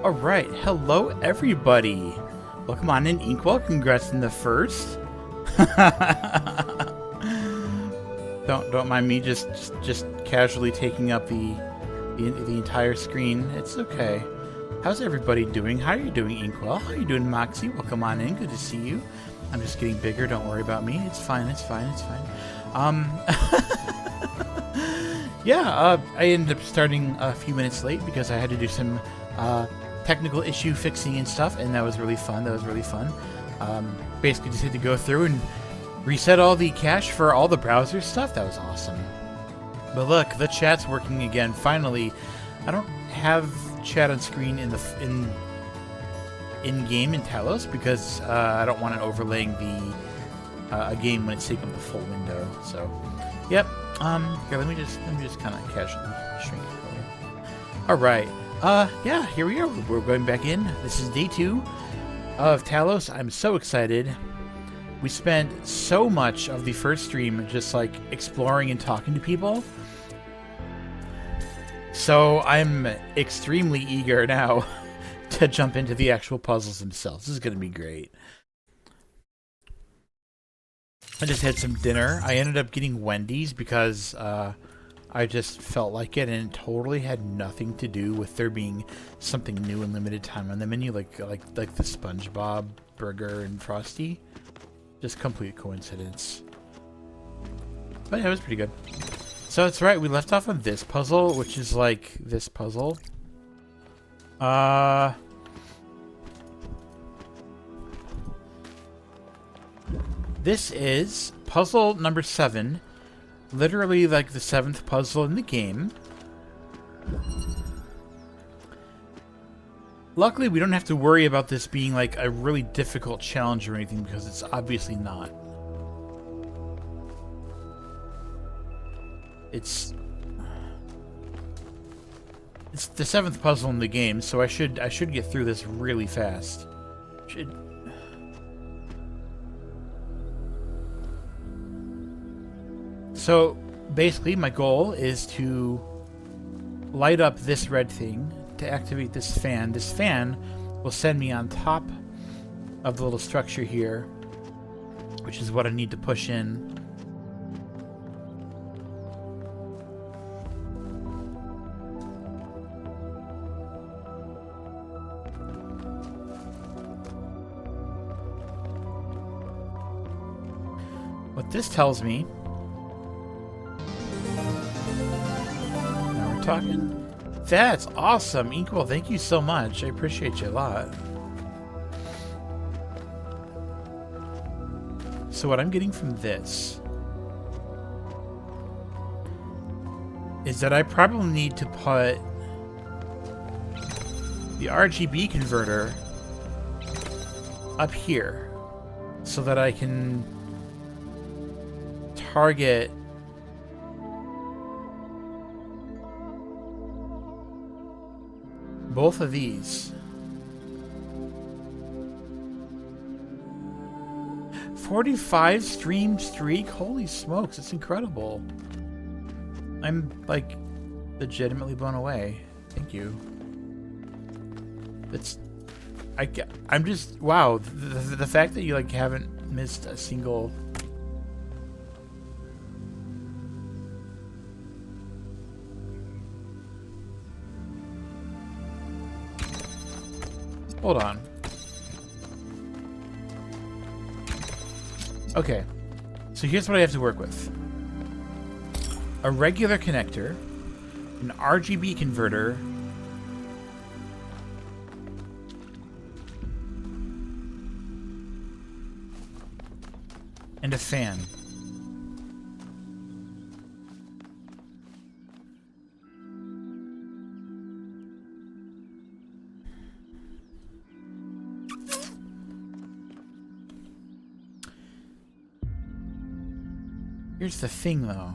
Alright, hello everybody. Welcome on in, Inkwell. Congrats on the first. Don't mind me just casually taking up the entire screen. It's okay. How's everybody doing? How are you doing, Inkwell? How are you doing, Moxie? Welcome on in. Good to see you. I'm just getting bigger. Don't worry about me. It's fine. It's fine. It's fine. Yeah, I ended up starting a few minutes late because I had to do some technical issue fixing and stuff, and that was really fun. Basically just had to go through and reset all the cache for all the browser stuff. That was awesome. But look, the chat's working again. Finally, I don't have chat on screen in game in Talos because I don't want it overlaying a game when it's taking the full window. So, yep. Here, let me just kind of casually shrink it a little. All right. Yeah, here we are. We're going back in. This is day 2 of Talos. I'm so excited. We spent so much of the first stream just like exploring and talking to people. So I'm extremely eager now to jump into the actual puzzles themselves. This is going to be great. I just had some dinner. I ended up getting Wendy's because I just felt like it, and it totally had nothing to do with there being something new and limited time on the menu, like the SpongeBob burger and Frosty. Just complete coincidence. But yeah, it was pretty good. So that's right, we left off on this puzzle, which is like this puzzle. This is puzzle number 7. Literally like the 7th puzzle in the game. Luckily, we don't have to worry about this being like a really difficult challenge or anything, because it's obviously not. It's the 7th puzzle in the game, so I should get through this really fast. So basically, my goal is to light up this red thing to activate this fan. This fan will send me on top of the little structure here, which is what I need to push in. What this tells me... Now we're talking. That's awesome, Inkwell. Thank you so much. I appreciate you a lot. So what I'm getting from this is that I probably need to put the RGB converter up here so that I can target both of these. 45 stream streak? Holy smokes, it's incredible. I'm like legitimately blown away. Thank you. I'm just, wow, the fact that you like haven't missed a single... Hold on. Okay. So here's what I have to work with. A regular connector, an RGB converter, and a fan. Here's the thing, though.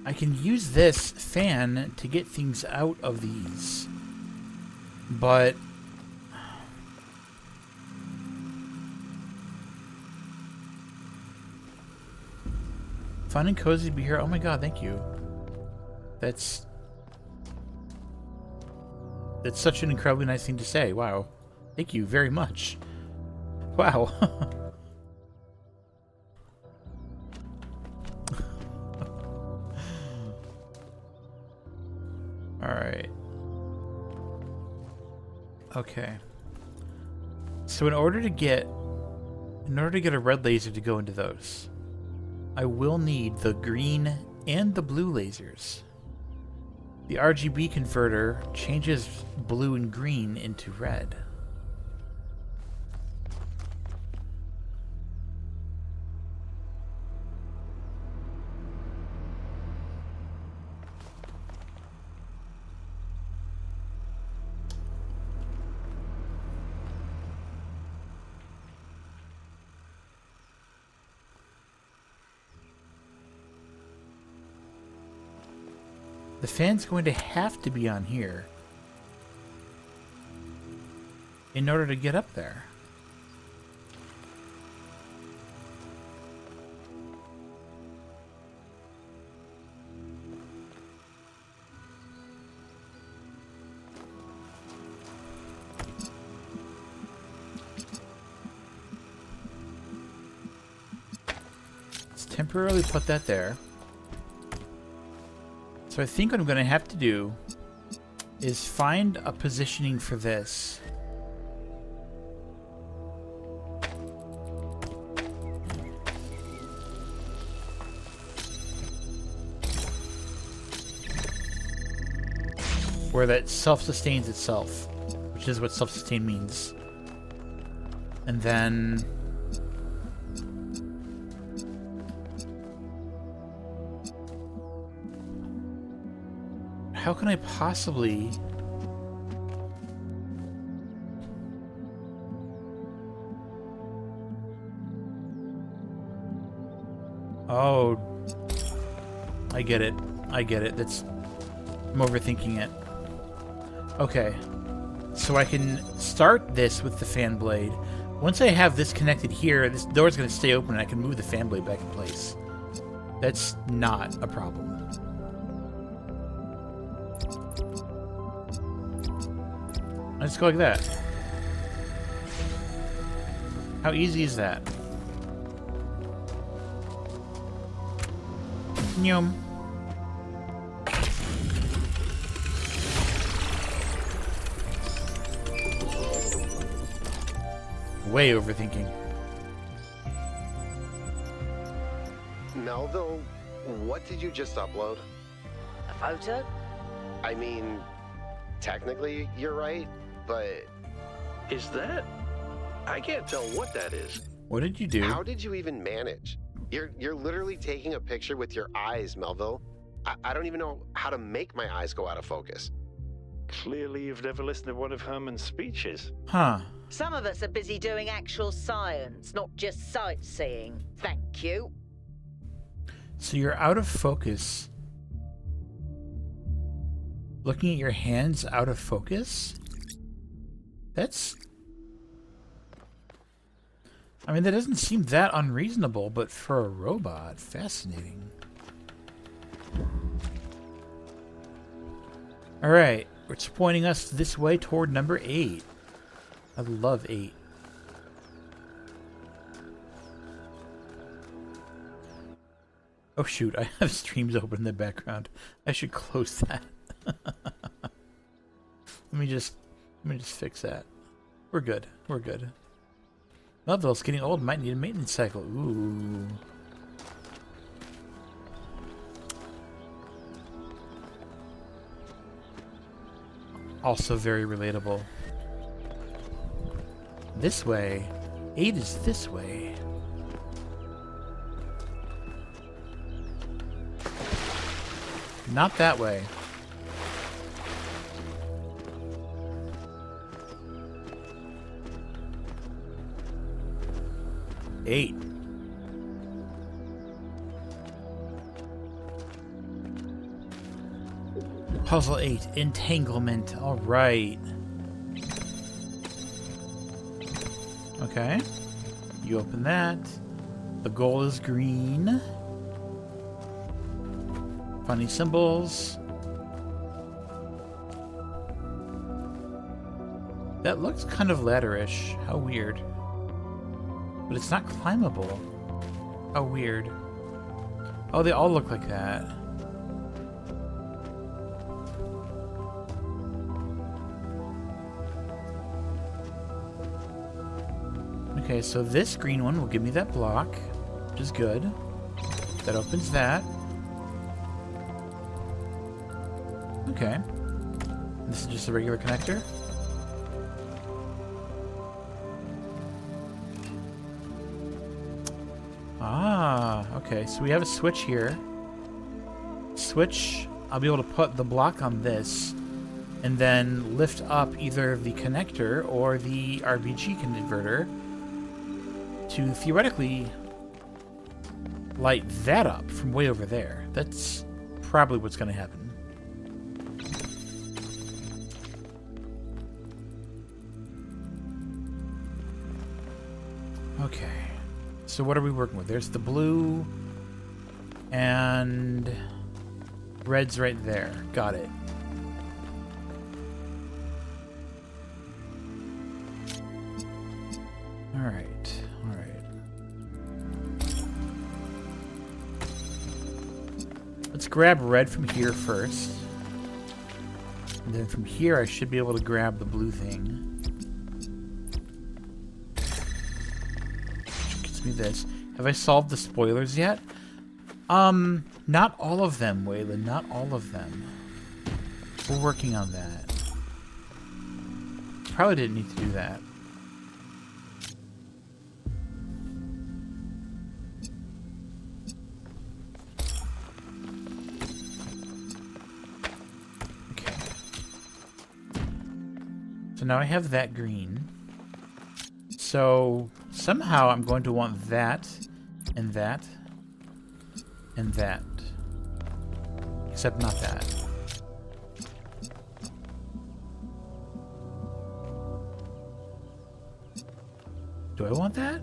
I can use this fan to get things out of these. But... Fun and cozy to be here. Oh my god, thank you. That's That's such an incredibly nice thing to say. Wow. Thank you very much. Wow. Alright. Okay. So in order to get a red laser to go into those, I will need the green and the blue lasers. The RGB converter changes blue and green into red. The fan's going to have to be on here in order to get up there. Let's temporarily put that there. So I think what I'm going to have to do is find a positioning for this. Where that self-sustains itself, which is what self-sustain means. And then... how can I possibly... Oh, I get it. I get it. I'm overthinking it. Okay. So I can start this with the fan blade. Once I have this connected here, this door's going to stay open and I can move the fan blade back in place. That's not a problem. I just go like that. How easy is that? Nyum. Way overthinking. Melville, what did you just upload? A photo? I mean, technically you're right, but... Is that? I can't tell what that is. What did you do? How did you even manage? You're literally taking a picture with your eyes, Melville. I don't even know how to make my eyes go out of focus. Clearly you've never listened to one of Herman's speeches. Huh. Some of us are busy doing actual science, not just sightseeing. Thank you. So you're out of focus. Looking at your hands out of focus? That's... I mean, that doesn't seem that unreasonable, but for a robot, fascinating. Alright, it's pointing us this way toward number 8. I love 8. Oh shoot, I have streams open in the background. I should close that. Let me just fix that. We're good. We're good. Melville's getting old, might need a maintenance cycle. Ooh. Also very relatable. This way. 8 is this way. Not that way. Eight. Puzzle 8, entanglement. All right. Okay. You open that. The goal is green. Funny symbols. That looks kind of ladderish. How weird. But it's not climbable. How weird. Oh, they all look like that. Okay, so this green one will give me that block, which is good. That opens that. Okay. This is just a regular connector. Ah, okay. So we have a switch here. Switch, I'll be able to put the block on this and then lift up either the connector or the RBG converter to theoretically light that up from way over there. That's probably what's going to happen. Okay. So what are we working with? There's the blue and red's right there. Got it. All right. All right. Let's grab red from here first. And then from here I should be able to grab the blue thing. This. Have I solved the spoilers yet? Not all of them, Waylon. Not all of them. We're working on that. Probably didn't need to do that. Okay. So now I have that green. So somehow I'm going to want that, and that, and that. Except not that. Do I want that?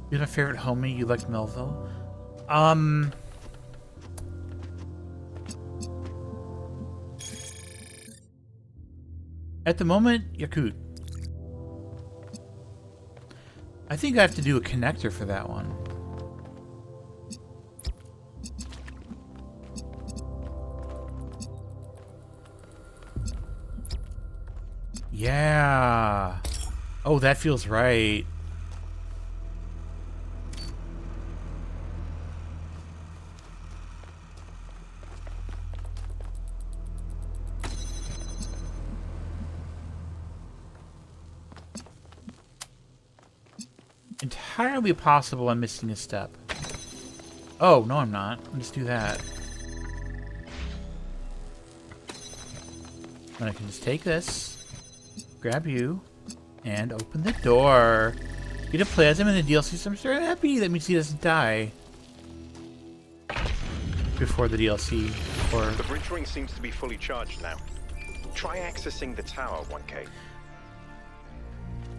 You're my favorite homie, you like Melville? At the moment, Yakut. I think I have to do a connector for that one. Yeah. Oh, that feels right. Entirely possible I'm missing a step. Oh, no I'm not. Let's do that. Then I can just take this, grab you, and open the door. Get to play as him in the DLC, so I'm sure happy. That means he doesn't die. Before the DLC. Or... The bridge ring seems to be fully charged now. Try accessing the tower, 1K.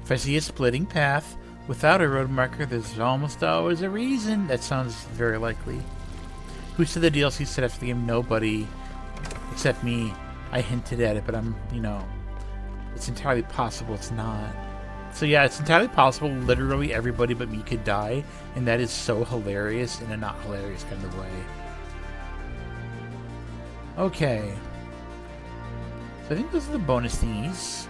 If I see a splitting path without a road marker, there's almost always a reason. That sounds very likely. Who said the DLC set after the game? Nobody. Except me. I hinted at it, but I'm, you know, it's entirely possible it's not. So yeah, it's entirely possible literally everybody but me could die, and that is so hilarious in a not hilarious kind of way. Okay. So I think those are the bonus thingies.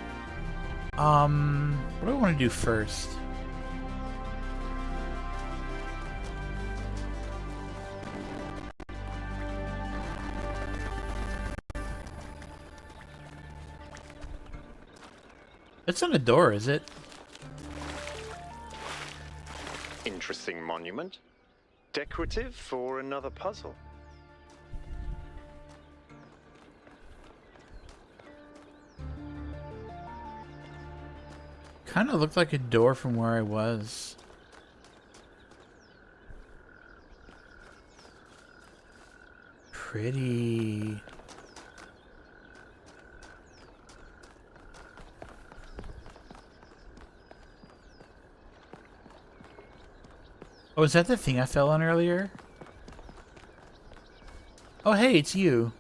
What do I want to do first? It's not a door, is it? Interesting monument. Decorative for another puzzle. Kind of looked like a door from where I was. Pretty. Oh, is that the thing I fell on earlier? Oh, hey, it's you.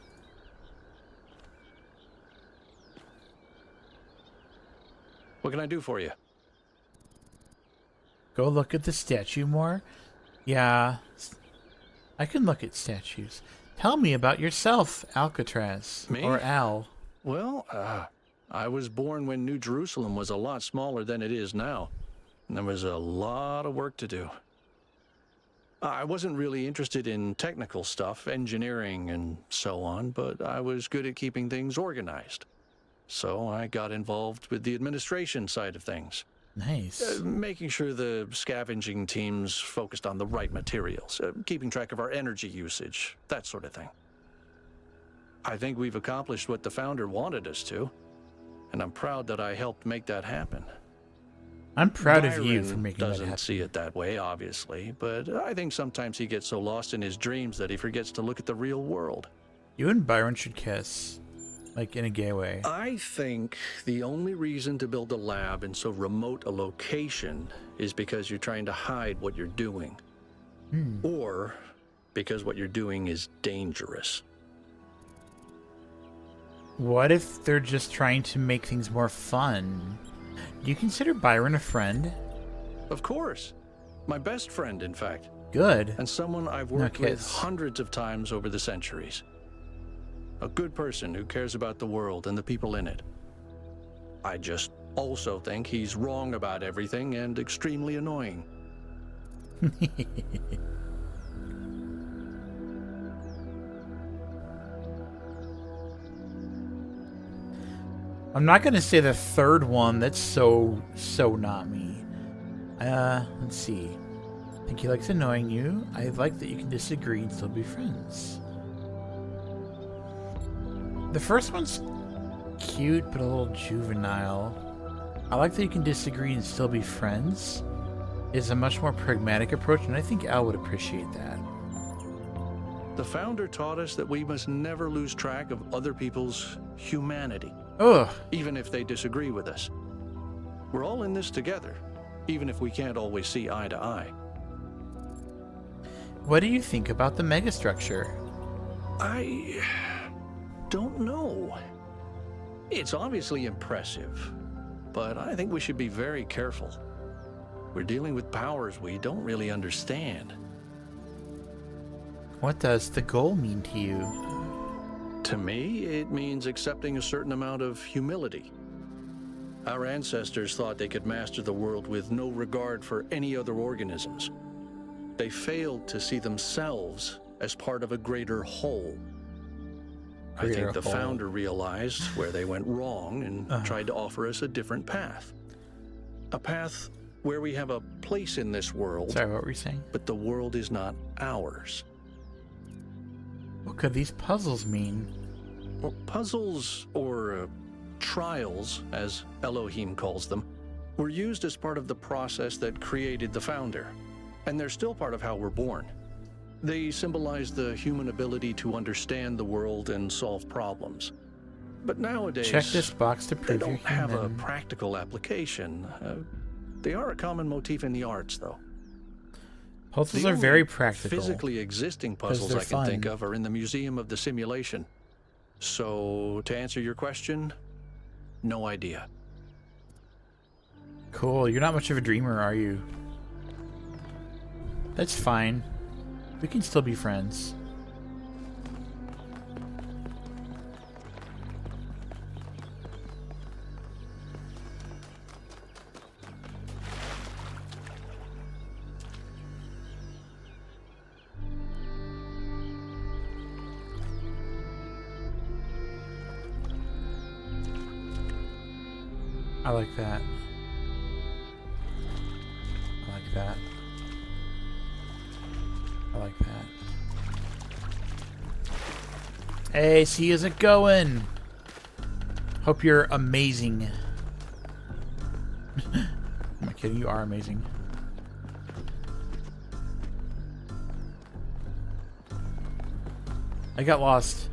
What can I do for you? Go look at the statue more? Yeah, I can look at statues. Tell me about yourself, Alcatraz. Me? Or Al. Well, I was born when New Jerusalem was a lot smaller than it is now. And there was a lot of work to do. I wasn't really interested in technical stuff, engineering and so on, but I was good at keeping things organized. So I got involved with the administration side of things. Nice. Making sure the scavenging teams focused on the right materials, keeping track of our energy usage, that sort of thing. I think we've accomplished what the founder wanted us to, and I'm proud that I helped make that happen. I'm proud of you for Byron making that doesn't happen. see it that way, obviously, but I think sometimes he gets so lost in his dreams that he forgets to look at the real world. You and Byron should kiss. Like, in a gay way. I think the only reason to build a lab in so remote a location is because you're trying to hide what you're doing. Or because what you're doing is dangerous. What if they're just trying to make things more fun? Do you consider Byron a friend? Of course. My best friend, in fact. Good. And someone I've worked No with kiss. hundreds of times over the centuries. A good person who cares about the world and the people in it. I just also think he's wrong about everything and extremely annoying. I'm not gonna say the third one. That's so not me. Let's see. I think he likes annoying you. I like that you can disagree and still be friends. The first one's cute, but a little juvenile. I like that you can disagree and still be friends. It's a much more pragmatic approach, and I think Al would appreciate that. The founder taught us that we must never lose track of other people's humanity, Ugh. even if they disagree with us. We're all in this together, even if we can't always see eye to eye. What do you think about the megastructure? I don't know. It's obviously impressive, but I think we should be very careful. We're dealing with powers we don't really understand. What does the goal mean to you? To me, it means accepting a certain amount of humility. Our ancestors thought they could master the world with no regard for any other organisms. They failed to see themselves as part of a greater whole. I think Greater the whole. founder realized where they went wrong and tried to offer us a different path. A path where we have a place in this world, Sorry, what were you saying? but the world is not ours. What could these puzzles mean? Well, puzzles, or trials, as Elohim calls them, were used as part of the process that created the founder, and they're still part of how we're born. They symbolize the human ability to understand the world and solve problems. But nowadays, Check this box to they prove you're don't have a human. practical application. They are a common motif in the arts, though. Puzzles The are very only practical. physically existing puzzles they're I can think fun. of are in the Museum of the Simulation. So, to answer your question, no idea. Cool. You're not much of a dreamer, are you? That's fine. We can still be friends. I like that. I like that. I like that. Hey, see, how's it going? Hope you're amazing. Am I kidding? You are amazing. I got lost.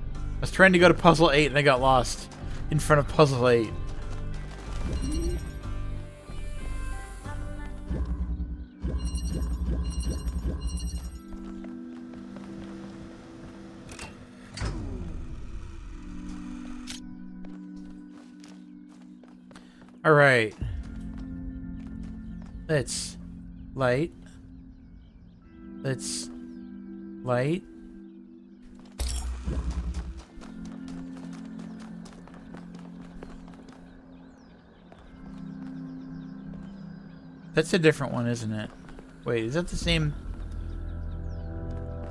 I was trying to go to puzzle 8 and I got lost in front of puzzle 8. All right. Let's light. Let's light. That's a different one, isn't it? Wait, is that the same?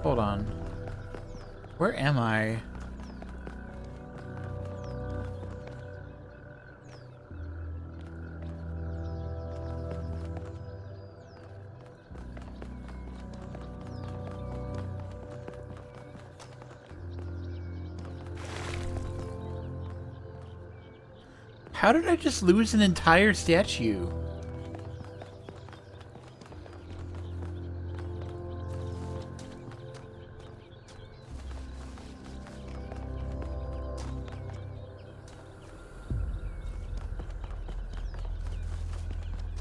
Hold on. Where am I? How did I just lose an entire statue?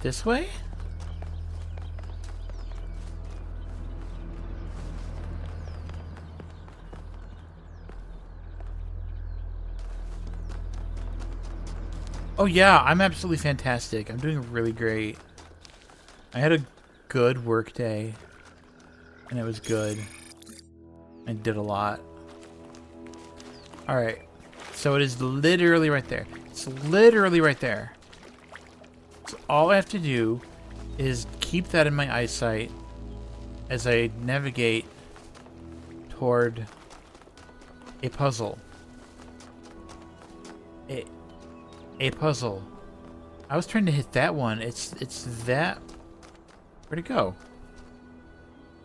This way? Oh yeah, I'm absolutely fantastic. I'm doing really great. I had a good work day. And it was good. I did a lot. Alright. So it is literally right there. It's literally right there. So all I have to do is keep that in my eyesight as I navigate toward a puzzle. A puzzle. I was trying to hit that one. It's that. Where'd it go?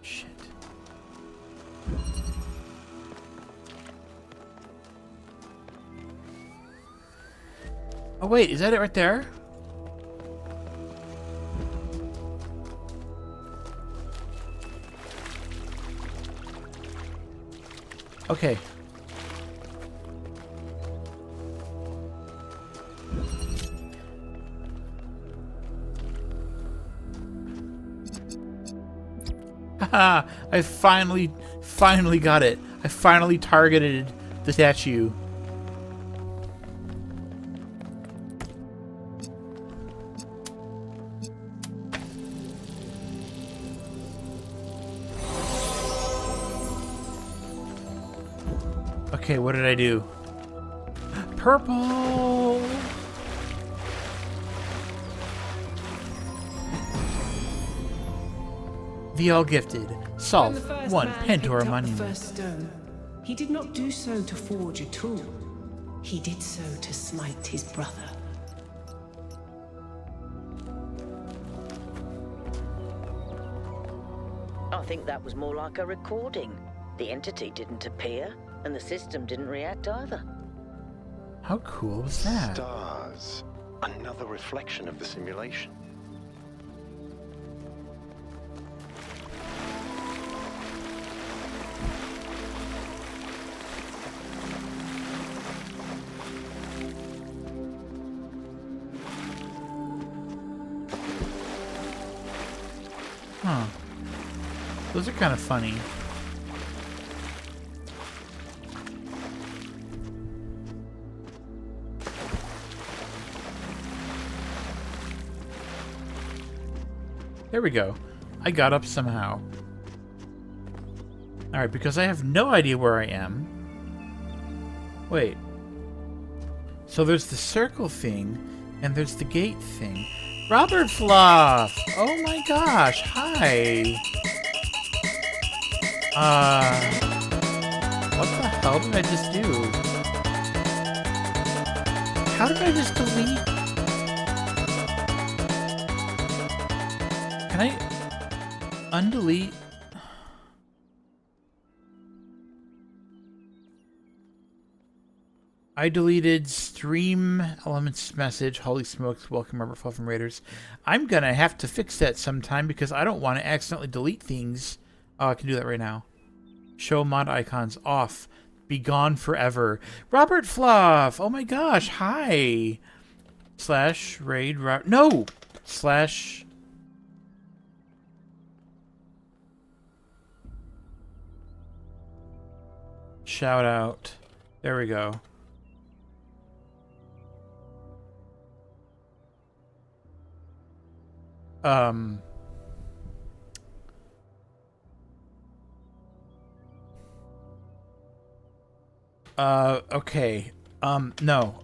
Shit. Oh wait, is that it right there? Okay. Haha, I finally got it. I finally targeted the statue. Okay, what did I do? Purple! The All Gifted. Solve When the first one man Pentor picked up monument. the first stone, he did not do so to forge a tool. He did so to smite his brother. I think that was more like a recording. The entity didn't appear, and the system didn't react either. How cool was that? Stars. Another reflection of the simulation. Huh. Those are kind of funny. There we go. I got up somehow. Alright, because I have no idea where I am. Wait. So there's the circle thing, and there's the gate thing. Robert Fluff! Oh my gosh, hi! What the hell did I just do? How did I just delete? Can I undelete? I deleted stream elements message. Holy smokes, welcome Robert Fluff from Raiders. I'm gonna have to fix that sometime because I don't want to accidentally delete things. Oh, I can do that right now. Show mod icons off. Be gone forever. Robert Fluff! Oh my gosh, hi! Slash raid... No! Slash... shout out. There we go. Um. Okay. No.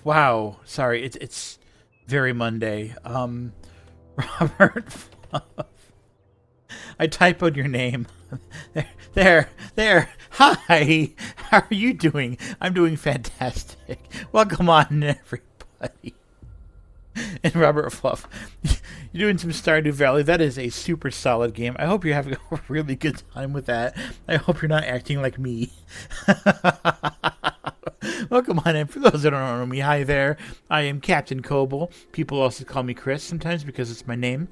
Wow. Sorry. It's very Monday. Robert. I typoed your name. There. Hi. How are you doing? I'm doing fantastic. Welcome on, everybody. And Robert Fluff, you're doing some Stardew Valley. That is a super solid game. I hope you're having a really good time with that. I hope you're not acting like me. Welcome on in. For those that don't know me, hi there. I am Captain Coble. People also call me Chris sometimes because it's my name.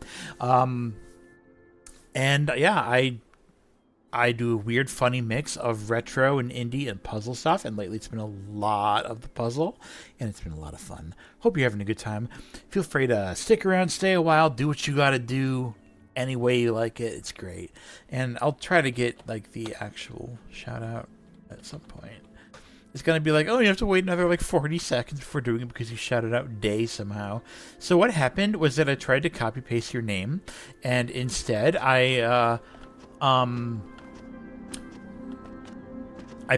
And yeah, I do a weird, funny mix of retro and indie and puzzle stuff, and lately it's been a lot of the puzzle, and it's been a lot of fun. Hope you're having a good time. Feel free to stick around, stay a while, do what you gotta do any way you like it. It's great. And I'll try to get, like, the actual shout-out at some point. It's gonna be like, oh, you have to wait another, like, 40 seconds before doing it because you shouted out day somehow. So what happened was that I tried to copy-paste your name, and instead I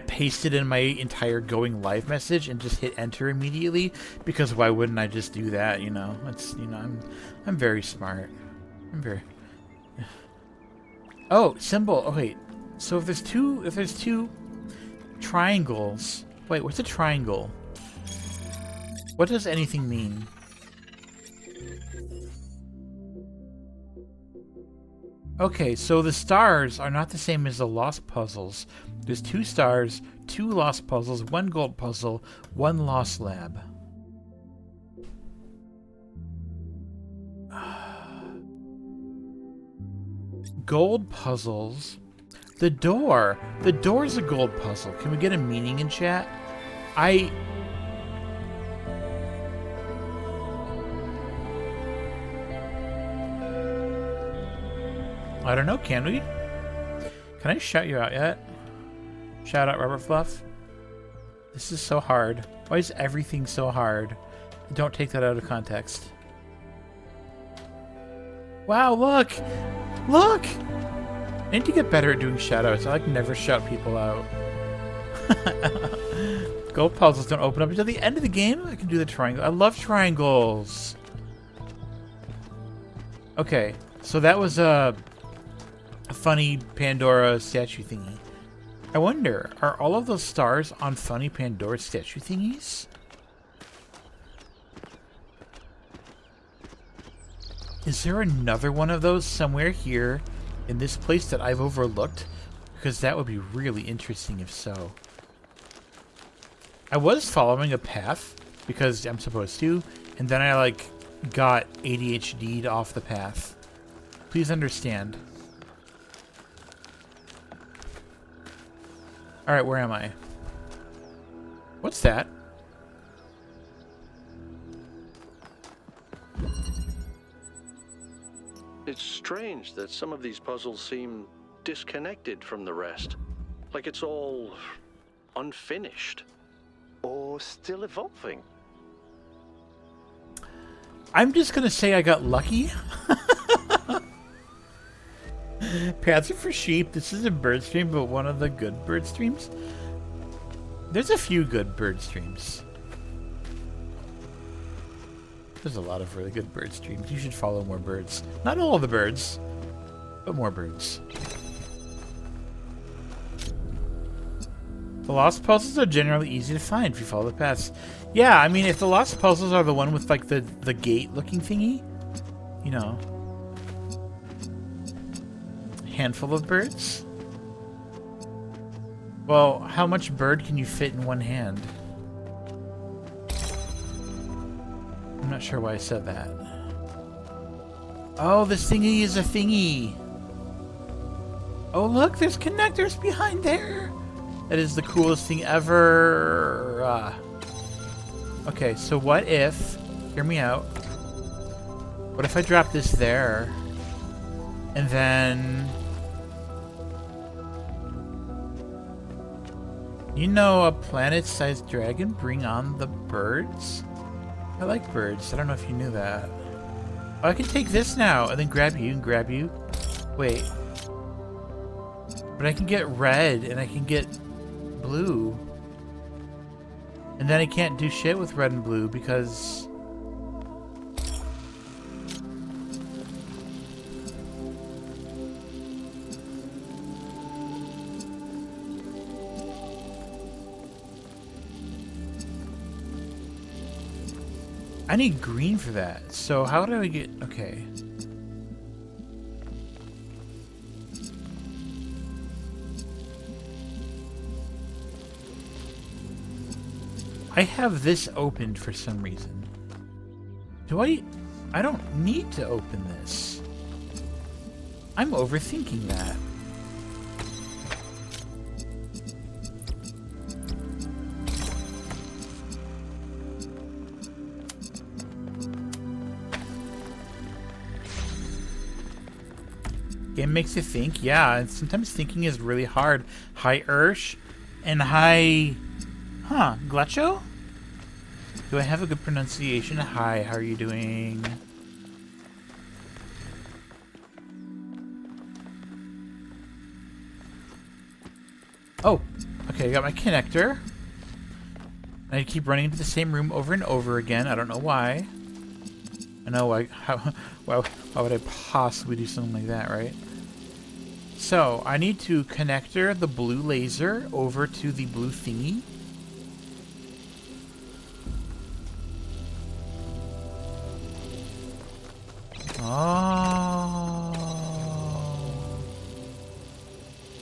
pasted in my entire going live message and just hit enter immediately because why wouldn't I just do that? You know, it's I'm very smart. I'm very. Oh, symbol. Oh wait. So if there's two triangles. Wait, what's a triangle? What does anything mean? Okay, so the stars are not the same as the lost puzzles. There's 2 stars, 2 lost puzzles, 1 gold puzzle, 1 lost lab. Gold puzzles. The door. The door's a gold puzzle. Can we get a meaning in chat? I don't know, can we? Can I shout you out yet? Shout out Robert Fluff. This is so hard. Why is everything so hard? Don't take that out of context. Wow, look! Look! I need to get better at doing shout-outs. I never shout people out. Gold puzzles don't open up until the end of the game. I can do the triangle. I love triangles. Okay, so that was a funny Pandora statue thingy. I wonder, are all of those stars on funny Pandora statue thingies? Is there another one of those somewhere here in this place that I've overlooked? Because that would be really interesting if so. I was following a path because I'm supposed to, and then I like got ADHD'd off the path. Please understand. Alright, where am I? What's that? It's strange that some of these puzzles seem disconnected from the rest. Like it's all unfinished. Or still evolving. I'm just gonna say I got lucky. Paths are for sheep. This is a bird stream, but one of the good bird streams. There's a few good bird streams. There's a lot of really good bird streams. You should follow more birds. Not all of the birds, but more birds. The lost puzzles are generally easy to find if you follow the paths. Yeah, I mean, if the lost puzzles are the one with, like, the gate-looking thingy, you know. Handful of birds? Well, how much bird can you fit in one hand? I'm not sure why I said that. Oh, this thingy is a thingy. Oh, look, there's connectors behind there. That is the coolest thing ever. Okay, so what if... Hear me out. What if I drop this there? And then... You know, a planet-sized dragon bring on the birds? I like birds. I don't know if you knew that. Oh, I can take this now and then grab you and grab you. Wait. But I can get red and I can get blue. And then I can't do shit with red and blue because... I need green for that. So how do I get... Okay. I have this opened for some reason. Do I... I don't need to open this. I'm overthinking that. Game makes you think, yeah, and sometimes thinking is really hard. Hi, Ursh, and hi... Huh, Gletcho? Do I have a good pronunciation? Hi, how are you doing? Oh, okay, I got my connector. And I keep running into the same room over and over again. I don't know why. I know why. Why would I possibly do something like that, right? So I need to connector the blue laser over to the blue thingy. Oh.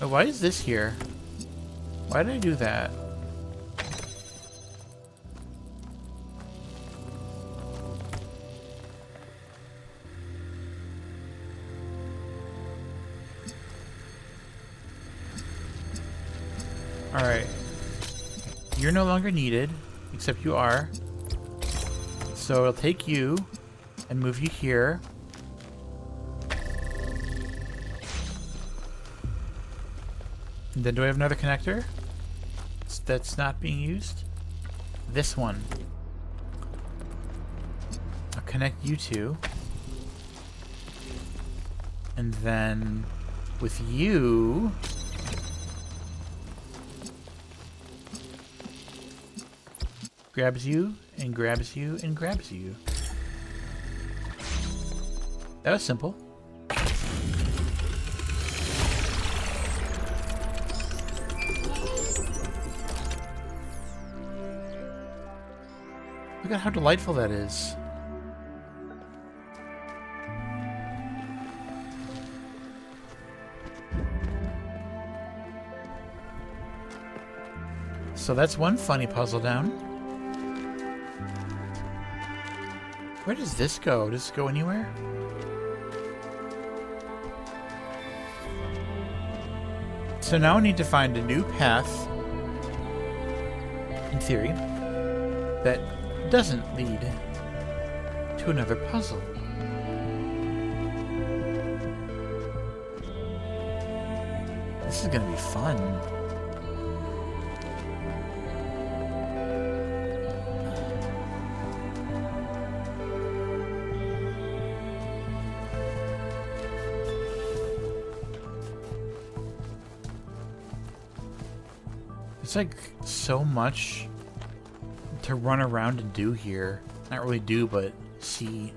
Oh, why is this here? Why did I do that? Alright. You're no longer needed, except you are. So I'll take you and move you here. And then do I have another connector that's not being used? This one. I'll connect you two. And then with you... grabs you, and grabs you, and grabs you. That was simple. Look at how delightful that is. So that's one funny puzzle down. Where does this go? Does it go anywhere? So now I need to find a new path, in theory, that doesn't lead to another puzzle. This is gonna be fun. It's like so much to run around and do here. Not really do, but see.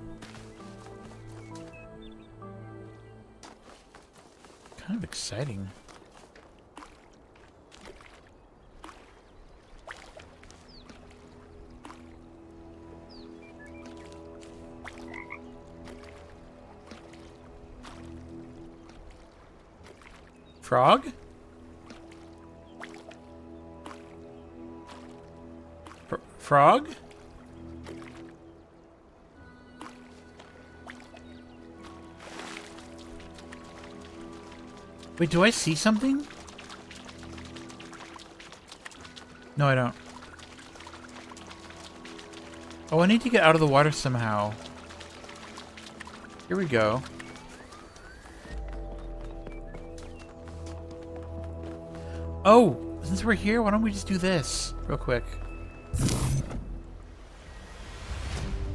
Kind of exciting. Frog? Frog? Wait, do I see something? No, I don't. Oh, I need to get out of the water somehow. Here we go. Oh, since we're here, why don't we just do this real quick?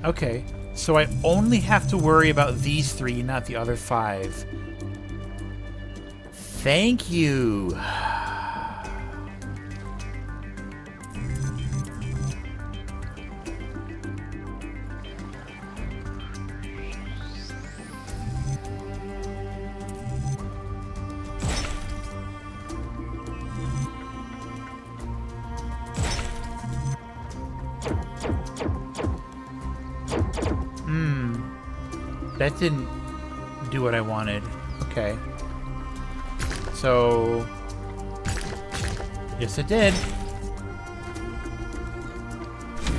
Okay, So I only have to worry about these 3, not the other 5. Thank you. That didn't do what I wanted. Okay. So... yes, it did.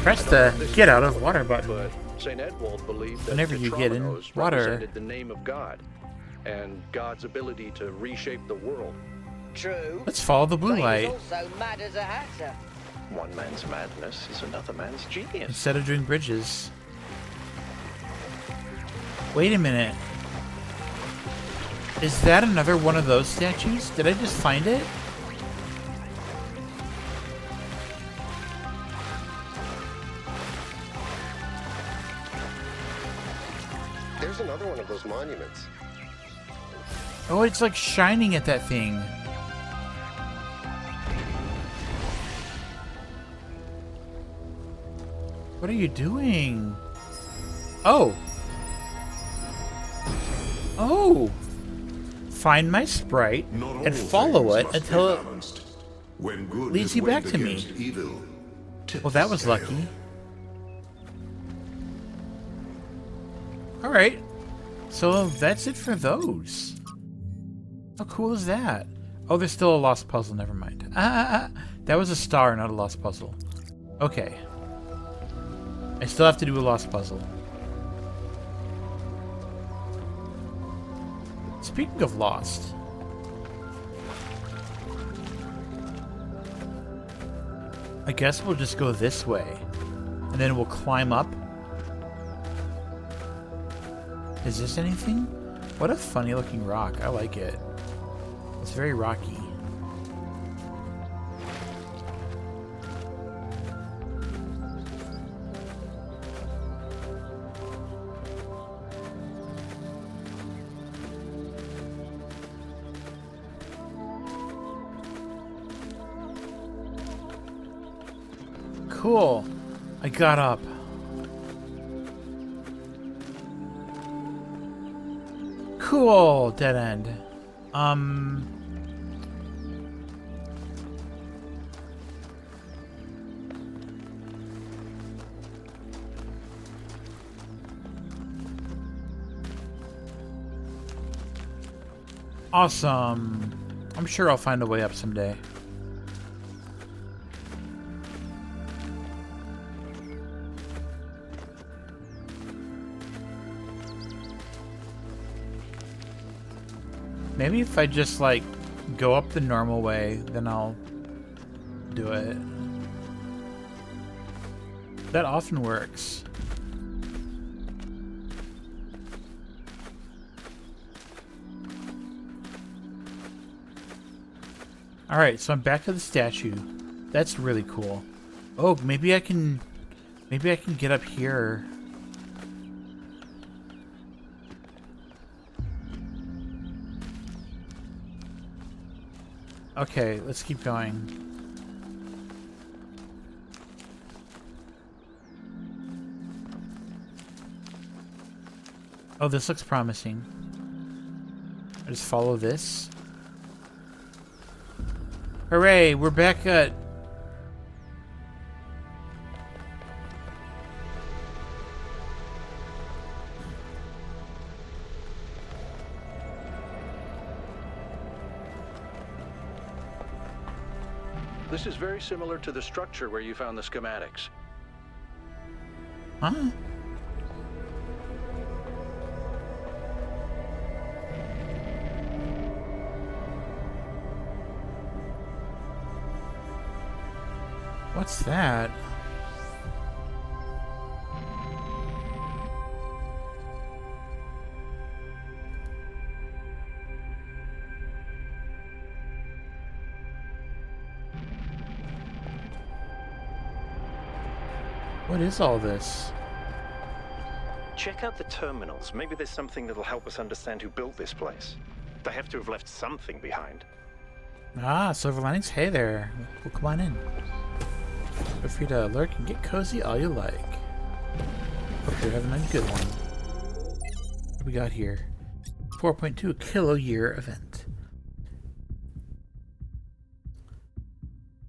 Press the get out of water button. But St. Edwald believed that Whenever you get in Tetrominoes water. represented the name of God and God's ability to reshape the world. True. Let's follow the blue But he light. was also mad as a hatter. One man's madness is another man's genius. Instead of doing bridges. Wait a minute. Is that another one of those statues? Did I just find it? There's another one of those monuments. Oh, it's like shining at that thing. What are you doing? Oh. Oh. Find my sprite and follow it until it leads you back to me. Well, that was lucky. Alright. So that's it for those. How cool is that? Oh, there's still a lost puzzle. Never mind. That was a star, not a lost puzzle. Okay. I still have to do a lost puzzle. Speaking of lost. I guess we'll just go this way. And then we'll climb up. Is this anything? What a funny looking rock. I like it. It's very rocky. Cool. I got up. Cool. Dead end. Awesome. I'm sure I'll find a way up someday. Maybe if I just, like, go up the normal way, then I'll do it. That often works. Alright, so I'm back to the statue. That's really cool. Oh, maybe I can get up here. Okay, let's keep going. Oh, this looks promising. I just follow this. Hooray, we're back at... This is very similar to the structure where you found the schematics. Huh? What's that? What is all this? Check out the terminals. Maybe there's something that'll help us understand who built this place. They have to have left something behind. Ah, Silver Linings. Hey there. Well, come on in. Feel free to lurk and get cozy all you like. Hope you're having a good one. What do we got here? 4.2 kilo-year event.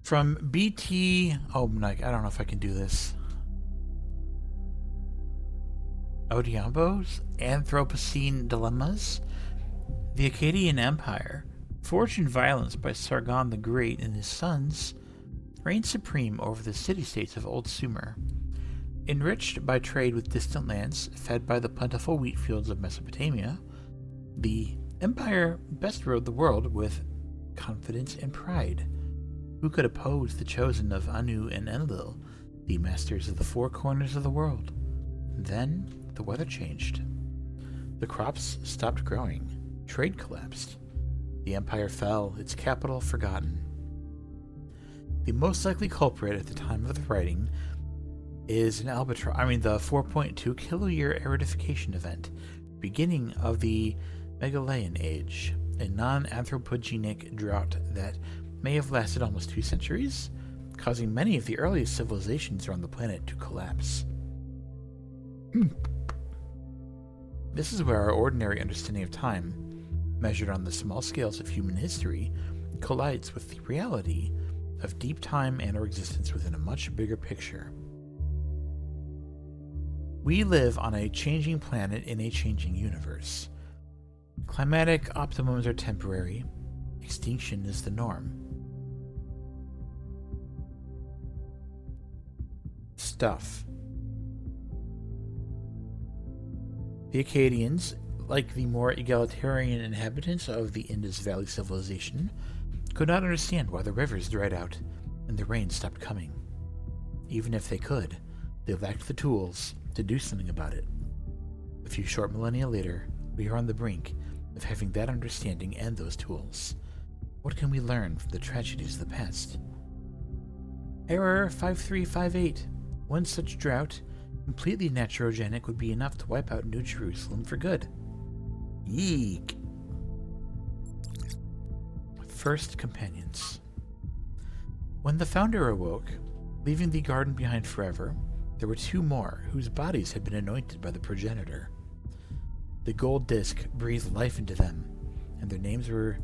From BT... Oh, I don't know if I can do this. Odiambo's Anthropocene Dilemmas. The Akkadian Empire, forged in violence by Sargon the Great and his sons, reigned supreme over the city-states of Old Sumer. Enriched by trade with distant lands, fed by the plentiful wheat fields of Mesopotamia, the empire best ruled the world with confidence and pride. Who could oppose the chosen of Anu and Enlil, the masters of the four corners of the world? Then the weather changed. The crops stopped growing. Trade collapsed. The empire fell, its capital forgotten. The most likely culprit at the time of the writing is the 4.2 kilo-year aridification event, beginning of the Megalayan Age, a non-anthropogenic drought that may have lasted almost 2 centuries, causing many of the earliest civilizations around the planet to collapse. This is where our ordinary understanding of time, measured on the small scales of human history, collides with the reality of deep time and our existence within a much bigger picture. We live on a changing planet in a changing universe. Climatic optimums are temporary. Extinction is the norm. Stuff. The Akkadians, like the more egalitarian inhabitants of the Indus Valley civilization, could not understand why the rivers dried out and the rain stopped coming. Even if they could, they lacked the tools to do something about it. A few short millennia later, we are on the brink of having that understanding and those tools. What can we learn from the tragedies of the past? Error 5358. One such drought, completely naturogenic, would be enough to wipe out New Jerusalem for good. Yeek. First companions. When the founder awoke, leaving the garden behind forever, there were 2 more whose bodies had been anointed by the progenitor. The gold disc breathed life into them, and their names were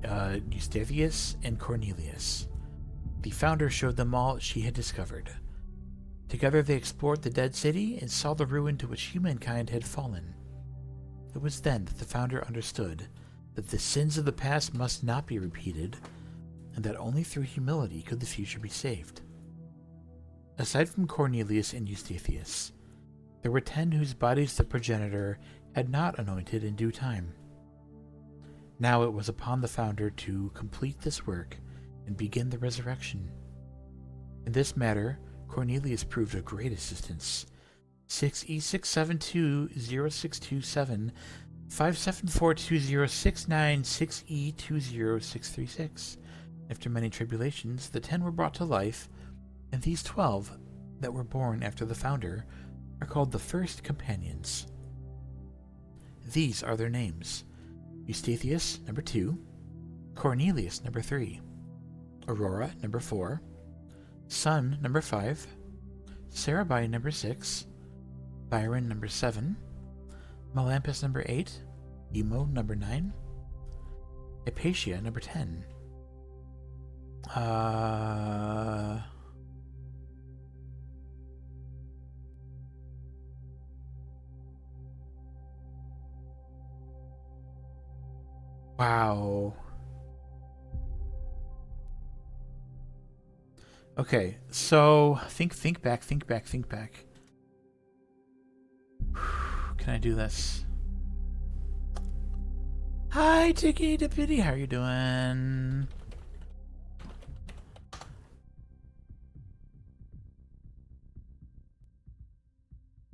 Eustathius and Cornelius. The founder showed them all she had discovered. Together they explored the dead city and saw the ruin to which humankind had fallen. It was then that the founder understood that the sins of the past must not be repeated, and that only through humility could the future be saved. Aside from Cornelius and Eustathius, there were 10 whose bodies the progenitor had not anointed in due time. Now it was upon the founder to complete this work and begin the resurrection. In this matter, Cornelius proved of great assistance. 6E6720627 5742069 6E20636. After many tribulations, the 10 were brought to life, and these 12 that were born after the founder are called the first companions. These are their names: Eustathius, number 2, Cornelius, number 3, Aurora, number 4, Sun, number 5, Sarabai, number 6, Byron, number 7, Melampus, number 8, Emo, number 9, Hypatia, number 10. Wow. Okay, so think back. Can I do this? Hi, Tiki Deputy, how are you doing?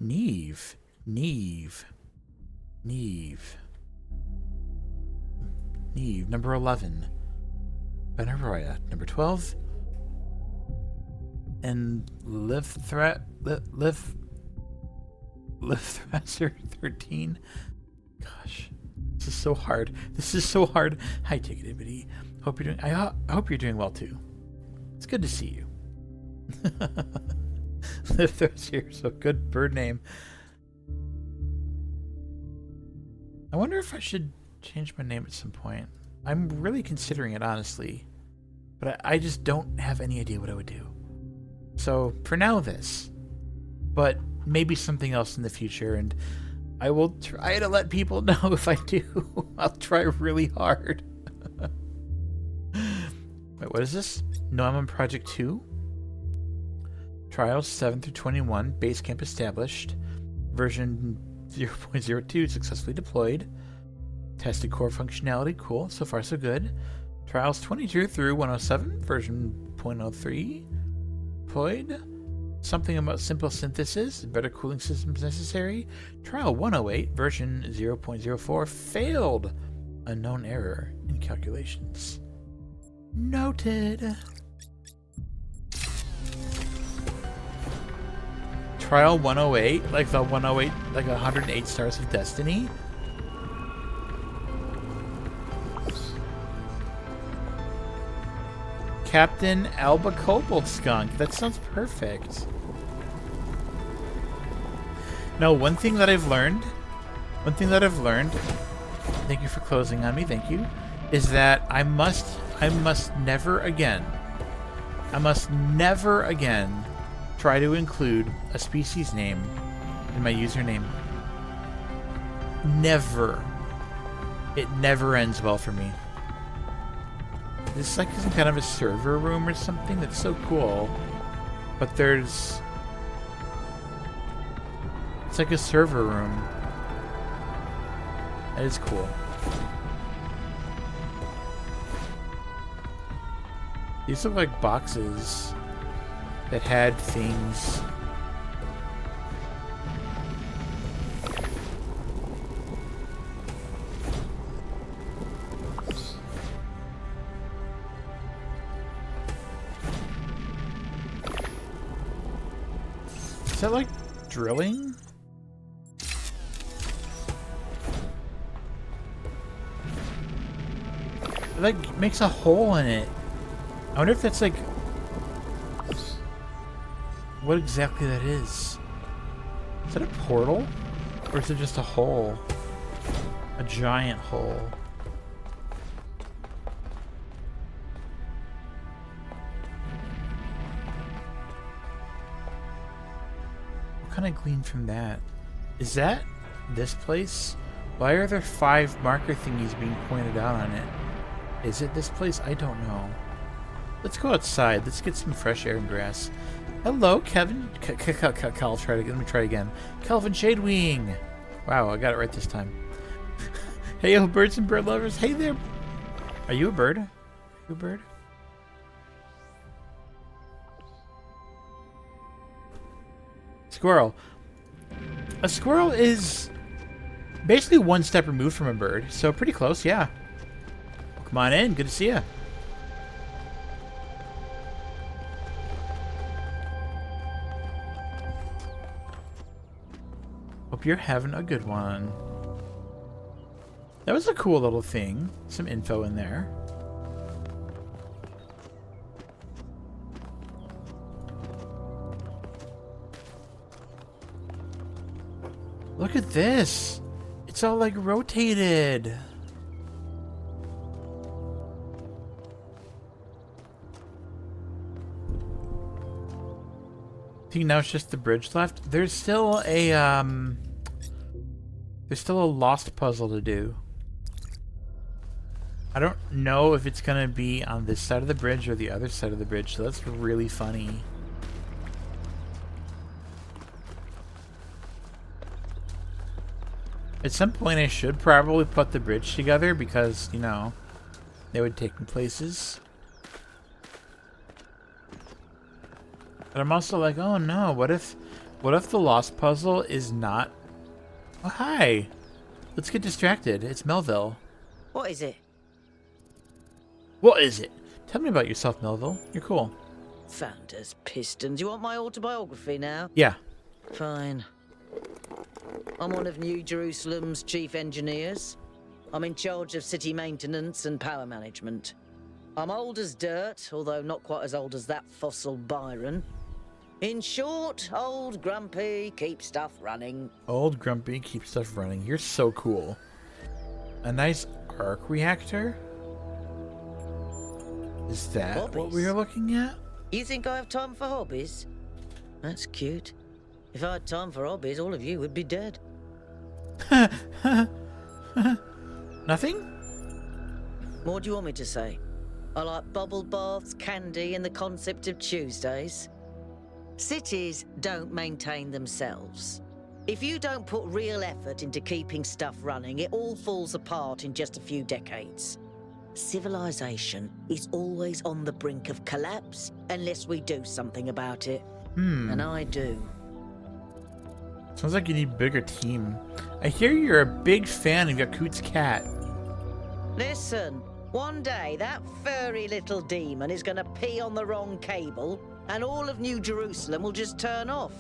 Neve, number 11. Benaroya, number 12. And Lithrasser 13. Gosh, this is so hard. This is so hard. Hi, Ticketivity. Hope you're doing. I hope you're doing well too. It's good to see you. Lithrasser, so good bird name. I wonder if I should change my name at some point. I'm really considering it, honestly. But I just don't have any idea what I would do. So, for now, this. But maybe something else in the future, and I will try to let people know if I do. I'll try really hard. Wait, what is this? No, I'm on Project 2. Trials 7 through 21. Base camp established. Version 0.02 successfully deployed. Tested core functionality. Cool. So far, so good. Trials 22 through 107. Version 0.03 deployed. Something about simple synthesis. Better cooling systems necessary. Trial 108. Version 0.04 failed. Unknown error in calculations. Noted. Trial 108, like the 108, like 108 Stars of Destiny. Captain Alba Kobold Skunk. That sounds perfect. No, one thing that I've learned, thank you for closing on me, thank you, is that I must never again try to include a species name in my username. Never. It never ends well for me. This is like some kind of a server room or something. That's so cool. But it's like a server room. That is cool. These look like boxes that had things. Is that like drilling? It like makes a hole in it. I wonder if that's like what exactly that is. Is that a portal? Or is it just a hole? A giant hole. What can I glean from that? Is that this place? Why are there 5 marker thingies being pointed out on it? Is it this place? I don't know. Let's go outside. Let's get some fresh air and grass. Hello, Kevin. I'll try to, let me try again. Kelvin Shadewing. Wow, I got it right this time. Hey, yo, birds and bird lovers. Hey there. Are you a bird? Are you a bird? Squirrel. A squirrel is basically one step removed from a bird, so pretty close, yeah. Come on in. Good to see you. Hope you're having a good one. That was a cool little thing. Some info in there. Look at this. It's all like rotated. I think now it's just the bridge left. There's still a lost puzzle to do. I don't know if it's gonna be on this side of the bridge or the other side of the bridge, so that's really funny. At some point I should probably put the bridge together because, you know, they would take me places. But I'm also like, oh no, what if the lost puzzle is not... Oh, hi. Let's get distracted. It's Melville. What is it? What is it? Tell me about yourself, Melville. You're cool. Founders Pistons. You want my autobiography now? Yeah. Fine. I'm one of New Jerusalem's chief engineers. I'm in charge of city maintenance and power management. I'm old as dirt, although not quite as old as that fossil Byron. In short, old grumpy, keep stuff running. Old grumpy, keep stuff running. You're so cool. A nice arc reactor? Is that what Hobbies? we were looking at? You think I have time for hobbies? That's cute. If I had time for hobbies, all of you would be dead. Nothing? What do you want me to say? I like bubble baths, candy, and the concept of Tuesdays. Cities don't maintain themselves. If you don't put real effort into keeping stuff running, it all falls apart in just a few decades. Civilization is always on the brink of collapse unless we do something about it. And I do. Sounds like you need a bigger team. I hear you're a big fan of Yakut's cat. Listen, one day that furry little demon is going to pee on the wrong cable and all of New Jerusalem will just turn off.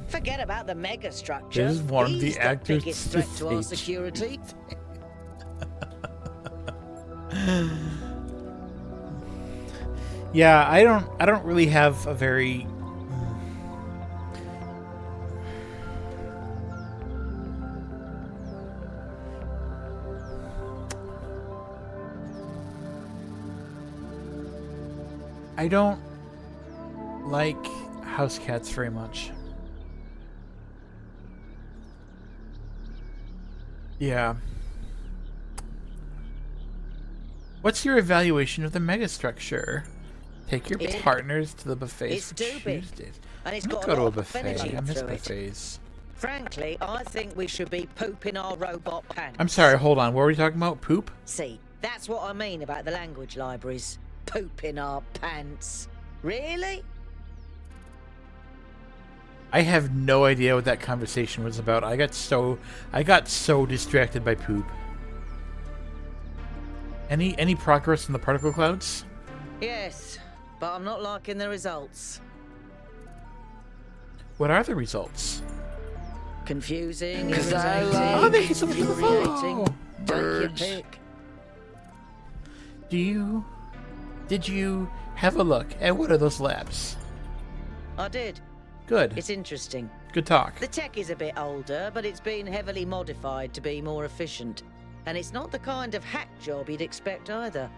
Forget about the megastructure. This is one of the He's actors biggest threat to our stage. security. Yeah, I don't really have a very I don't like house cats very much. Yeah. What's your evaluation of the megastructure? Take your partners to the buffets It's for too big, Tuesdays. and it's I'm got gonna go a to lot a of buffet. energy I miss through it. buffets. Frankly, I think we should be pooping our robot pants. I'm sorry, hold on. What were we talking about? Poop? See, that's what I mean about the language libraries. Pooping our pants. Really? I have no idea what that conversation was about. I got so distracted by poop. Any progress in the particle clouds? Yes, but I'm not liking the results. What are the results? Confusing, 'Cause I irritating, love- Oh, thank you so much for the follow. infuriating. Take your Birds. pick. Did you have a look at one of those labs? I did. Good. It's interesting. Good talk. The tech is a bit older, but it's been heavily modified to be more efficient. And it's not the kind of hack job you'd expect either.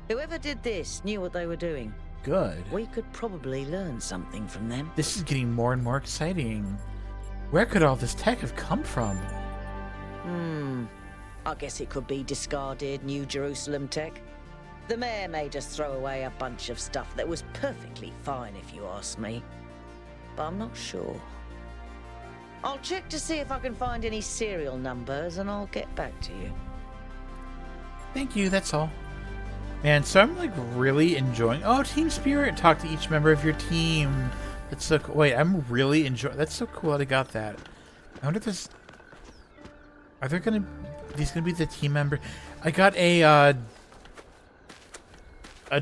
Whoever did this knew what they were doing. Good. We could probably learn something from them. This is getting more and more exciting. Where could all this tech have come from? I guess it could be discarded New Jerusalem tech. The mayor made us throw away a bunch of stuff that was perfectly fine, if you ask me. But I'm not sure. I'll check to see if I can find any serial numbers, and I'll get back to you. Thank you, that's all. Man, so I'm like really enjoying... Oh, Team Spirit! Talk to each member of your team. That's so cool. Wait, I'm really enjoying... That's so cool that I got that. I wonder if this... Are there gonna... These gonna be the team member... I got a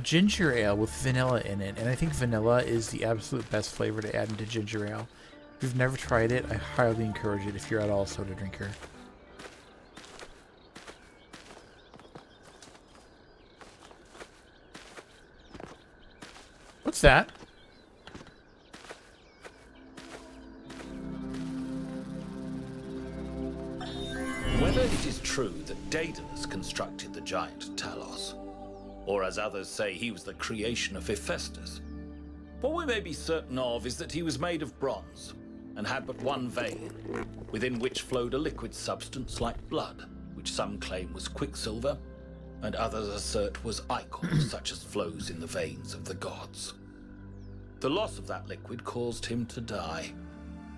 ginger ale with vanilla in it, and I think vanilla is the absolute best flavor to add into ginger ale. If you've never tried it, I highly encourage it if you're at all a soda drinker. What's that? Whether it is true that Daedalus constructed the giant Talos, or as others say he was the creation of Hephaestus, what we may be certain of is that he was made of bronze and had but one vein, within which flowed a liquid substance like blood, which some claim was quicksilver, and others assert was ichor, such as flows in the veins of the gods. The loss of that liquid caused him to die,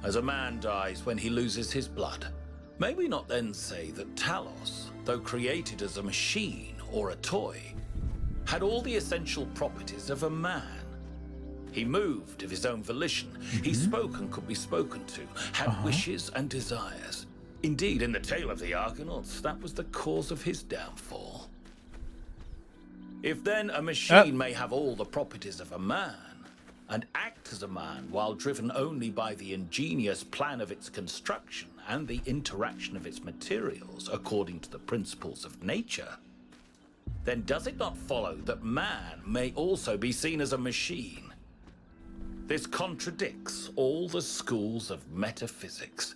as a man dies when he loses his blood. May we not then say that Talos, though created as a machine or a toy, had all the essential properties of a man? He moved of his own volition. He spoke and could be spoken to, had wishes and desires. Indeed, in the tale of the Argonauts, that was the cause of his downfall. If then a machine may have all the properties of a man, and act as a man while driven only by the ingenious plan of its construction, and the interaction of its materials according to the principles of nature, then does it not follow that man may also be seen as a machine? This contradicts all the schools of metaphysics.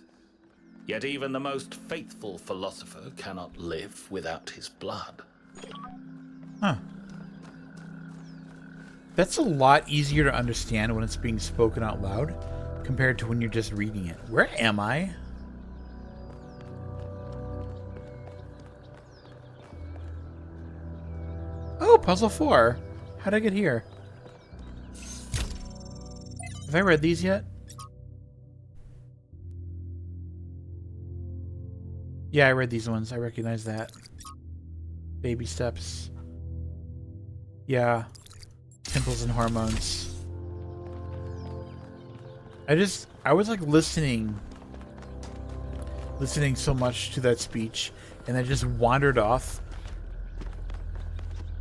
Yet even the most faithful philosopher cannot live without his blood. Huh. That's a lot easier to understand when it's being spoken out loud compared to when you're just reading it. Where am I? Oh, puzzle 4. How'd I get here? Have I read these yet? Yeah, I read these ones. I recognize that. Baby steps. Yeah. Pimples and hormones. I was like listening so much to that speech, and I just wandered off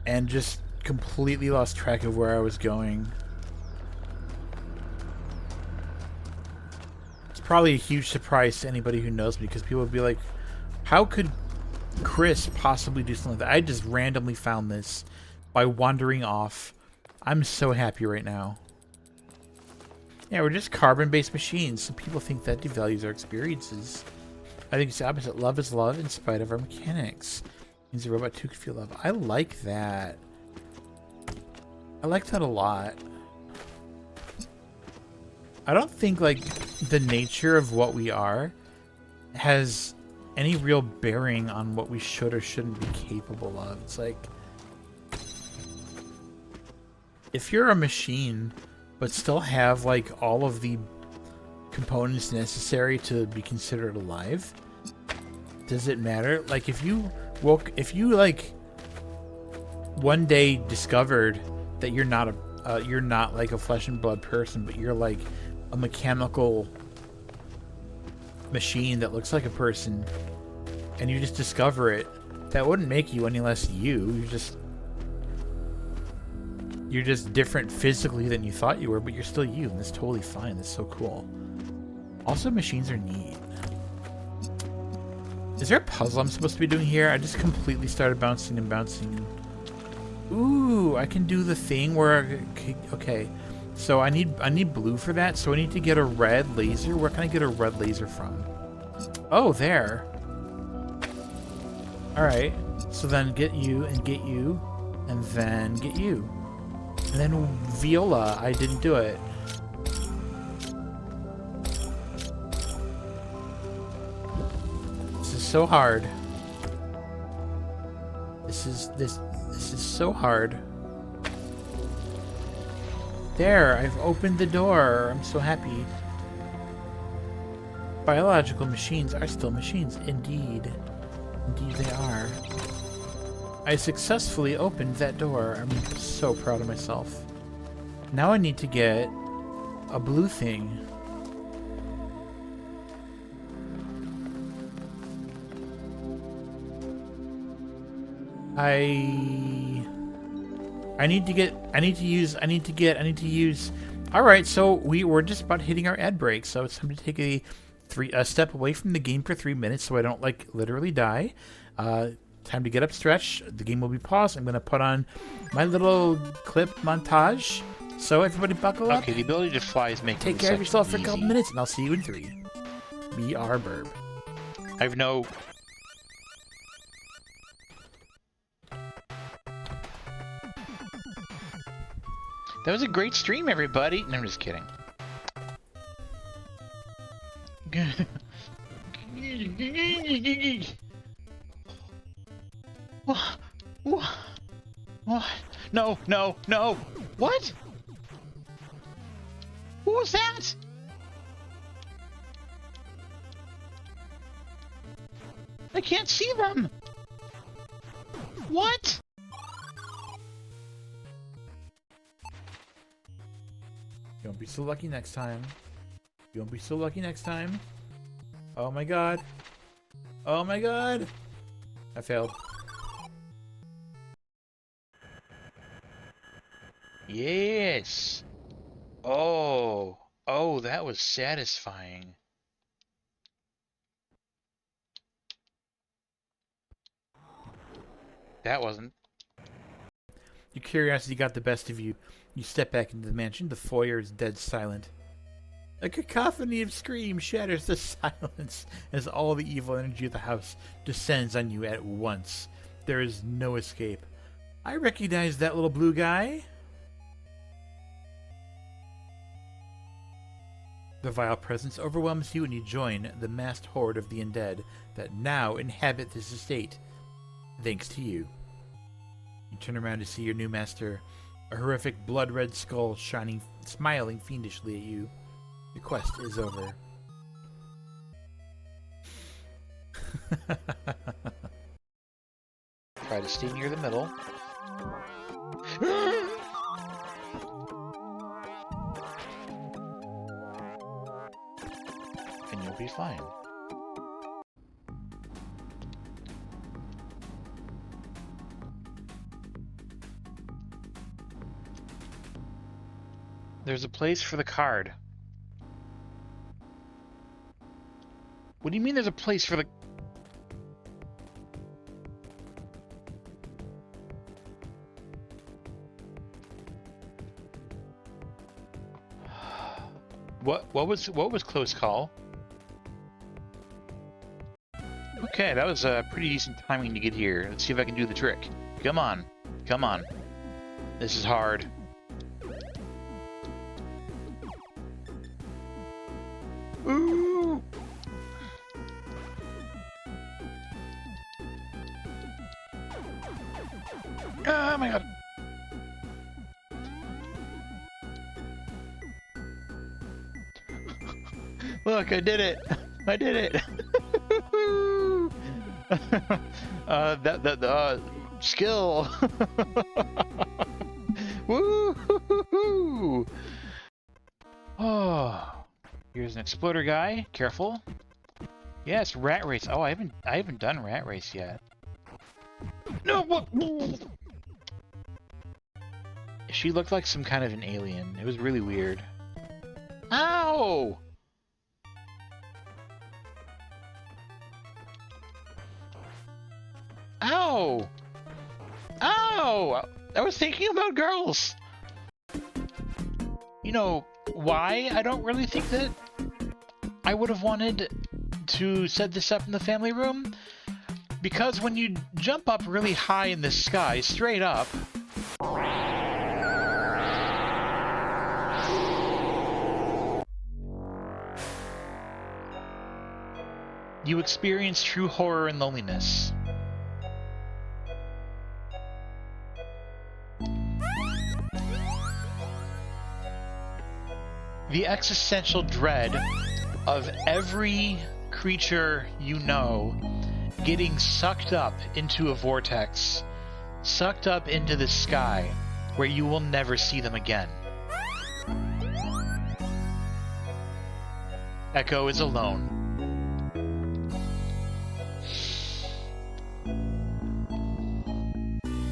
and just completely lost track of where I was going. It's probably a huge surprise to anybody who knows me, because people would be like, how could Chris possibly do something like that? I just randomly found this by wandering off. I'm so happy right now. Yeah, we're just carbon-based machines. Some people think that devalues our experiences. I think it's the opposite. Love is love in spite of our mechanics. Means the robot too could feel love. I like that. I like that a lot. I don't think, like, the nature of what we are has any real bearing on what we should or shouldn't be capable of. It's like, if you're a machine but still have like all of the components necessary to be considered alive, does it matter? Like, if you like one day discovered that you're not like a flesh and blood person, but you're like a mechanical machine that looks like a person, and you just discover it, that wouldn't make you any less you. You're just different physically than you thought you were, but you're still you, and that's totally fine. That's so cool. Also, machines are neat. Is there a puzzle I'm supposed to be doing here? I just completely started bouncing and bouncing. Ooh, I can do the thing where, okay, so I need blue for that, so I need to get a red laser. Where can I get a red laser from? Oh, there. Alright, so then get you, and then get you. And then Viola, I didn't do it. This is so hard. This is so hard. There, I've opened the door. I'm so happy. Biological machines are still machines. Indeed. Indeed they are. I successfully opened that door. I'm so proud of myself. Now I need to get a blue thing. I need to use. All right, so we're just about hitting our ad break, so it's time to take a step away from the game for 3 minutes, so I don't like literally die. Time to get up, stretch. The game will be paused. I'm gonna put on my little clip montage. So everybody buckle up. Okay, the ability to fly is making Take care of yourself for a couple minutes, and I'll see you in 3. BR Burb. I have no... That was a great stream, everybody. No, I'm just kidding. What? No, no, no. What? Who was that? I can't see them. What? You won't be so lucky next time. You won't be so lucky next time. Oh my god. Oh my god. I failed. Yes. Oh. Oh, that was satisfying. That wasn't. Your curiosity got the best of you. You step back into the mansion. The foyer is dead silent. A cacophony of screams shatters the silence as all the evil energy of the house descends on you at once. There is no escape. I recognize that little blue guy. The vile presence overwhelms you and you join the massed horde of the undead that now inhabit this estate, thanks to you. You turn around to see your new master, a horrific blood-red skull smiling fiendishly at you. Your quest is over. Try to stay near the middle. And you'll be fine. There's a place for the card. What do you mean there's a place for the... What was close call? Okay, that was pretty decent timing to get here. Let's see if I can do the trick. Come on. Come on. This is hard. Ooh! Oh my god. Look, I did it. I did it. Skill. Woo! Oh, here's an exploder guy. Careful. Yes, rat race. Oh, I haven't done rat race yet. No, what? She looked like some kind of an alien. It was really weird. Ow! Ow! Ow! I was thinking about girls! You know, why I don't really think that I would have wanted to set this up in the family room? Because when you jump up really high in the sky, straight up, you experience true horror and loneliness. The existential dread of every creature you know getting sucked up into a vortex, sucked up into the sky, where you will never see them again. Echo is alone.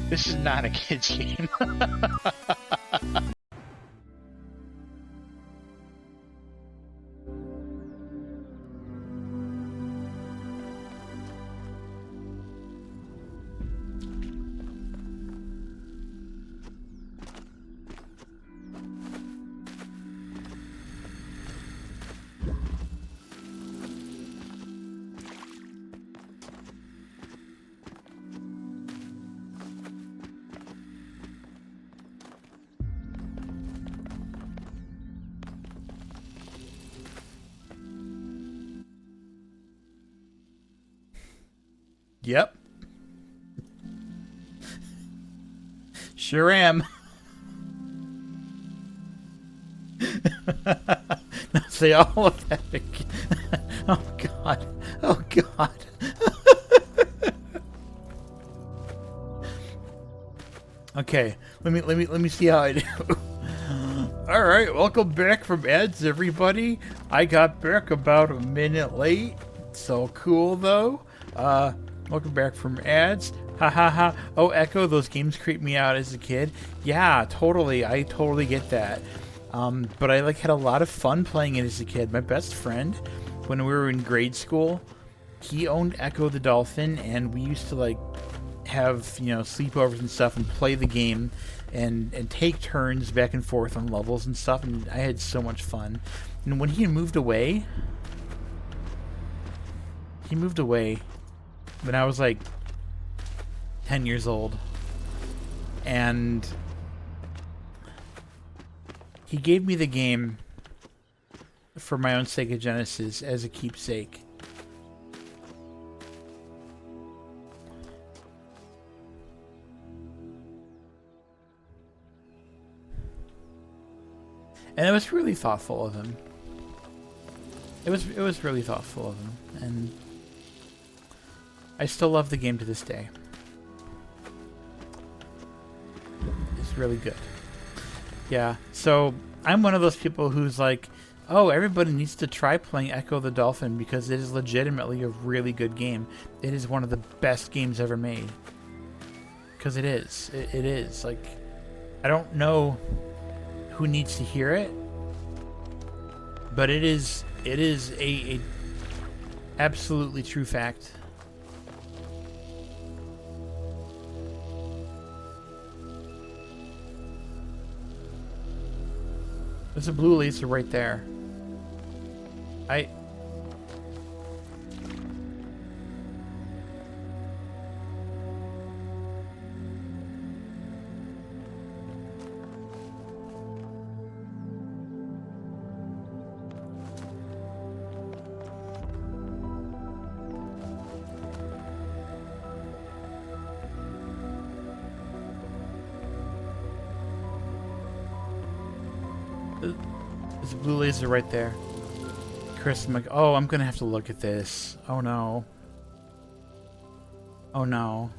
This is not a kid's game. Yep. Sure am. Now say all of that again. Oh god. Oh god. Okay, let me see how I do. All right, welcome back from ads, everybody. I got back about a minute late. So cool though. Welcome back from ads. Ha ha ha. Oh, Echo, those games creeped me out as a kid. Yeah, totally. I totally get that. But I had a lot of fun playing it as a kid. My best friend, when we were in grade school, he owned Echo the Dolphin, and we used to have, you know, sleepovers and stuff and play the game and take turns back and forth on levels and stuff, and I had so much fun. And when he moved away when I was like 10 years old, and he gave me the game for my own Sega Genesis as a keepsake. And it was really thoughtful of him. It was really thoughtful of him, and I still love the game to this day. It's really good. Yeah, so I'm one of those people who's like, oh, everybody needs to try playing Echo the Dolphin because it is legitimately a really good game. It is one of the best games ever made. Because it is. It is. Like, I don't know who needs to hear it, but it is a absolutely true fact. There's a blue laser right there. There's a blue laser right there. Chris, I'm like, oh, I'm gonna have to look at this. Oh no. Oh no.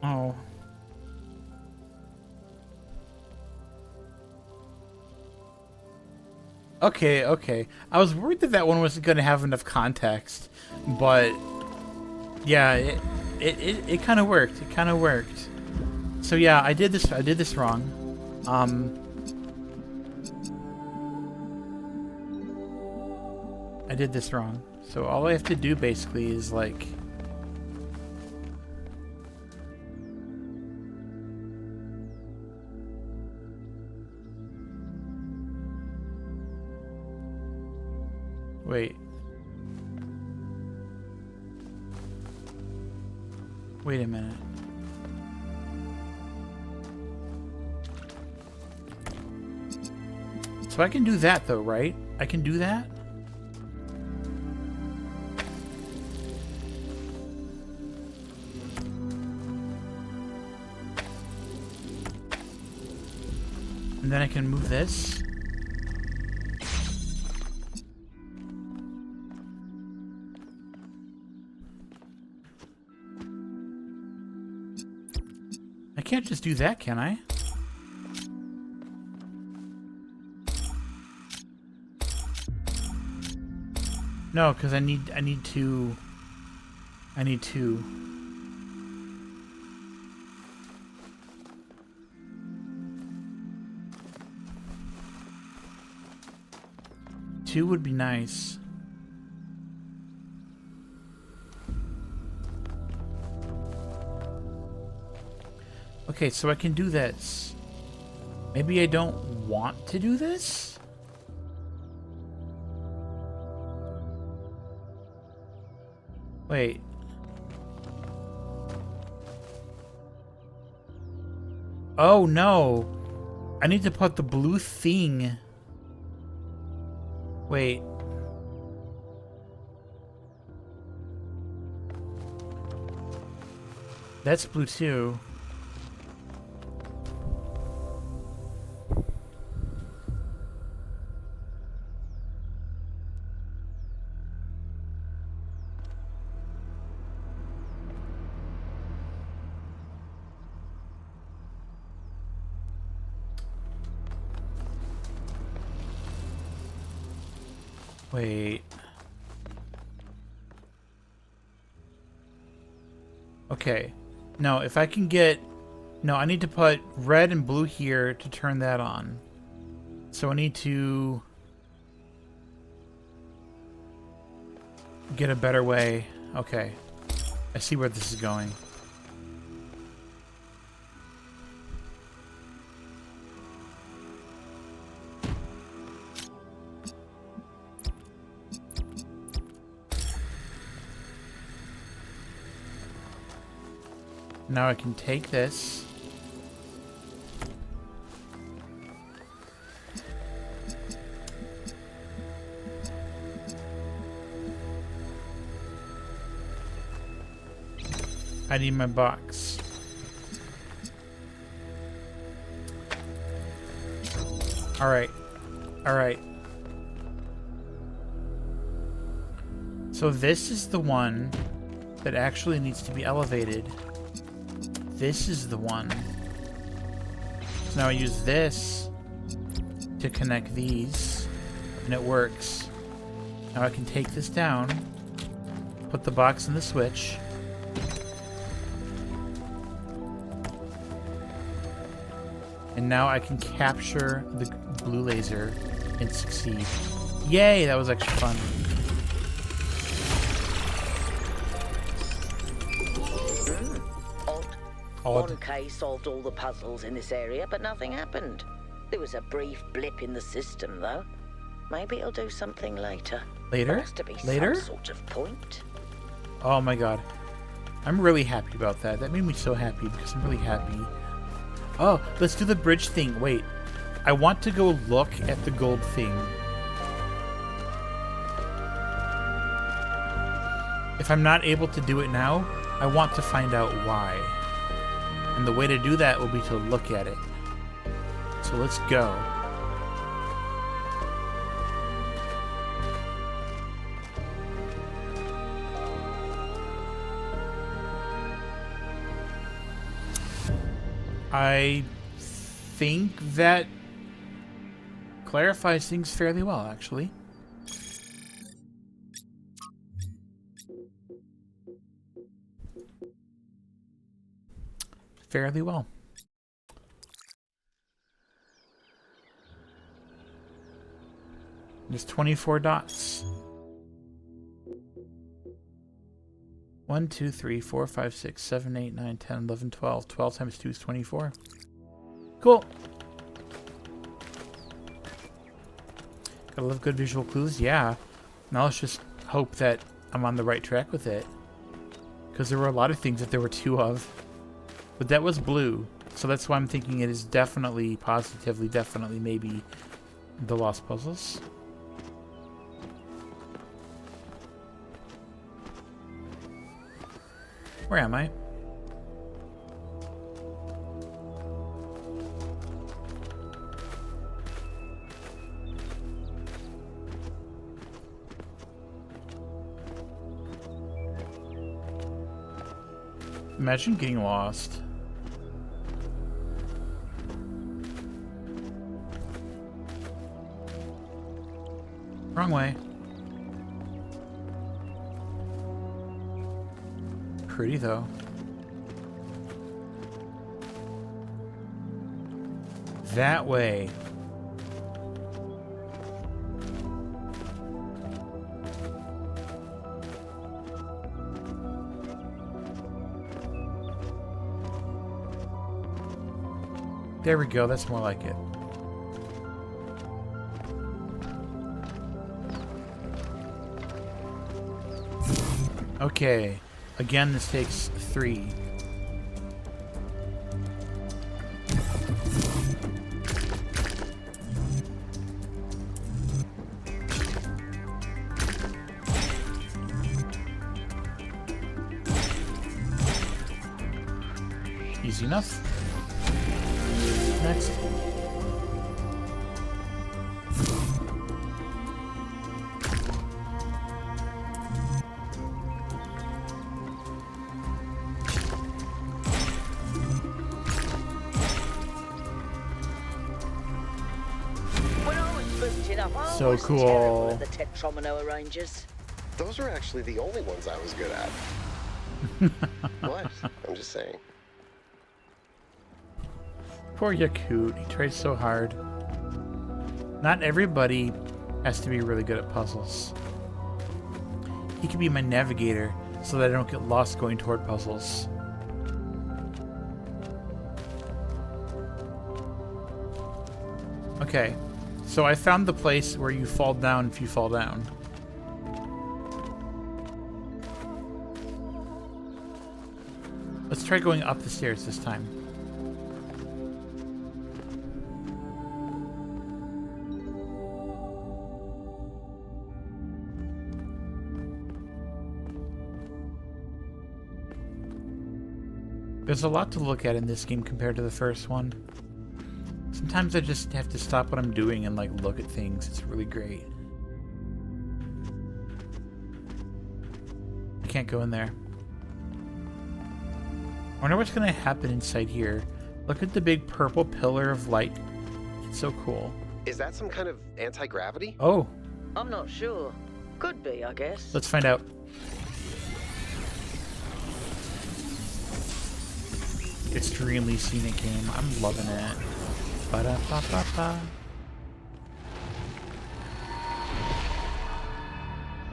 Oh. Okay, okay. I was worried that that one wasn't going to have enough context, but yeah, it kind of worked. It kind of worked. So yeah, I did this wrong. I did this wrong. So all I have to do basically is like, wait. Wait a minute. So I can do that though, right? I can do that? And then I can move this. I can't just do that, can I? No, because I need two. Two would be nice. Okay, so I can do this. Maybe I don't want to do this? Wait. Oh no. I need to put the blue thing. Wait. That's blue too. Wait. Okay. No, if I can get No, I need to put red and blue here to turn that on. So I need to get a better way. Okay. I see where this is going. Now I can take this. I need my box. Alright. Alright. So this is the one that actually needs to be elevated. This is the one. So now I use this to connect these, and it works. Now I can take this down, put the box in the switch, and now I can capture the blue laser and succeed. Yay, that was extra fun. Odd. 1K solved all the puzzles in this area, but nothing happened. There was a brief blip in the system, though. Maybe it'll do something later. Later? There has to be Later? some sort of point. Oh my god. I'm really happy about that. That made me so happy because I'm really happy. Oh, let's do the bridge thing. Wait. I want to go look at the gold thing. If I'm not able to do it now, I want to find out why. And the way to do that will be to look at it. So let's go. I think that clarifies things fairly well, actually. Fairly well. There's 24 dots. 1, 2, 3, 4, 5, 6, 7, 8, 9, 10, 11, 12. 12 times 2 is 24. Cool. Gotta love good visual clues. Yeah. Now let's just hope that I'm on the right track with it. Because there were a lot of things that there were 2 of. But that was blue. So that's why I'm thinking it is definitely, positively, definitely, maybe the Lost Puzzles. Where am I? Imagine getting lost. Wrong way. Pretty though. That way. There we go, that's more like it. Okay, again this takes 3. Easy enough. Next. When I was booted up, I So was cool. terrible at the Tetromino arrangers. Those are actually the only ones I was good at. What? I'm just saying. Poor Yakut. He tried so hard. Not everybody has to be really good at puzzles. He can be my navigator so that I don't get lost going toward puzzles. Okay, so I found the place where you fall down if you fall down. Let's try going up the stairs this time. There's a lot to look at in this game compared to the first one. Sometimes I just have to stop what I'm doing and like look at things. It's really great. I can't go in there. I wonder what's gonna happen inside here. Look at the big purple pillar of light. It's so cool. Is that some kind of anti-gravity? Oh, I'm not sure. Could be, I guess. let's find out. Extremely scenic game. I'm loving it. Ba-da-ba-ba-ba.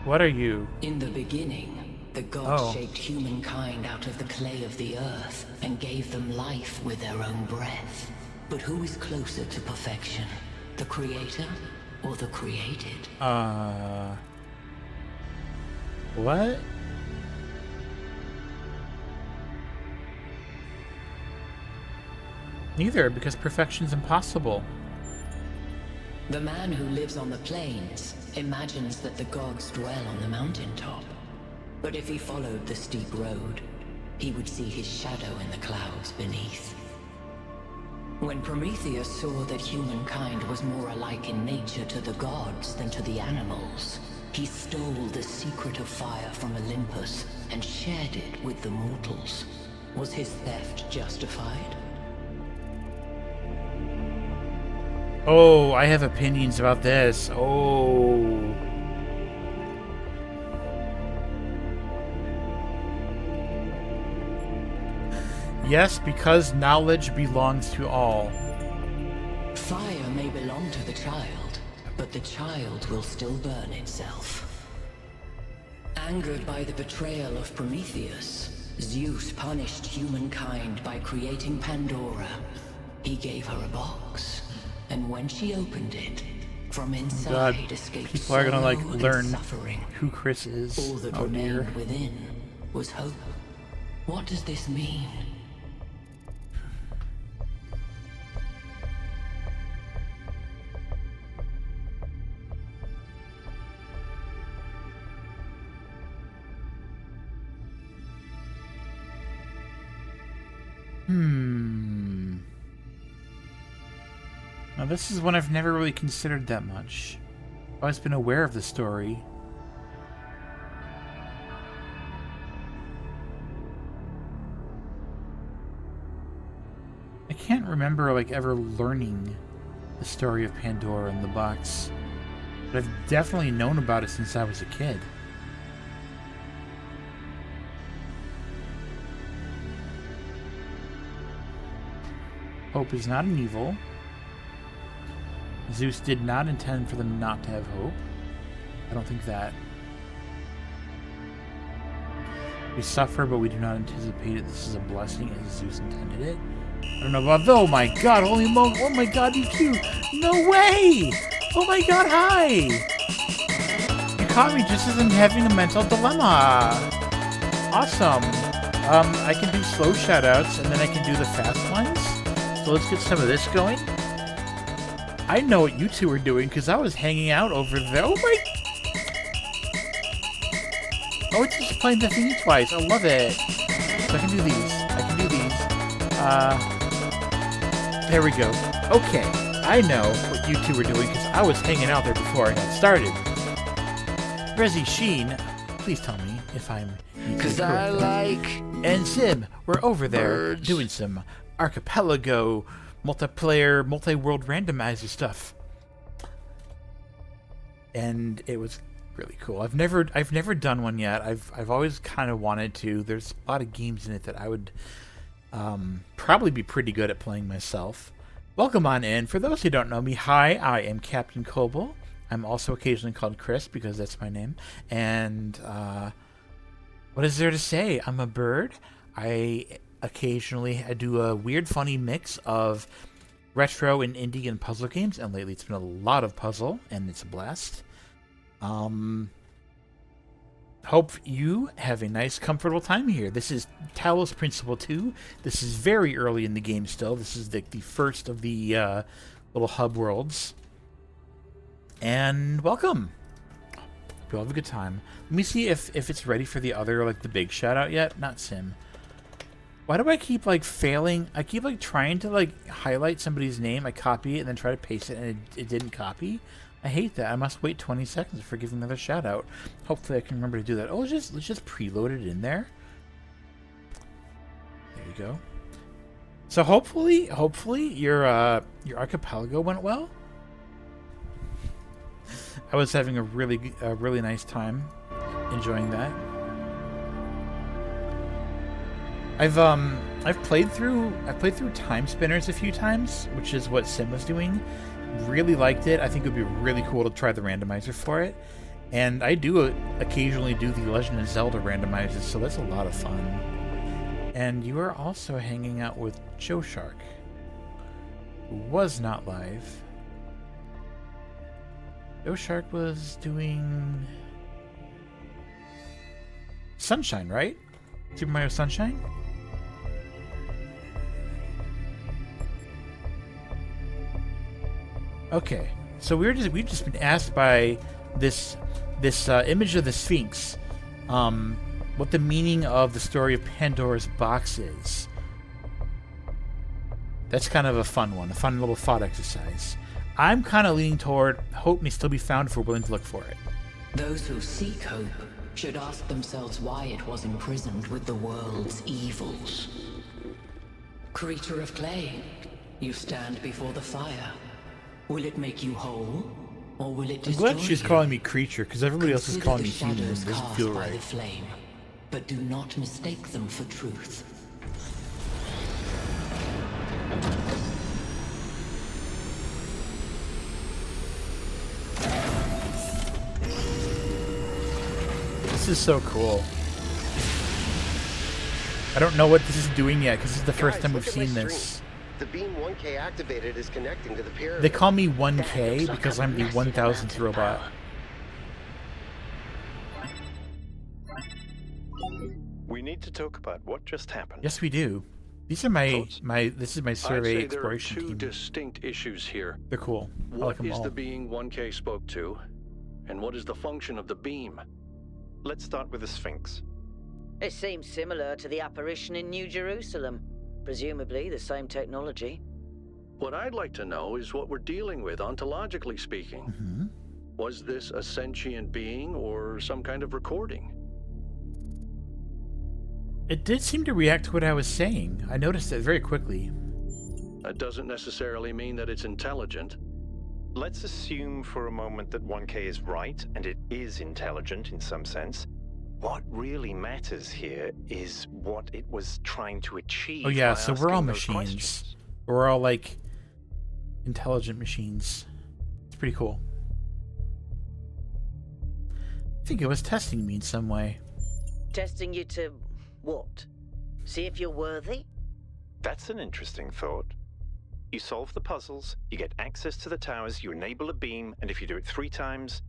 What are you? In the beginning, the gods shaped humankind out of the clay of the earth and gave them life with their own breath. But who is closer to perfection? The creator or the created? What? Neither, because perfection's impossible. The man who lives on the plains imagines that the gods dwell on the mountaintop. But if he followed the steep road, he would see his shadow in the clouds beneath. When Prometheus saw that humankind was more alike in nature to the gods than to the animals, he stole the secret of fire from Olympus and shared it with the mortals. Was his theft justified? Oh, I have opinions about this. Oh. Yes, because knowledge belongs to all. Fire may belong to the child, but the child will still burn itself. Angered by the betrayal of Prometheus, Zeus punished humankind by creating Pandora. He gave her a box, and when she opened it, from inside escaped people are gonna like sorrow and learn suffering. who Chris is. All that Oh dear. remained within was hope. What does this mean? Now this is one I've never really considered that much. I've always been aware of the story. I can't remember like ever learning the story of Pandora in the box, but I've definitely known about it since I was a kid. Hope is not an evil. Zeus did not intend for them not to have hope. I don't think that. We suffer, but we do not anticipate it. This is a blessing as Zeus intended it. I don't know about that. Oh my god, holy moly. Oh my god, you too. No way! Oh my god, hi! You caught me just as I'm having a mental dilemma. Awesome. I can do slow shoutouts, and then I can do the fast ones. So let's get some of this going. I know what you two are doing because I was hanging out over there. Oh my! Oh, it's just playing the thingy twice. I love it. So I can do these. I can do these. There we go. Okay, I know what you two were doing because I was hanging out there before I got started. Resi Sheen, please tell me if I'm. Cause I like. And Sim, we're over there birds. doing some archipelago, multiplayer, multi-world randomizer stuff, and it was really cool. I've never done one yet. I've always kind of wanted to. There's a lot of games in it that I would probably be pretty good at playing myself. Welcome on in. For those who don't know me, hi, I am Captain Koble. I'm also occasionally called Chris because that's my name. And what is there to say? I'm a bird. I occasionally do a weird, funny mix of retro and indie and puzzle games, and lately it's been a lot of puzzle, and it's a blast. Hope you have a nice, comfortable time here. This is Talos Principle II. This is very early in the game still. This is the first of the little hub worlds. And welcome. Hope you all have a good time. Let me see if it's ready for the other, like, the big shout-out yet. Not Sim. Why do I keep, like, failing? I keep, like, trying to, like, highlight somebody's name. I copy it and then try to paste it, and it didn't copy. I hate that. I must wait 20 seconds before giving another shout out. Hopefully I can remember to do that. Oh, let's just preload it in there. There you go. So hopefully your archipelago went well. I was having a really nice time enjoying that. I've played through Time Spinners a few times, which is what Sim was doing. Really liked it. I think it would be really cool to try the randomizer for it. And I do occasionally do the Legend of Zelda randomizers, so that's a lot of fun. And you are also hanging out with Joe Shark, who was not live. Joe Shark was doing Sunshine, right? Super Mario Sunshine? Okay, so we've just been asked by this image of the Sphinx, what the meaning of the story of Pandora's box is. That's kind of a fun one, a fun little thought exercise. I'm kind of leaning toward hope may still be found if we're willing to look for it. Those who seek hope should ask themselves why it was imprisoned with the world's evils. Creature of clay, you stand before the fire. Will it make you whole, or will it destroy you? I'm glad she's calling me creature, because everybody else is calling me human. It doesn't feel right. The flame, but do not mistake them for truth. This is so cool. I don't know what this is doing yet, because this is the first time we've seen this. The beam 1K activated is connecting to the pyramid. They call me 1K because I'm the 1000th robot. We need to talk about what just happened. Yes, we do. These are this is my survey exploration team. There are two team. distinct issues here. They're cool. I like What them is all. the being 1K spoke to, and what is the function of the beam? Let's start with the Sphinx. It seems similar to the apparition in New Jerusalem. Presumably the same technology. What I'd like to know is what we're dealing with, ontologically speaking. Mm-hmm. Was this a sentient being or some kind of recording? It did seem to react to what I was saying. I noticed it very quickly. That doesn't necessarily mean that it's intelligent. Let's assume for a moment that 1K is right, and it is intelligent in some sense. What really matters here is what it was trying to achieve. Oh yeah, by so we're all asking those machines. questions. We're all like intelligent machines. It's pretty cool. I think it was testing me in some way. Testing you to what? See if you're worthy? That's an interesting thought. You solve the puzzles, you get access to the towers, you enable a beam, and if you do it 3 times,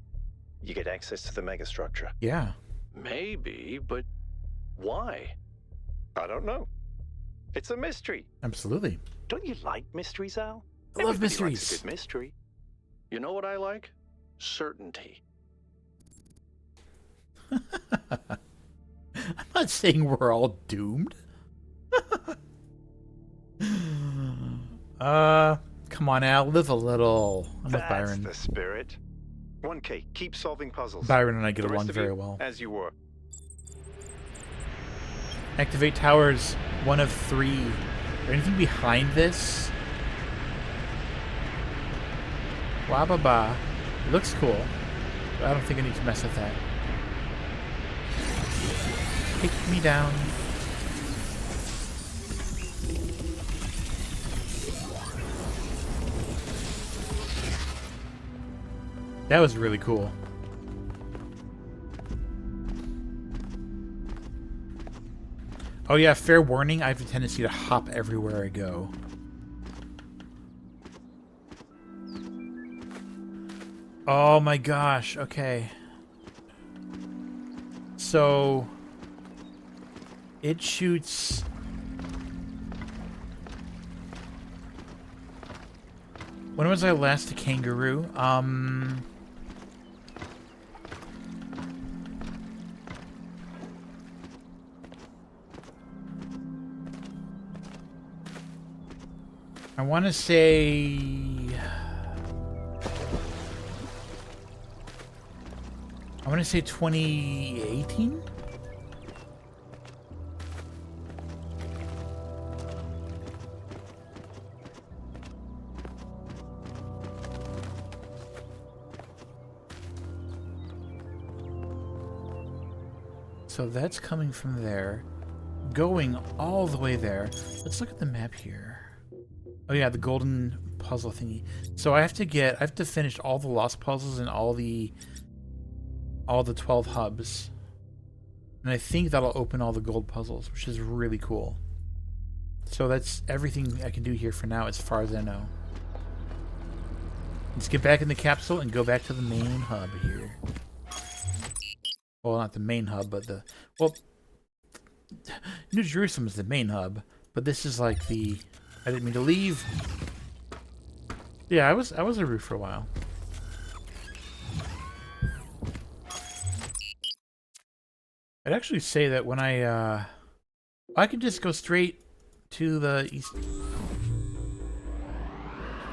you get access to the megastructure. Yeah. Maybe, but why? I don't know. It's a mystery. Absolutely. Don't you like mysteries, Al? I love Everybody mysteries. likes a good mystery. You know what I like? Certainty. I'm not saying we're all doomed. Come on, Al, live a little. I'm with Byron. That's the spirit. 1K, keep solving puzzles. Byron and I get The rest along of very you, well. As you were. Activate towers 1 of 3. Is there anything behind this? Blah blah blah. It looks cool, but I don't think I need to mess with that. Take me down. That was really cool. Oh yeah, fair warning, I have a tendency to hop everywhere I go. Oh my gosh, okay. So it shoots. When was I last a kangaroo? I want to say I want to say 2018. So that's coming from there, going all the way there. Let's look at the map here. Oh yeah, the golden puzzle thingy. So I have to finish all the lost puzzles and all the 12 hubs. And I think that'll open all the gold puzzles, which is really cool. So that's everything I can do here for now as far as I know. Let's get back in the capsule and go back to the main hub here. Well, not the main hub, but New Jerusalem is the main hub, but this is like the... I didn't mean to leave. Yeah, I was a roof for a while. I'd actually say that when I could just go straight to the east.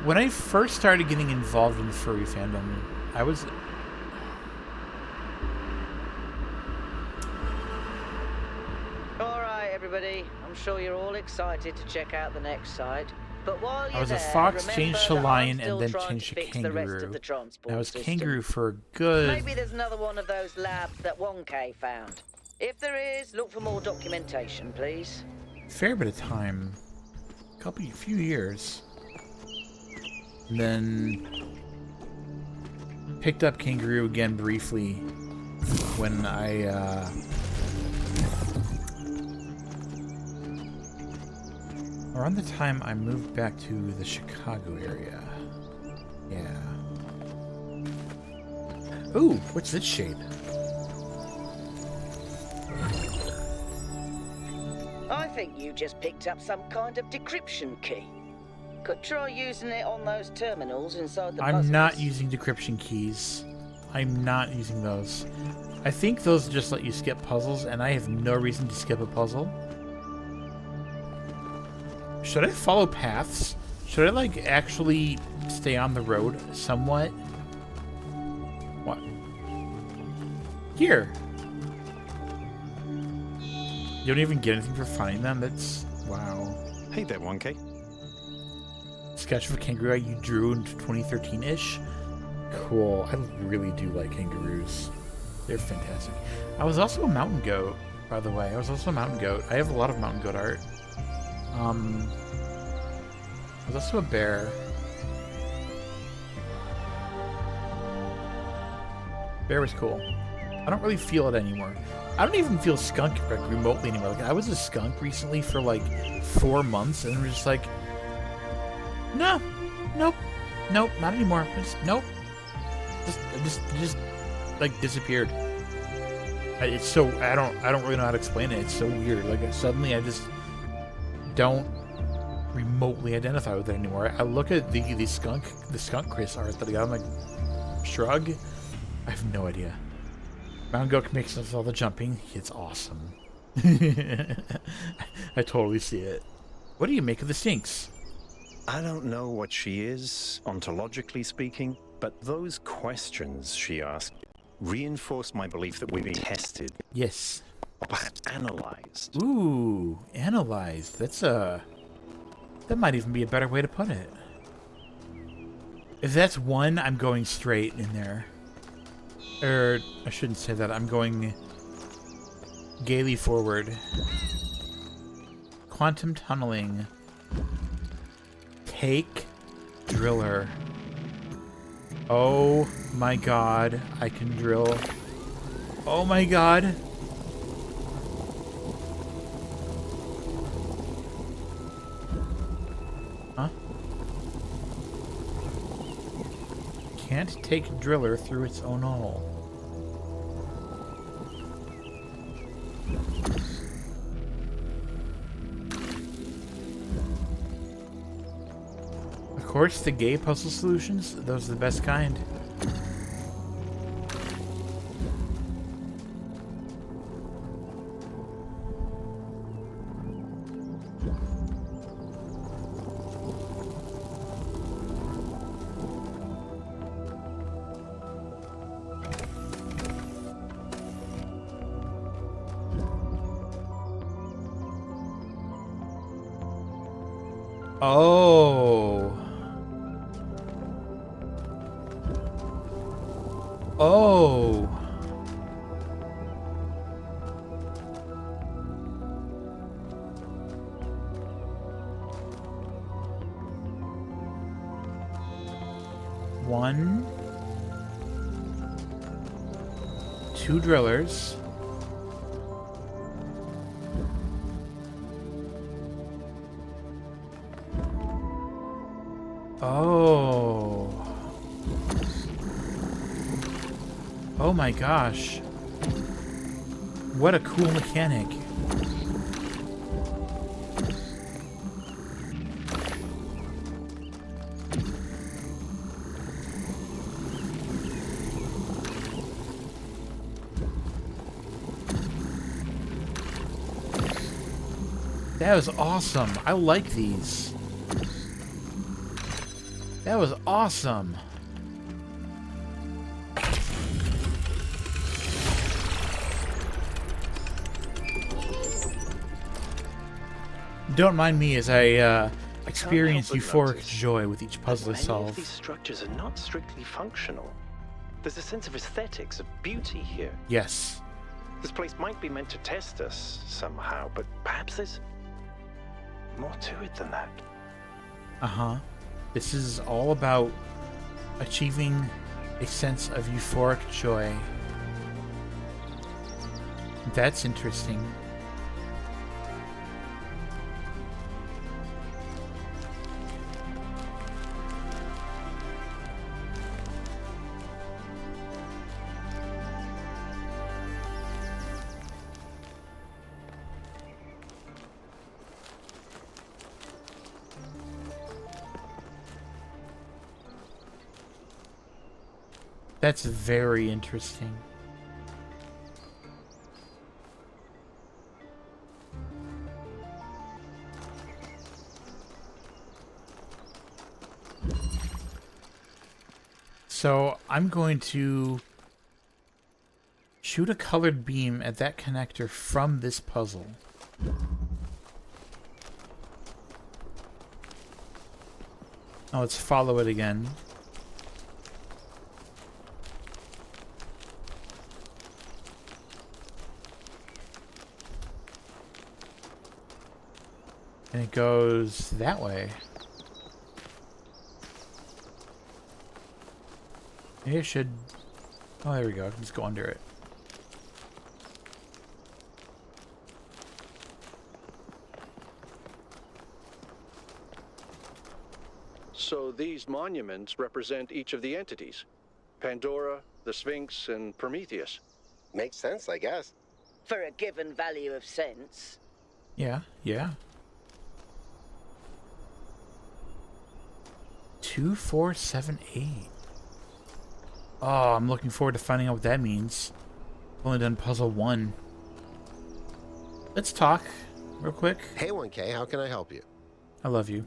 When I first started getting involved in the furry fandom, I was... Everybody, I'm sure you're all excited to check out the next site. But while you're I was there, a fox, remember changed to that I'm lion, still and then trying changed to fix the rest of kangaroo. the transport I was system. kangaroo for a good... Maybe there's another one of those labs that 1K found. If there is, look for more documentation, please. Fair bit of time. Few years. And then picked up kangaroo again briefly when I around the time I moved back to the Chicago area. Yeah. Ooh, what's this shape? I think you just picked up some kind of decryption key. Could try using it on those terminals inside the puzzles. I'm not using decryption keys. I'm not using those. I think those just let you skip puzzles, and I have no reason to skip a puzzle. Should I follow paths? Should I, like, actually stay on the road somewhat? What? Here. You don't even get anything for finding them? That's... wow. Hey there, 1K. Sketch of a kangaroo you drew in 2013-ish? Cool. I really do like kangaroos. They're fantastic. I was also a mountain goat, by the way. I was also a mountain goat. I have a lot of mountain goat art. I was also a bear. Bear was cool. I don't really feel it anymore. I don't even feel skunk like, remotely anymore. Like, I was a skunk recently for like 4 months, and I'm just like, no, nope, not anymore. Nope. Just like disappeared. It's so I don't really know how to explain it. It's so weird. Like suddenly I just don't remotely identify with it anymore. I look at the skunk Chris art that I got. I'm like, shrug. I have no idea. Mountain Goat makes us all the jumping. It's awesome. I totally see it. What do you make of the Sphinx? I don't know what she is, ontologically speaking, but those questions she asked reinforced my belief that we've been tested. Yes. Perhaps analyzed. Ooh, analyzed. That might even be a better way to put it. If that's one, I'm going straight in there. Or, I shouldn't say that. I'm going gaily forward. Quantum tunneling. Take driller. Oh my god, I can drill. Oh my god. Huh? Can't take driller through its own hole. Of course, the gay puzzle solutions, those are the best kind. Oh. Oh. One. Two drillers. Oh. Oh my gosh. What a cool mechanic. That was awesome. I like these. That was awesome. Don't mind me as I experience euphoric joy with each puzzle I Many of solve. these structures are not strictly functional. There's a sense of aesthetics, of beauty here. Yes. This place might be meant to test us somehow, but perhaps there's more to it than that. Uh-huh. This is all about achieving a sense of euphoric joy. That's interesting. That's very interesting. So I'm going to shoot a colored beam at that connector from this puzzle. Now let's follow it again. And it goes that way. Maybe it should... Oh, there we go. I can just go under it. So these monuments represent each of the entities. Pandora, the Sphinx, and Prometheus. Makes sense, I guess. For a given value of sense. Yeah, yeah. 2478. Oh, I'm looking forward to finding out what that means. I've only done puzzle 1. Let's talk real quick. Hey, 1K, how can I help you? I love you.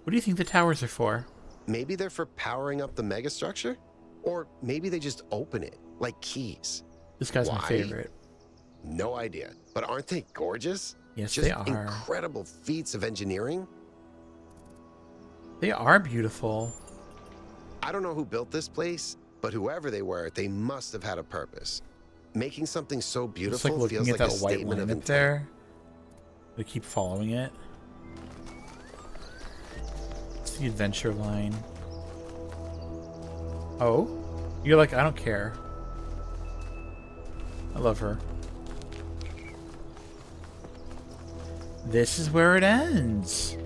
What do you think the towers are for? Maybe they're for powering up the megastructure? Or maybe they just open it, like keys. This guy's my Why? favorite. No idea. But aren't they gorgeous? Yes, Just they are. incredible feats of engineering. They are beautiful. I don't know who built this place, but whoever they were, they must have had a purpose. Making something so Just beautiful like looking feels at like that a white statement line of up intent. there. We keep following it. It's the adventure line. Oh? You're like, I don't care. I love her. This is where it ends.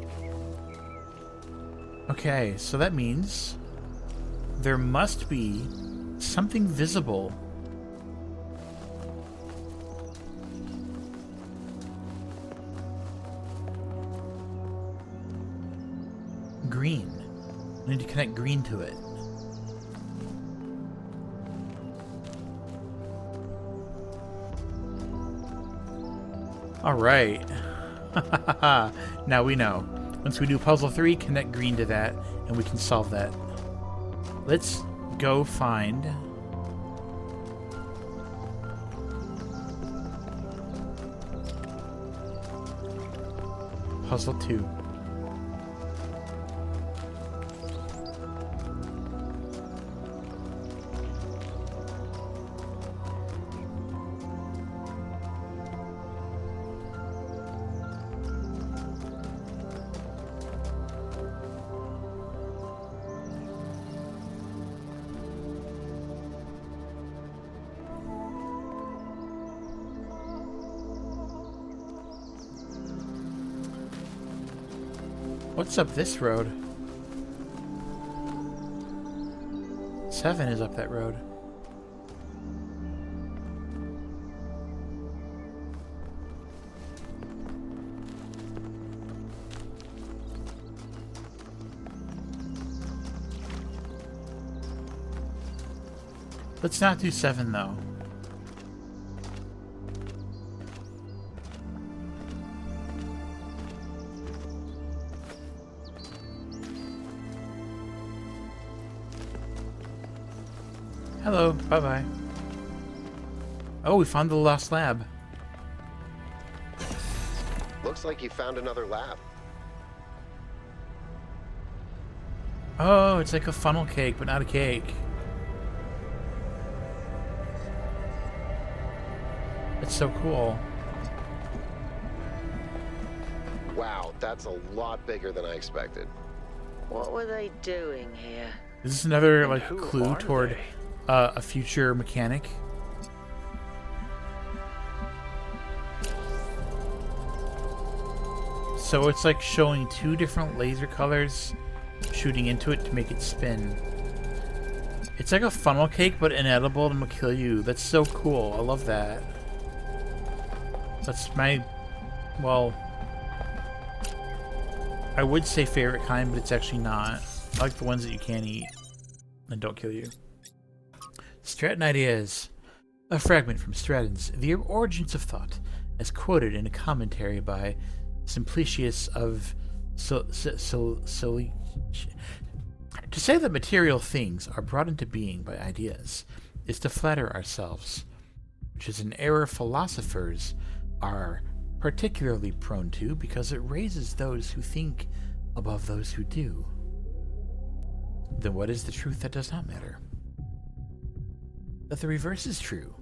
Okay, so that means there must be something visible. Green. I need to connect green to it. All right. Now we know. Once we do puzzle 3, connect green to that, and we can solve that. Let's go find... puzzle 2. What's up this road? 7 is up that road. Let's not do 7 though. Hello, bye-bye. Oh, we found the lost lab. Looks like you found another lab. Oh, it's like a funnel cake, but not a cake. It's so cool. Wow, that's a lot bigger than I expected. What were they doing here? Is this another And like who clue are toward they? a future mechanic? So it's like showing 2 different laser colors shooting into it to make it spin. It's like a funnel cake, but inedible and will kill you. That's so cool. I love that. That's my, well, I would say favorite kind, but it's actually not. I like the ones that you can't eat and don't kill you. Stratton Ideas. A fragment from Stratton's The Origins of Thought, as quoted in a commentary by Simplicius of To say that material things are brought into being by ideas is to flatter ourselves, which is an error philosophers are particularly prone to because it raises those who think above those who do. Then what is the truth that does not matter? That the reverse is true.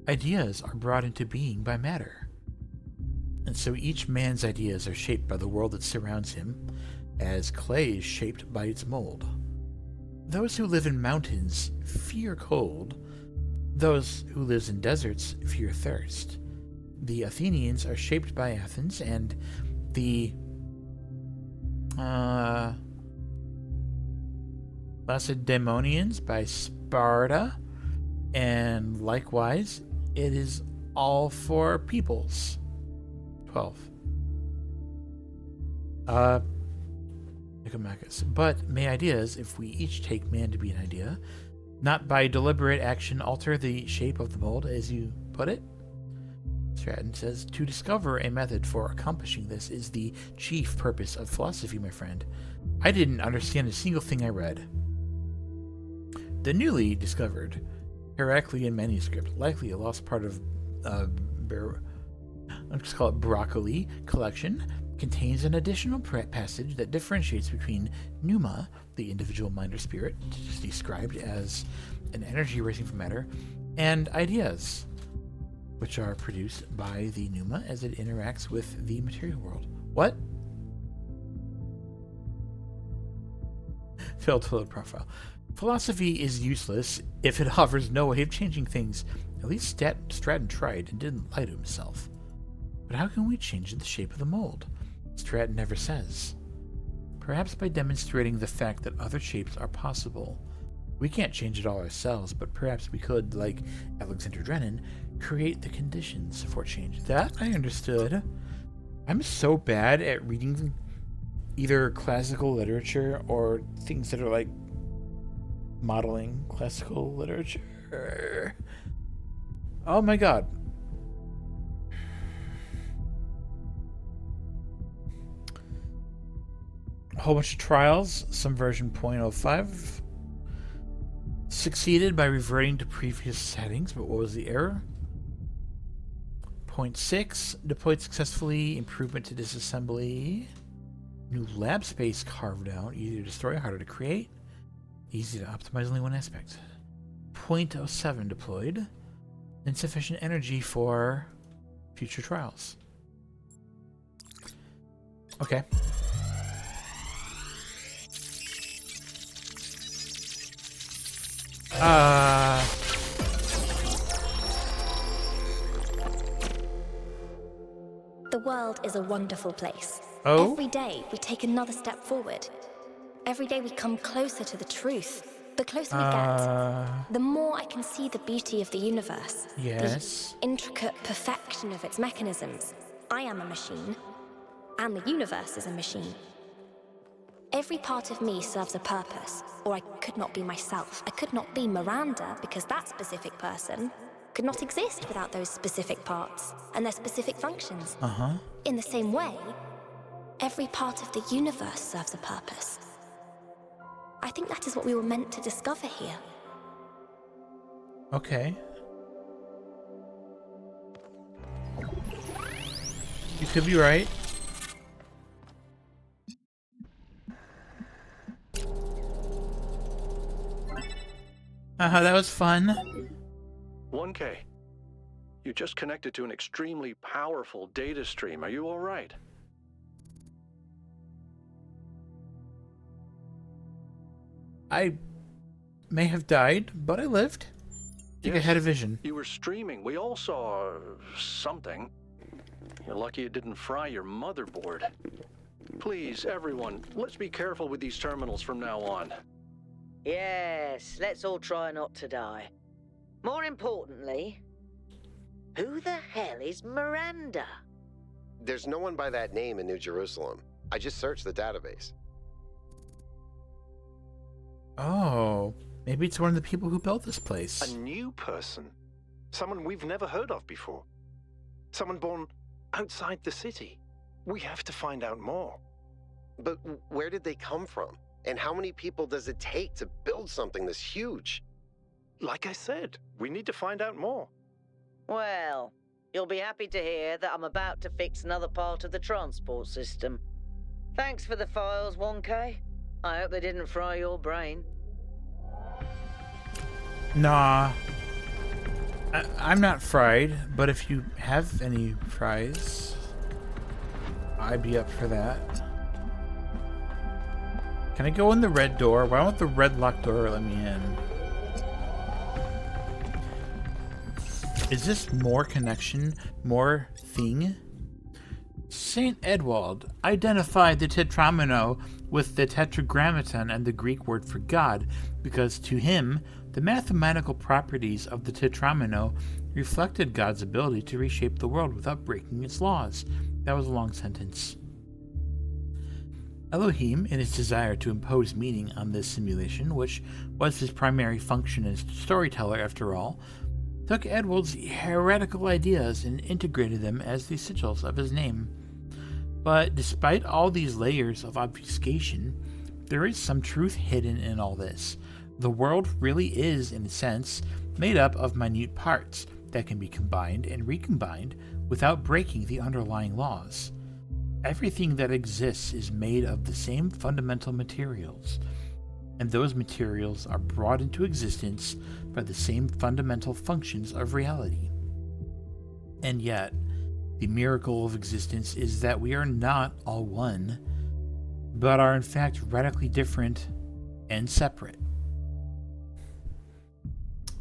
Ideas are brought into being by matter. And so each man's ideas are shaped by the world that surrounds him, as clay is shaped by its mold. Those who live in mountains fear cold. Those who live in deserts fear thirst. The Athenians are shaped by Athens, and the Lacedaemonians by Sparta, and likewise, it is all for peoples. 12. Nicomachus. But may ideas, if we each take man to be an idea, not by deliberate action alter the shape of the mold, as you put it? Stratton says, to discover a method for accomplishing this is the chief purpose of philosophy, my friend. I didn't understand a single thing I read. The newly discovered Heraclean manuscript, likely a lost part of let's call it broccoli collection, contains an additional passage that differentiates between pneuma, the individual mind or spirit, described as an energy racing from matter, and ideas, which are produced by the pneuma as it interacts with the material world. What? Failed to load profile. Philosophy is useless if it offers no way of changing things. At least Stratton tried and didn't lie to himself. But how can we change the shape of the mold? Stratton never says. Perhaps by demonstrating the fact that other shapes are possible. We can't change it all ourselves, but perhaps we could, like Alexander Drennan, create the conditions for change. That I understood. I'm so bad at reading either classical literature or things that are like modeling classical literature. Oh my god. A whole bunch of trials, some version 0.05. Succeeded by reverting to previous settings, but what was the error? 0.6, deployed successfully, improvement to disassembly. New lab space carved out, easy to destroy, harder to create. Easy to optimize only one aspect. 0.07 deployed. Insufficient energy for future trials. Okay. The world is a wonderful place. Oh? Every day we take another step forward. Every day we come closer to the truth. The closer we get, the more I can see the beauty of the universe. Yes. The intricate perfection of its mechanisms. I am a machine, and the universe is a machine. Every part of me serves a purpose, or I could not be myself. I could not be Miranda, because that specific person could not exist without those specific parts and their specific functions. In the same way, every part of the universe serves a purpose. I think that is what we were meant to discover here. Okay. You could be right. That was fun. 1K. You just connected to an extremely powerful data stream. Are you all right? I may have died, but I lived. I think I had a vision. You were streaming. We all saw something. You're lucky it didn't fry your motherboard. Please, everyone, let's be careful with these terminals from now on. Yes, let's all try not to die. More importantly, who the hell is Miranda? There's no one by that name in New Jerusalem. I just searched the database. Oh, maybe it's one of the people who built this place. A new person. Someone we've never heard of before. Someone born outside the city. We have to find out more. But where did they come from? And how many people does it take to build something this huge? Like I said, we need to find out more. Well, you'll be happy to hear that I'm about to fix another part of the transport system. Thanks for the files, 1K. I hope they didn't fry your brain. Nah. I'm not fried, but if you have any fries, I'd be up for that. Can I go in the red door? Why won't the red locked door let me in? Is this more connection? More thing? Saint Edwald identified the tetramino with the tetragrammaton and the Greek word for God, because to him, the mathematical properties of the tetramino reflected God's ability to reshape the world without breaking its laws. That was a long sentence. Elohim, in his desire to impose meaning on this simulation, which was his primary function as storyteller after all, took Edward's heretical ideas and integrated them as the sigils of his name. But despite all these layers of obfuscation, there is some truth hidden in all this. The world really is, in a sense, made up of minute parts that can be combined and recombined without breaking the underlying laws. Everything that exists is made of the same fundamental materials, and those materials are brought into existence by the same fundamental functions of reality. And yet, the miracle of existence is that we are not all one, but are in fact radically different and separate.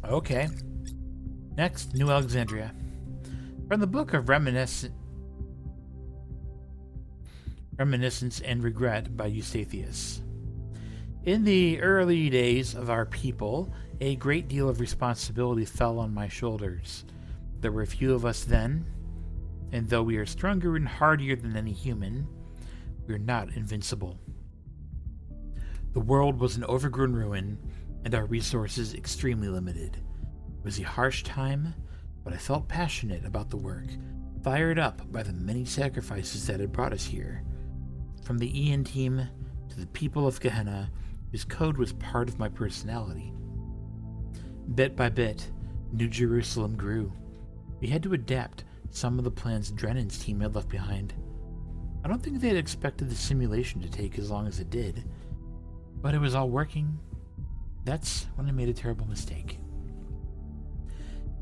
Okay. Next, New Alexandria. From the Book of Reminiscence and Regret by Eustathius. In the early days of our people, a great deal of responsibility fell on my shoulders. There were few of us then, and though we are stronger and hardier than any human, we are not invincible. The world was an overgrown ruin, and our resources extremely limited. It was a harsh time, but I felt passionate about the work, fired up by the many sacrifices that had brought us here. From the Ian team to the people of Gehenna, whose code was part of my personality. Bit by bit, New Jerusalem grew. We had to adapt some of the plans Drennan's team had left behind. I don't think they had expected the simulation to take as long as it did, but it was all working. That's when I made a terrible mistake.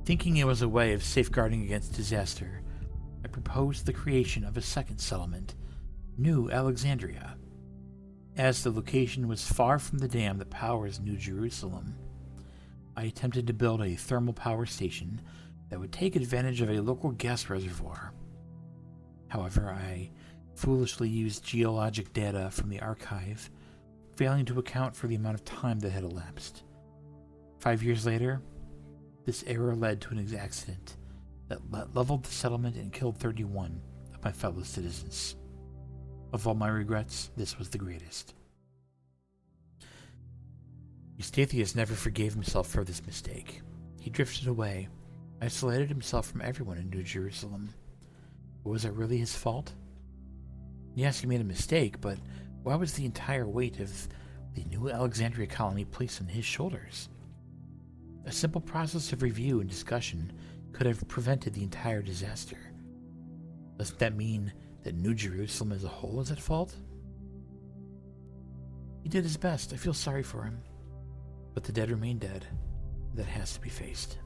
Thinking it was a way of safeguarding against disaster, I proposed the creation of a second settlement, New Alexandria. As the location was far from the dam that powers New Jerusalem, I attempted to build a thermal power station that would take advantage of a local gas reservoir. However, I foolishly used geologic data from the archive, failing to account for the amount of time that had elapsed. 5 years later, this error led to an accident that leveled the settlement and killed 31 of my fellow citizens. Of all my regrets, this was the greatest. Eustathius never forgave himself for this mistake. He drifted away, isolated himself from everyone in New Jerusalem. But was it really his fault? Yes, he made a mistake, but why was the entire weight of the New Alexandria colony placed on his shoulders? A simple process of review and discussion could have prevented the entire disaster. Doesn't that mean that New Jerusalem as a whole is at fault? He did his best. I feel sorry for him. But the dead remain dead. That has to be faced.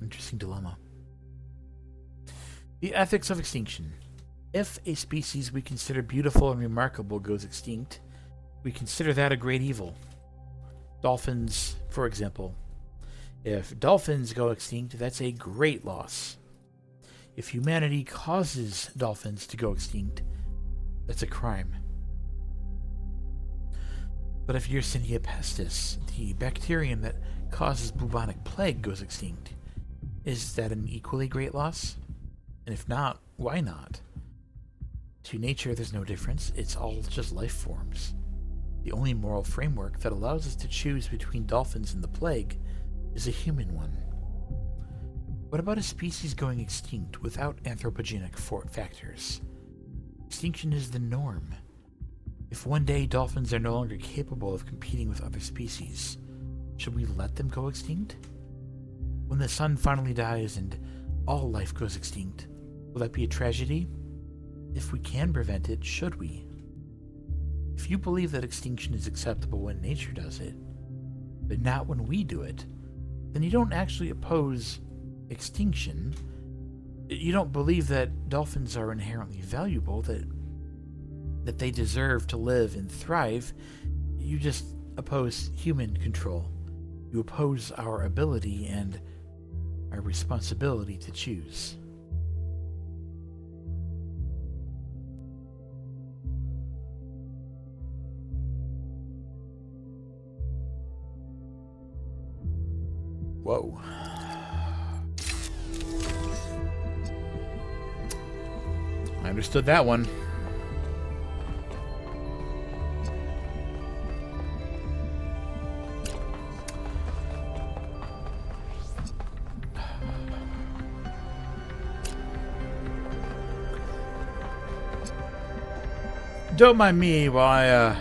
Interesting dilemma. The ethics of extinction. If a species we consider beautiful and remarkable goes extinct, we consider that a great evil. Dolphins, for example. If dolphins go extinct, that's a great loss. If humanity causes dolphins to go extinct, that's a crime. But if Yersinia pestis, the bacterium that causes bubonic plague, goes extinct, is that an equally great loss? And if not, why not? To nature, there's no difference. It's all just life forms. The only moral framework that allows us to choose between dolphins and the plague is a human one. What about a species going extinct without anthropogenic factors? Extinction is the norm. If one day dolphins are no longer capable of competing with other species, should we let them go extinct? When the sun finally dies and all life goes extinct, will that be a tragedy? If we can prevent it, should we? If you believe that extinction is acceptable when nature does it, but not when we do it, then you don't actually oppose extinction. You don't believe that dolphins are inherently valuable, that they deserve to live and thrive. You just oppose human control. You oppose our ability and our responsibility to choose. Whoa. I understood that one. Don't mind me while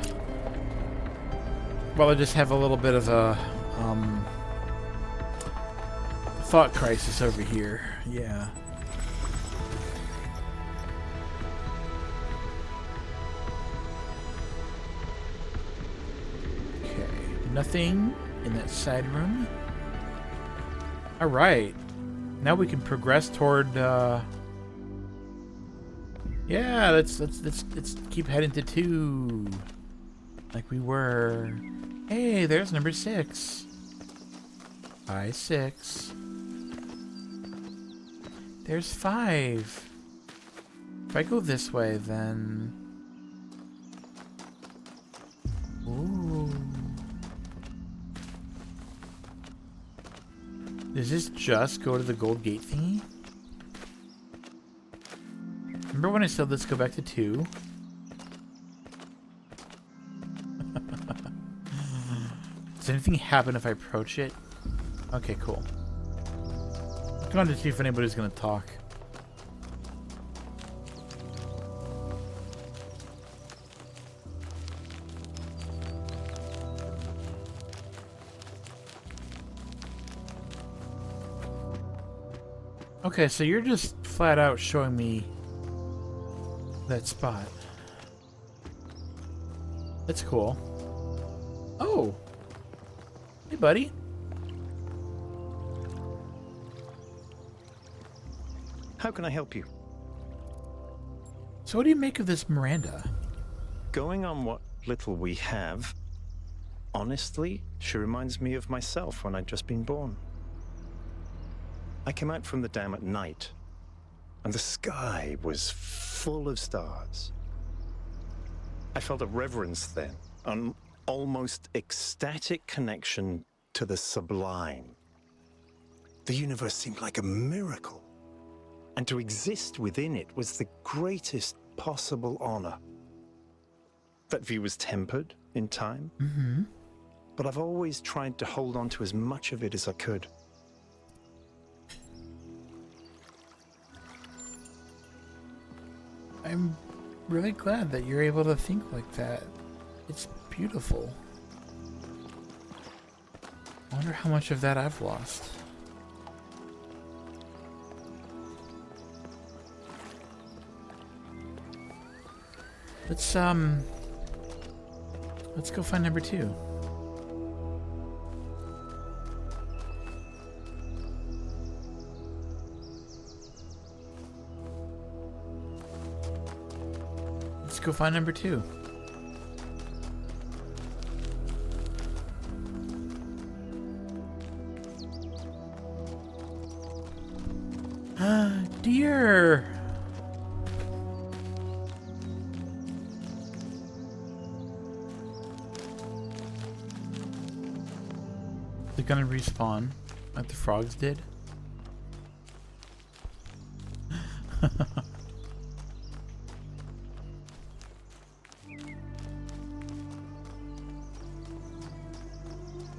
I just have a little bit of a thought crisis over here. Yeah. Okay. Nothing in that side room. All right. Now we can progress toward. Yeah. Let's keep heading to 2. Like we were. Hey, there's number 6. By 6. There's 5. If I go this way, then... Ooh. Does this just go to the gold gate thingy? Remember when I said let's go back to 2? Does anything happen if I approach it? Okay, cool. Come on to see if anybody's gonna talk. Okay, so you're just flat out showing me that spot. That's cool. Oh! Hey, buddy. How can I help you? So what do you make of this Miranda? Going on what little we have, honestly, she reminds me of myself when I'd just been born. I came out from the dam at night, and the sky was full of stars. I felt a reverence then, an almost ecstatic connection to the sublime. The universe seemed like a miracle, and to exist within it was the greatest possible honor. That view was tempered in time, but I've always tried to hold on to as much of it as I could. I'm really glad that you're able to think like that. It's beautiful. I wonder how much of that I've lost. Let's go find number 2. Let's go find number 2. Dear. They're gonna respawn like the frogs did.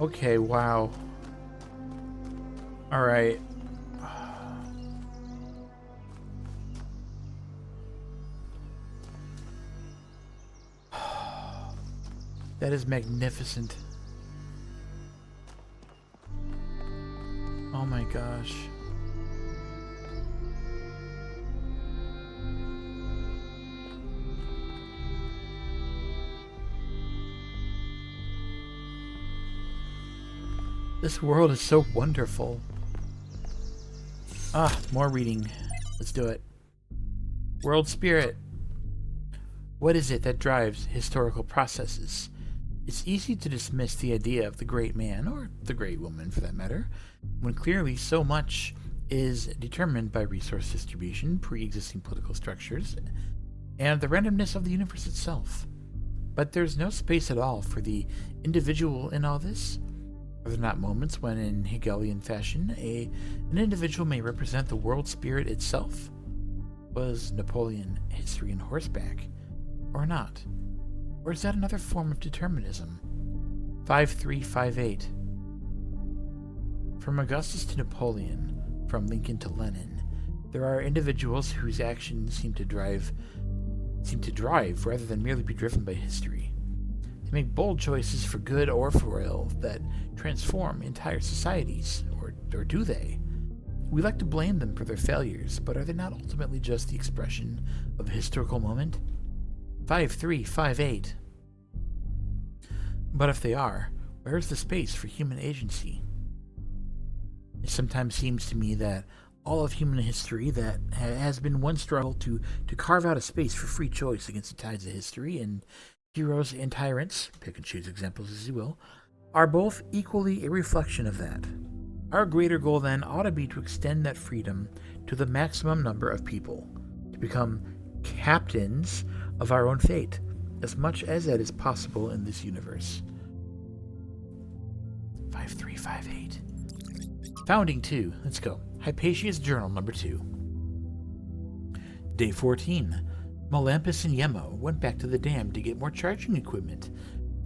Okay, wow. All right. That is magnificent. Oh my gosh. This world is so wonderful. Ah, more reading. Let's do it. World spirit. What is it that drives historical processes? It's easy to dismiss the idea of the great man, or the great woman for that matter, when clearly so much is determined by resource distribution, pre-existing political structures, and the randomness of the universe itself. But there's no space at all for the individual in all this. Are there not moments when, in Hegelian fashion, an individual may represent the world spirit itself? Was Napoleon history on horseback, or not? Or is that another form of determinism? 5358. From Augustus to Napoleon, from Lincoln to Lenin, there are individuals whose actions seem to drive rather than merely be driven by history. They make bold choices for good or for ill that transform entire societies, or do they? We like to blame them for their failures, but are they not ultimately just the expression of a historical moment? 5358. But if they are, where is the space for human agency? It sometimes seems to me that all of human history that has been one struggle to carve out a space for free choice against the tides of history, and Heroes and tyrants, pick and choose examples as you will, are both equally a reflection of that. Our greater goal then ought to be to extend that freedom to the maximum number of people, to become captains of our own fate, as much as that is possible in this universe. 5358. Founding 2. Let's go. Hypatia's Journal number 2. Day 14. Melampus and Yemo went back to the dam to get more charging equipment.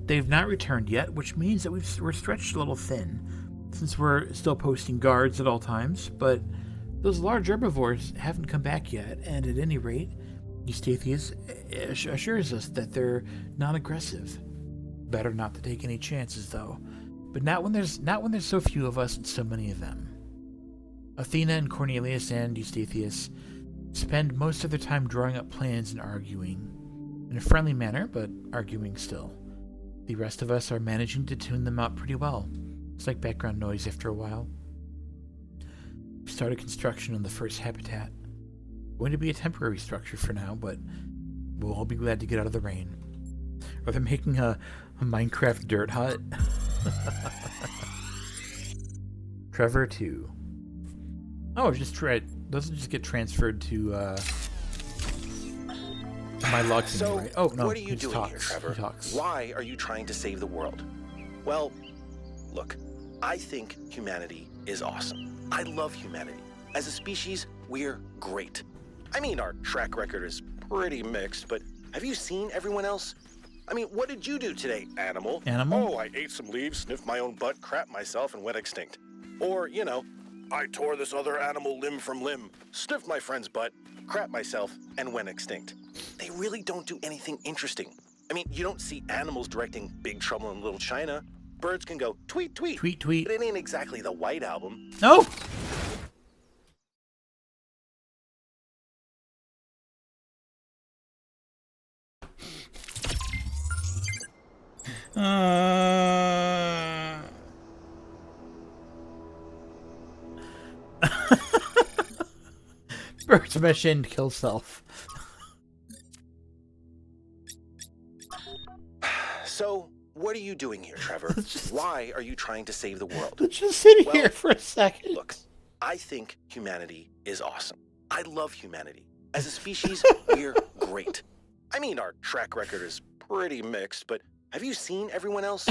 They've not returned yet, which means that we're stretched a little thin, since we're still posting guards at all times, but those large herbivores haven't come back yet, and at any rate, Eustathius assures us that they're non-aggressive. Better not to take any chances, though. But not when there's so few of us and so many of them. Athena and Cornelius and Eustathius spend most of their time drawing up plans and arguing. In a friendly manner, but arguing still. The rest of us are managing to tune them out pretty well. It's like background noise after a while. We started construction on the first habitat. Going to be a temporary structure for now, but we'll all be glad to get out of the rain. Are they making a Minecraft dirt hut? Trevor 2. Oh, doesn't just get transferred to my logs. So, right? Oh no, what are you doing talks. here, Trevor? He talks. Why are you trying to save the world? Well, look, I think humanity is awesome. I love humanity. As a species, we're great. I mean, our track record is pretty mixed, but have you seen everyone else? I mean, what did you do today, animal? Animal? Oh, I ate some leaves, sniffed my own butt, crapped myself, and went extinct. Or, you know, I tore this other animal limb from limb, sniffed my friend's butt, crapped myself, and went extinct. They really don't do anything interesting. I mean, you don't see animals directing Big Trouble in Little China. Birds can go tweet, tweet. Tweet, tweet. But it ain't exactly the White Album. No! Bird's mission, kill self. So, what are you doing here, Trevor? Why are you trying to save the world? Let's just sit Well, here for a second. Look, I think humanity is awesome. I love humanity. As a species, we're great. I mean, our track record is pretty mixed, but have you seen everyone else?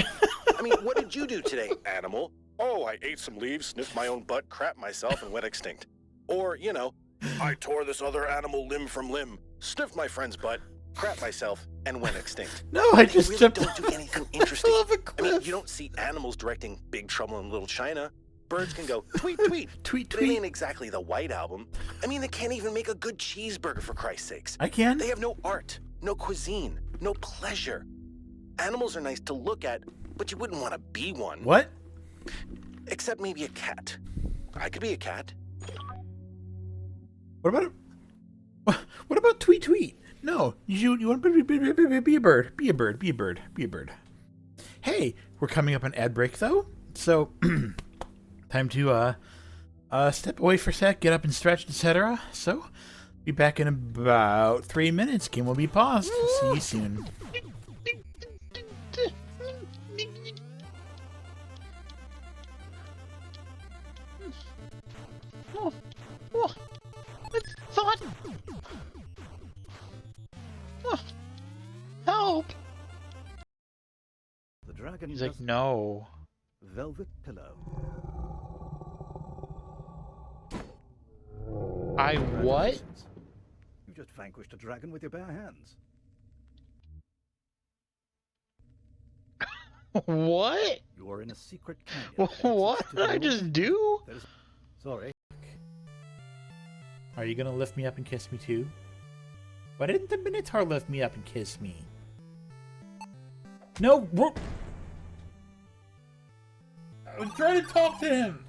I mean, what did you do today, animal? Oh, I ate some leaves, sniffed my own butt, crapped myself, and went extinct. Or, you know, I tore this other animal limb from limb, sniffed my friend's butt, crapped myself, and went extinct. No, I They just really jumped don't do anything interesting. off a I mean, cliff. you don't see animals directing Big Trouble in Little China. Birds can go tweet, tweet. Tweet, But it tweet. ain't exactly the White Album. I mean, they can't even make a good cheeseburger, for Christ's sakes. I can. They have no art, no cuisine, no pleasure. Animals are nice to look at, but you wouldn't want to be one. What? Except maybe a cat. I could be a cat. What about tweet, tweet? No, you want to be a bird. Be a bird. Be a bird. Be a bird. Hey, we're coming up on ad break though, so time to step away for a sec, get up and stretch, etc. So, be back in about 3 minutes. Game will be paused. See you soon. Thought. Help! The dragon. He's like, no. Velvet pillow. I what? You just vanquished a dragon with your bare hands. What? You are in a secret canyon. What did I just do? Sorry. Are you gonna lift me up and kiss me too? Why didn't the Minotaur lift me up and kiss me? No, I was trying to talk to him.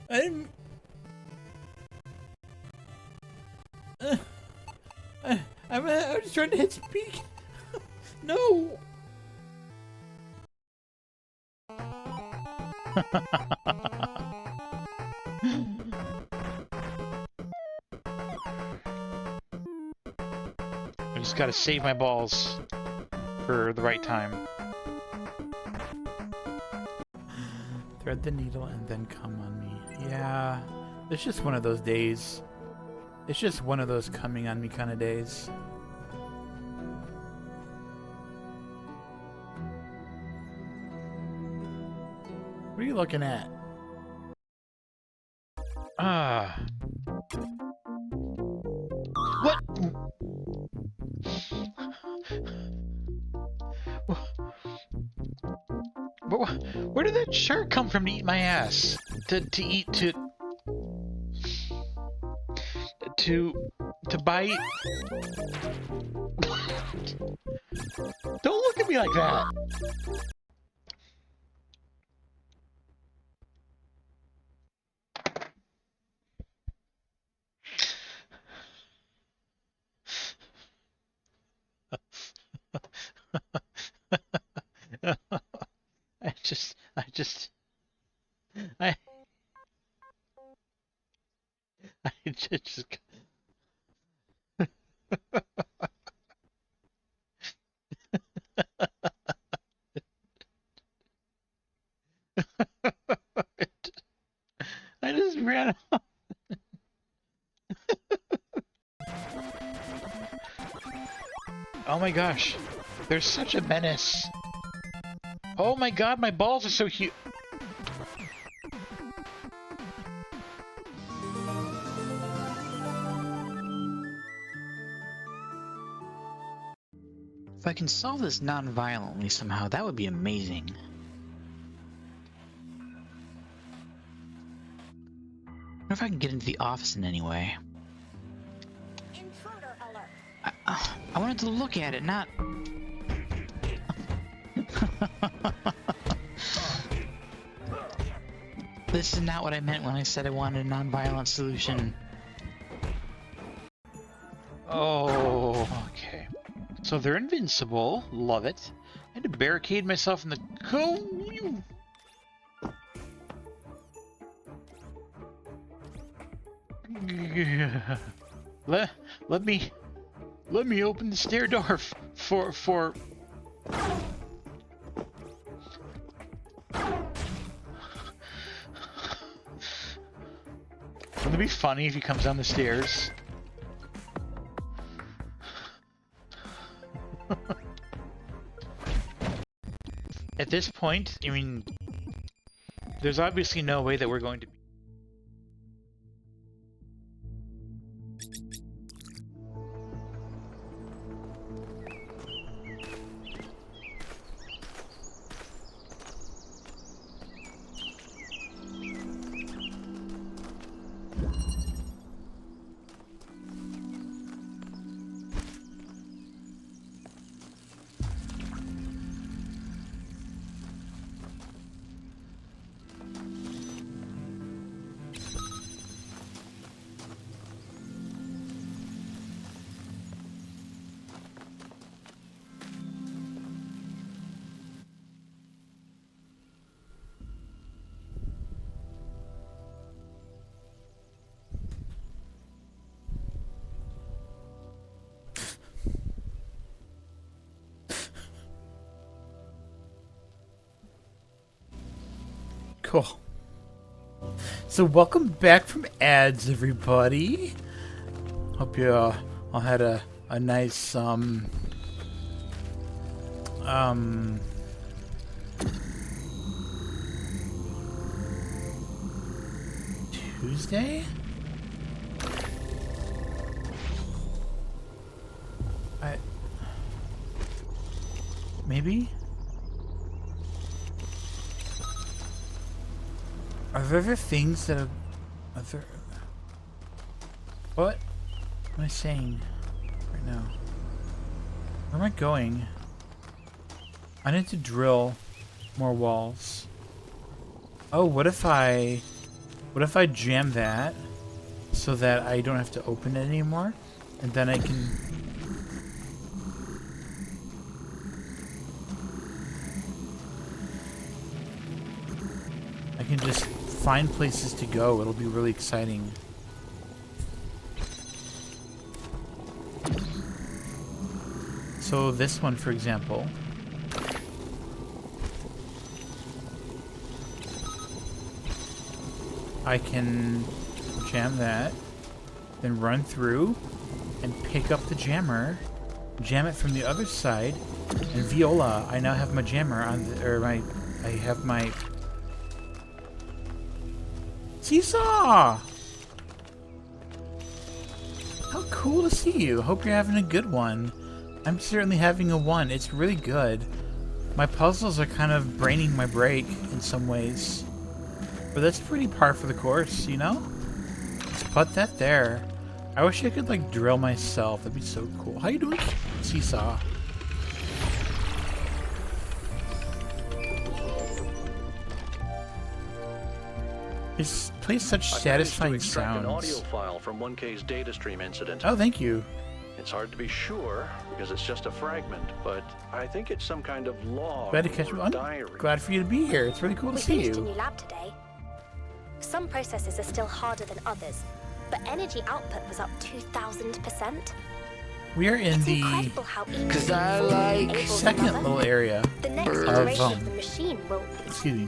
I didn't. I was just trying to hit speak. No. I just gotta save my balls for the right time. Thread the needle and then come on me. Yeah, it's just one of those days. It's just one of those coming on me kind of days. What are you looking at? Ah. What? Where did that shark come from to eat my ass? To bite? Don't look at me like that. I just I just ran off. Oh my gosh. They're such a menace. Oh my god, my balls are so huge. If I can solve this non-violently somehow, that would be amazing. I wonder if I can get into the office in any way. Intruder alert. I wanted to look at it, not... This is not what I meant when I said I wanted a non-violent solution. Oh, okay. So they're invincible. Love it. I had to barricade myself in the... Let me open the stair door for... Wouldn't it be funny if he comes down the stairs? At this point, I mean, there's obviously no way that we're going to... Cool. So welcome back from ads, everybody. Hope you all had a nice Tuesday? Maybe? Are there other things that are other... What am I saying right now? Where am I going? I need to drill more walls. Oh, what if I jam that so that I don't have to open it anymore? And then I can... I can just find places to go. It'll be really exciting. So this one, for example. I can jam that, then run through and pick up the jammer, jam it from the other side, and Viola, I now have my jammer on the, I have my seesaw! How cool to see you. Hope you're having a good one. I'm certainly having a one. It's really good. My puzzles are kind of braining my break in some ways. But that's pretty par for the course, you know? Let's put that there. I wish I could, like, drill myself. That'd be so cool. How you doing, Seesaw? It plays such satisfying sounds. An audio file from 1K's data stream incident. Oh, thank you. It's hard to be sure because it's just a fragment, but I think it's some kind of log Glad to catch or you. diary. Glad for you to be here. It's really cool to see We finished a you. new lab today. Some processes are still harder than others, but energy output was up 2,000%. We are in It's the incredible how easy second little area the next of iteration of the machine will. excuse me.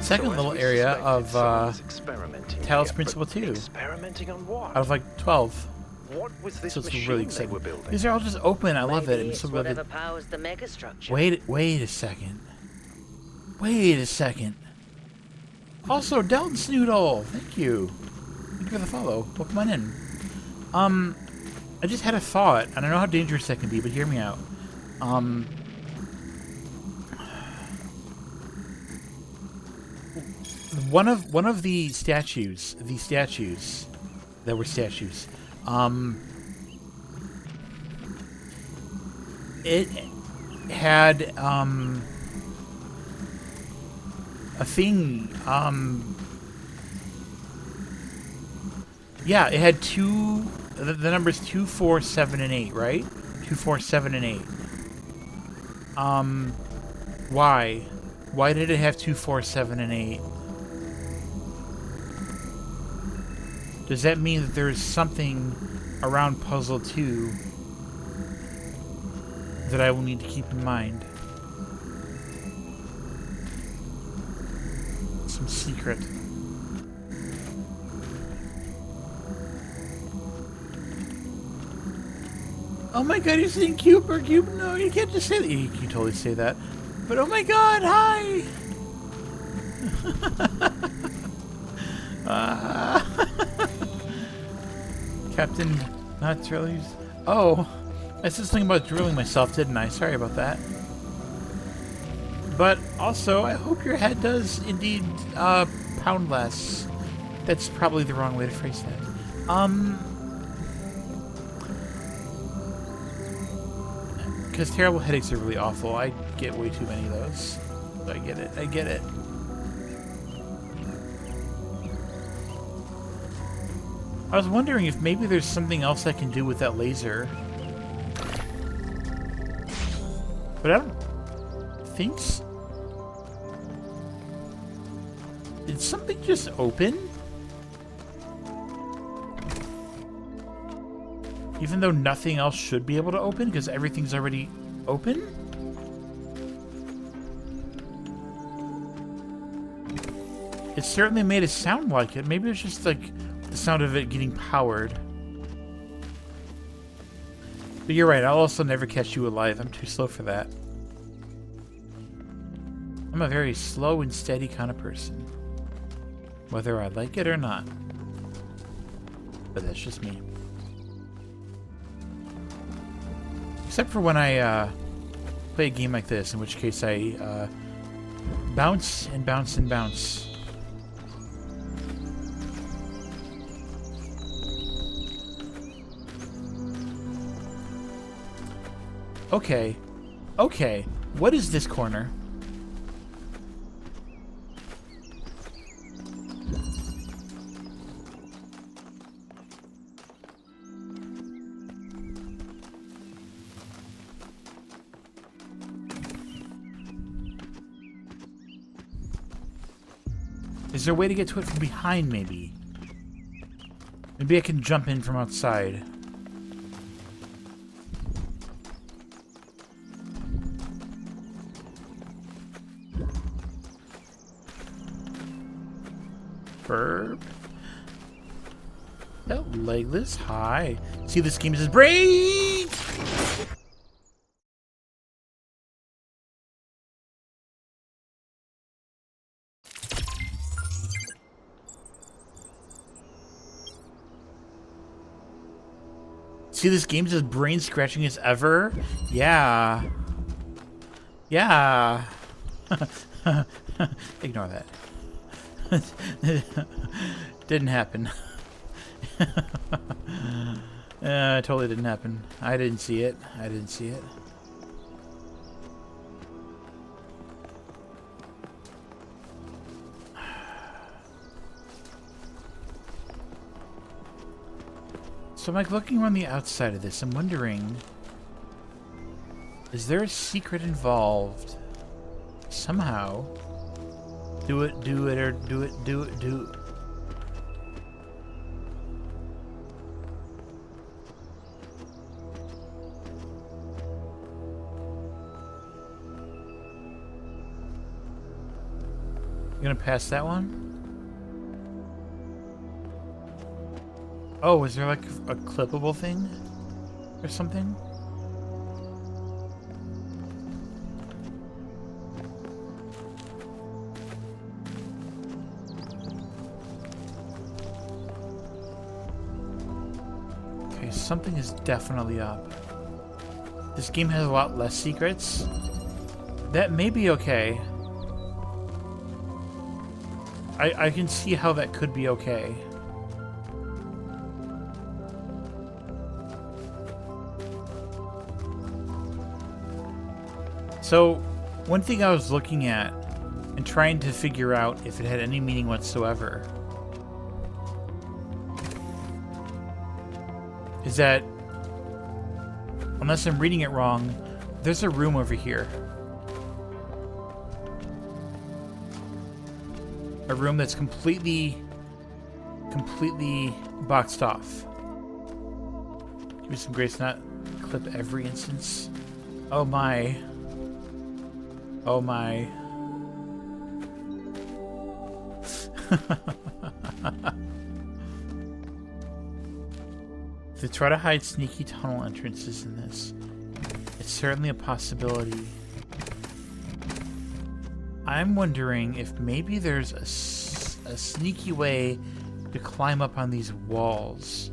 Second little area of Talos Principle II. Experimenting on what? Out of like 12. What was this So it's machine really they exciting. were building? These are all just open. I love it. Maybe I'm it's so glad whatever that- powers the megastructure. Wait a second. Wait a second. Also, Delton Snoodle, thank you. Thank you for the follow. Welcome on in. I just had a thought. I don't know how dangerous that can be, but hear me out. One of the statues that were statues, it had a thing, yeah, it had the numbers 2, 4, 7, and 8, right? 2, 4, 7, and 8. Why? Why did it have 2, 4, 7, and 8? Does that mean that there's something around Puzzle 2 that I will need to keep in mind? Some secret. Oh my god, you're saying cube or cube? No, you can't just say that. You can totally say that. But oh my god, hi! Captain, not drilling. Oh, I said something about drilling myself, didn't I? Sorry about that. But also, I hope your head does indeed pound less. That's probably the wrong way to phrase that. Because terrible headaches are really awful. I get way too many of those. I get it. I get it. I was wondering if maybe there's something else I can do with that laser. But I don't think so. Did something just open? Even though nothing else should be able to open because everything's already open? It certainly made it sound like it. Maybe it's just like the sound of it getting powered. But you're right, I'll also never catch you alive. I'm too slow for that. I'm a very slow and steady kind of person. Whether I like it or not. But that's just me. Except for when I play a game like this, in which case I bounce and bounce and bounce. Okay. Okay. What is this corner? Is there a way to get to it from behind, maybe? Maybe I can jump in from outside. Burp. No, legless. Hi. See, this game is his brain! See, this game's as brain scratching as ever. Yeah. Yeah. Ignore that. Didn't happen. Totally didn't happen. I didn't see it. I didn't see it. So I'm like looking around the outside of this. I'm wondering, is there a secret involved? Somehow. Do it, or do it, do it. You gonna pass that one? Oh, is there like a clippable thing? Or something? Okay, something is definitely up. This game has a lot less secrets. That may be okay. I can see how that could be okay. So, one thing I was looking at and trying to figure out if it had any meaning whatsoever is that, unless I'm reading it wrong, there's a room over here. A room that's completely boxed off. Give me some grace, not clip every instance. Oh my. Oh my. They try to hide sneaky tunnel entrances in this. It's certainly a possibility. I'm wondering if maybe there's a sneaky way to climb up on these walls.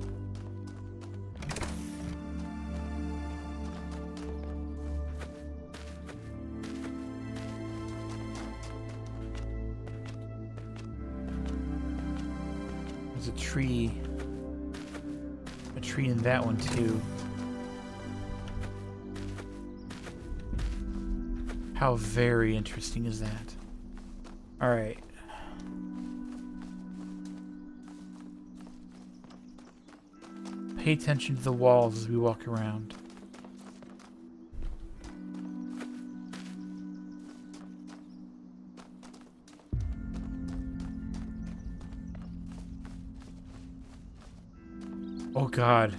There's a tree in that one too. How very interesting is that? All right. Pay attention to the walls as we walk around. Oh God,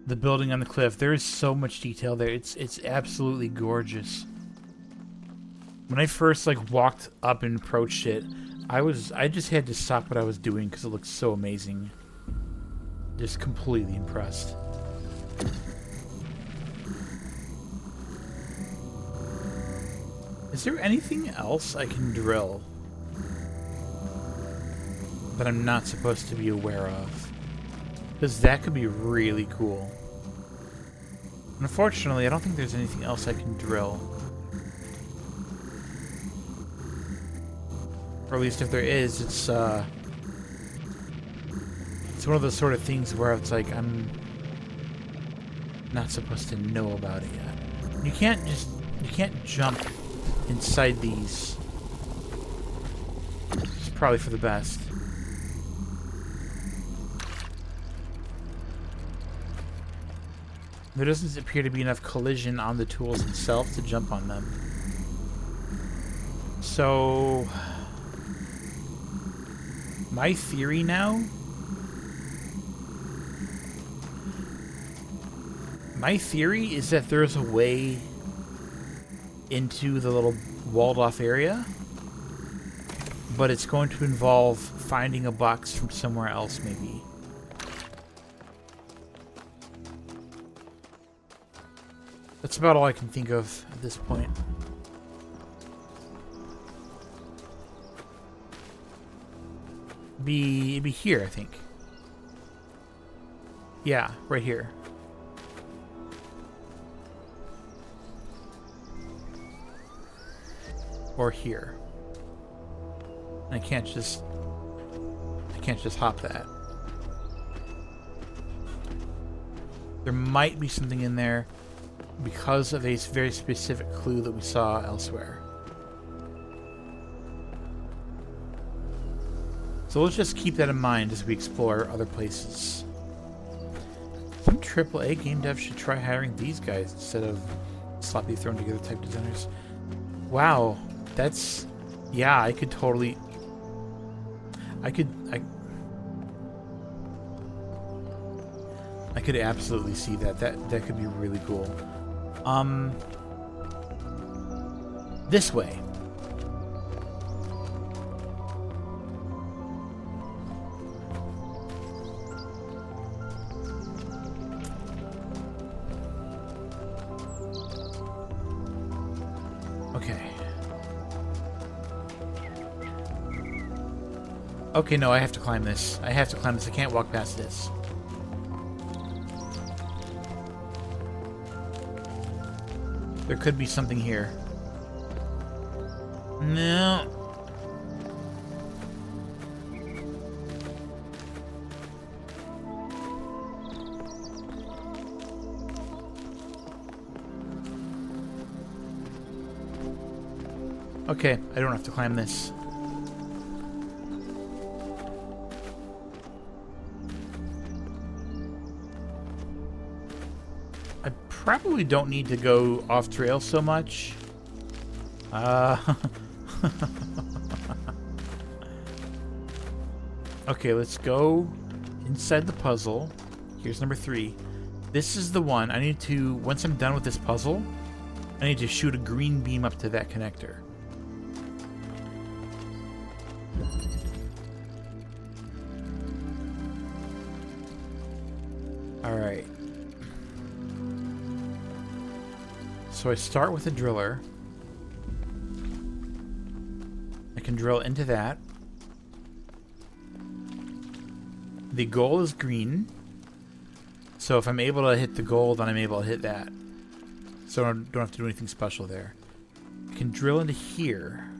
the building on the cliff. There is so much detail there. It's absolutely gorgeous. When I first like walked up and approached it, I just had to stop what I was doing because it looked so amazing. Just completely impressed. Is there anything else I can drill that I'm not supposed to be aware of? Because that could be really cool. Unfortunately, I don't think there's anything else I can drill. Or at least if there is, it's one of those sort of things where it's like I'm not supposed to know about it yet. You can't jump inside these. It's probably for the best. There doesn't appear to be enough collision on the tools themselves to jump on them. So My theory now... My theory is that there's a way into the little walled-off area, but it's going to involve finding a box from somewhere else, maybe. That's about all I can think of at this point. It'd be here, I think. Yeah, right here. Or here. I can't just hop that. There might be something in there because of a very specific clue that we saw elsewhere. So let's just keep that in mind as we explore other places. Some AAA game devs should try hiring these guys instead of sloppy thrown together type designers. Wow, that's... Yeah, I could totally... I could absolutely see that. That could be really cool. This way. Okay. Okay, no, I have to climb this. I have to climb this. I can't walk past this. There could be something here. No. Okay, I don't have to climb this. I probably don't need to go off trail so much. Okay, let's go inside the puzzle. Here's number 3. This is the one. I need to, once I'm done with this puzzle, I need to shoot a green beam up to that connector. Alright. So I start with a driller. I can drill into that. The goal is green. So if I'm able to hit the goal, then I'm able to hit that. So I don't have to do anything special there. I can drill into here.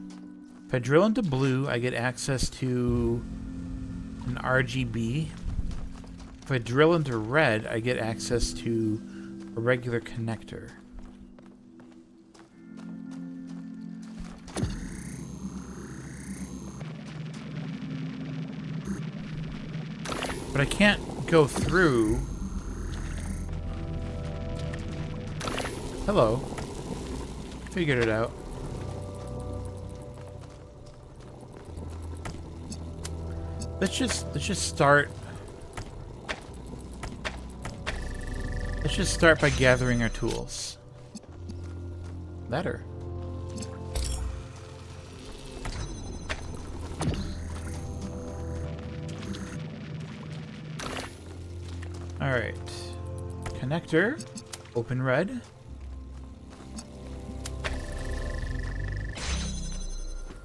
If I drill into blue, I get access to an RGB. If I drill into red, I get access to a regular connector. But I can't go through. Hello. Figured it out. Let's just start. Let's just start by gathering our tools. Better. All right. Connector. Open red.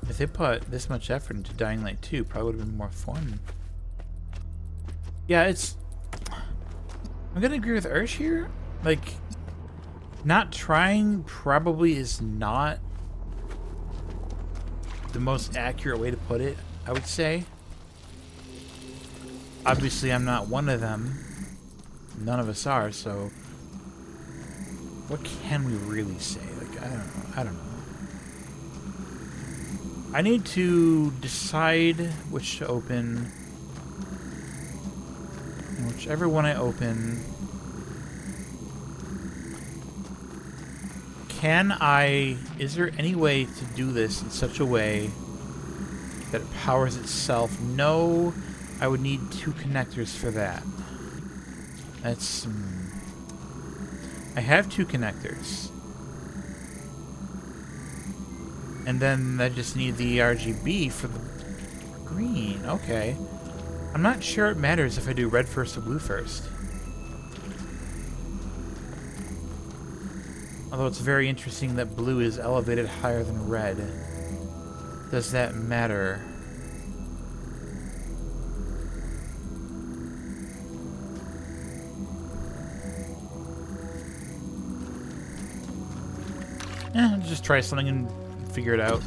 If they put this much effort into Dying Light 2, probably would have been more fun. Yeah, it's... I'm gonna agree with Ursh here. Like, not trying probably is not the most accurate way to put it, I would say. Obviously, I'm not one of them. None of us are, so... What can we really say? Like, I don't know. I need to decide which to open. And whichever one I open... Is there any way to do this in such a way That it powers itself. No, I would need 2 connectors for that. That's... I have 2 connectors. And then I just need the RGB for the green. Okay. I'm not sure it matters if I do red first or blue first. Although it's very interesting that blue is elevated higher than red. Does that matter? Just try something and figure it out.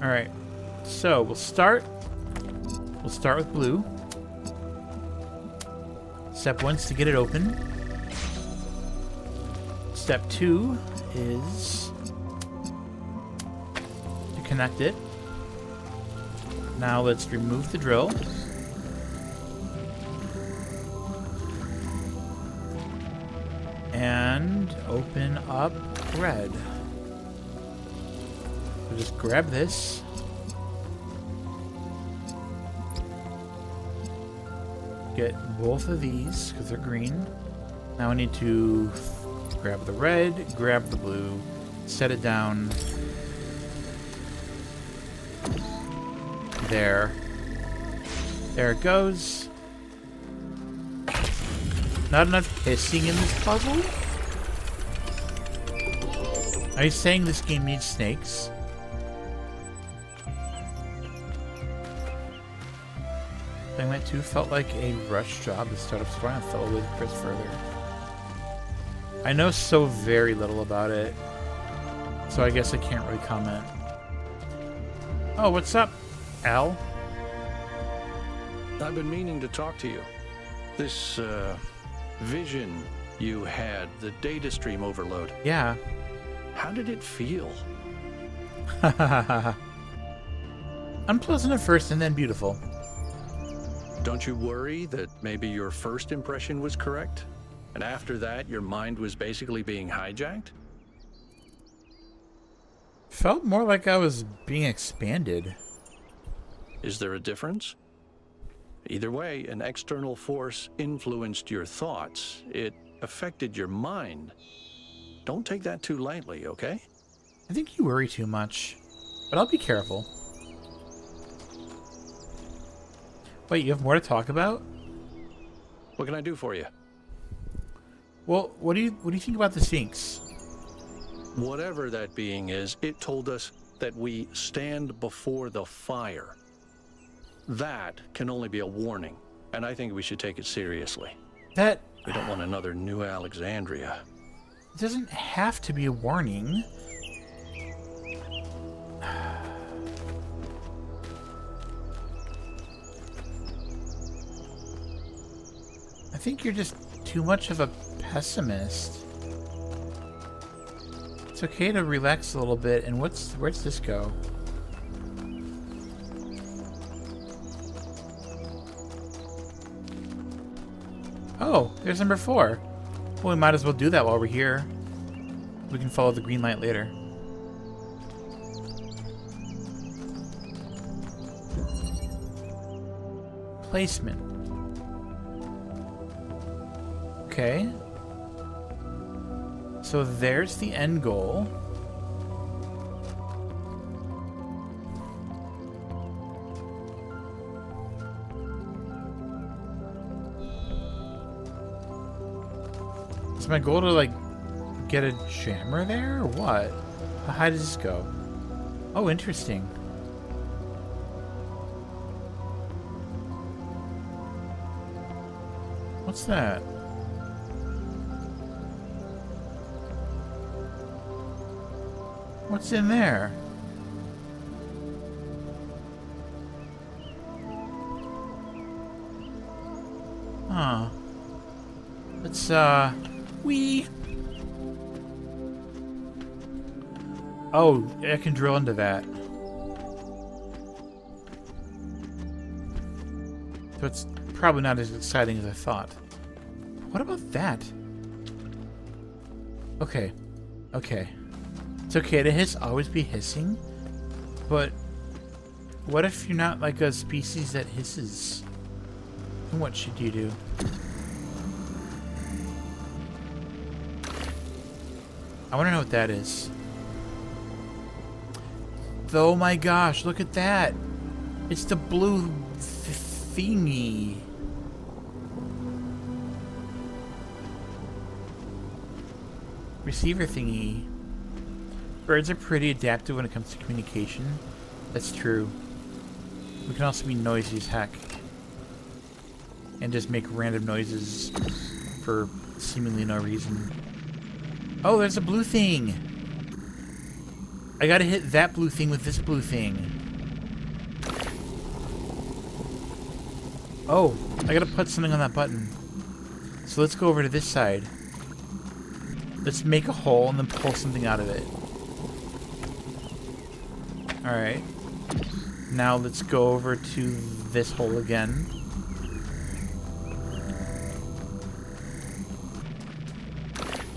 Alright. So we'll start with blue. Step 1 is to get it open. Step 2 is to connect it. Now let's remove the drill. And open up red. So just grab this. Get both of these because they're green. Now I need to grab the red, grab the blue, set it down there. There it goes. Not enough hissing in this puzzle? Are you saying this game needs snakes? Segment 2 felt like a rush job to start up Spartan and fell with Chris further. I know so very little about it, so I guess I can't really comment. Oh, what's up, Al? I've been meaning to talk to you. This, vision you had, the data stream overload. Yeah. How did it feel? Unpleasant at first and then beautiful. Don't you worry that maybe your first impression was correct? And after that, your mind was basically being hijacked? Felt more like I was being expanded. Is there a difference? Either way, an external force influenced your thoughts. It affected your mind. Don't take that too lightly, okay? I think you worry too much, but I'll be careful. Wait, you have more to talk about? What can I do for you? Well, what do you think about the Sphinx? Whatever that being is, it told us that we stand before the fire. That can only be a warning, and I think we should take it seriously. That... We don't want another New Alexandria. It doesn't have to be a warning. I think you're just too much of a pessimist. It's okay to relax a little bit, and where's this go? Oh, there's number 4. Well, we might as well do that while we're here. We can follow the green light later. Placement. Okay. So there's the end goal. Is my goal to, like, get a jammer there, or what? How high does this go? Oh, interesting. What's that? What's in there? Huh. Let's, Oh, I can drill into that. So it's probably not as exciting as I thought. What about that? Okay. Okay. It's okay to always be hissing, but what if you're not like a species that hisses? And what should you do? I want to know what that is. Oh my gosh, look at that! It's the blue thingy. Receiver thingy. Birds are pretty adaptive when it comes to communication. That's true. We can also be noisy as heck. And just make random noises for seemingly no reason. Oh, there's a blue thing! I gotta hit that blue thing with this blue thing. Oh, I gotta put something on that button. So let's go over to this side. Let's make a hole and then pull something out of it. Alright. Now let's go over to this hole again.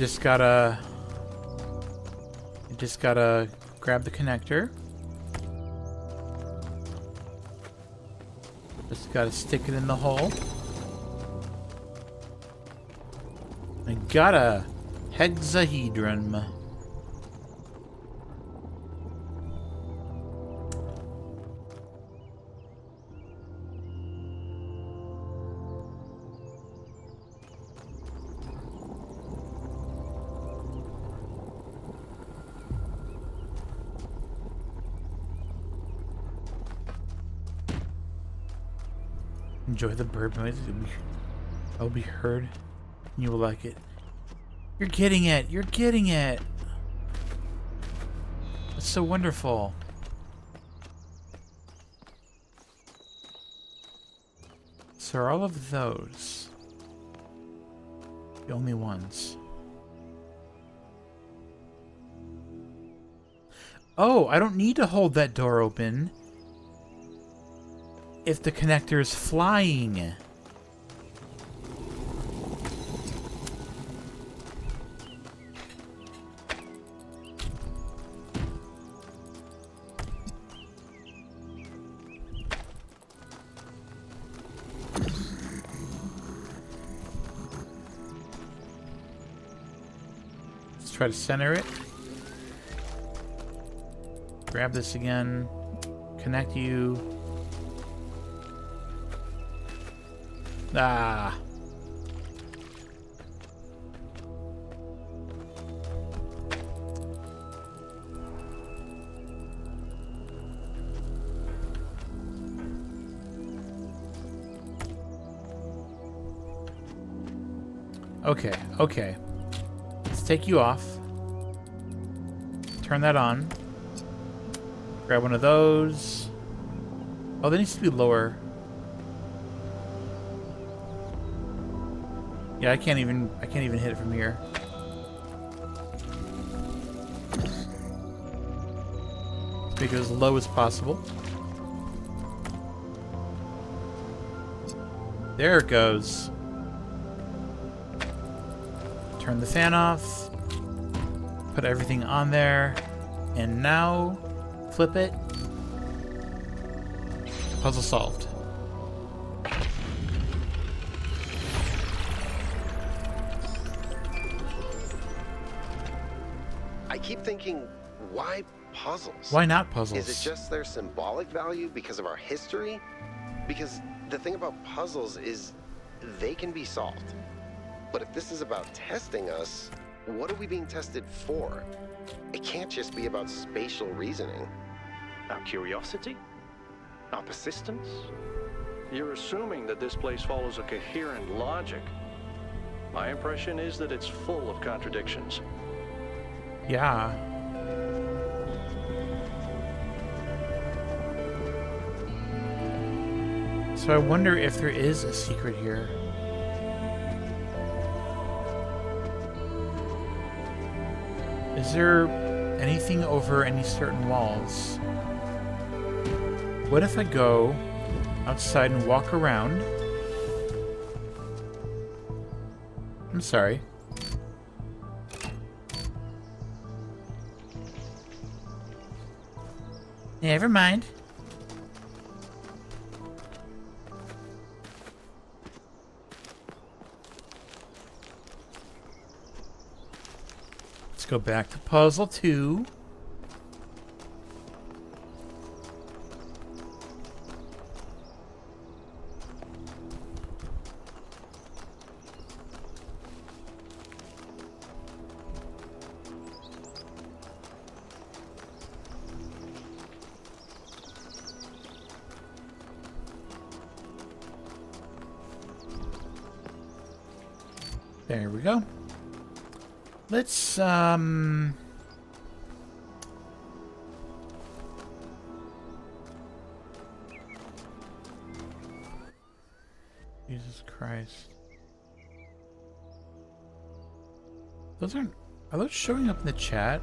Just gotta grab the connector. Just gotta stick it in the hole. I got a hexahedron. Enjoy the bird noise. It'll be heard. And you will like it. You're getting it! You're getting it! That's so wonderful. So are all of those the only ones? Oh, I don't need to hold that door open if the connector is flying. Let's try to center it. Grab this again. Connect you. Ah. Okay, okay. Let's take you off. Turn that on. Grab one of those. Oh, that needs to be lower. Yeah, I can't even hit it from here. Let's make it as low as possible. There it goes. Turn the fan off. Put everything on there. And now, flip it. Puzzle solved. I keep thinking, why puzzles? Why not puzzles? Is it just their symbolic value because of our history? Because the thing about puzzles is they can be solved. But if this is about testing us, what are we being tested for? It can't just be about spatial reasoning. Our curiosity? Our persistence? You're assuming that this place follows a coherent logic. My impression is that it's full of contradictions. Yeah. So I wonder if there is a secret here. Is there anything over any certain walls? What if I go outside and walk around? I'm sorry. Never mind. Let's go back to puzzle 2. There we go. Let's, Jesus Christ. Those aren't... Are those showing up in the chat?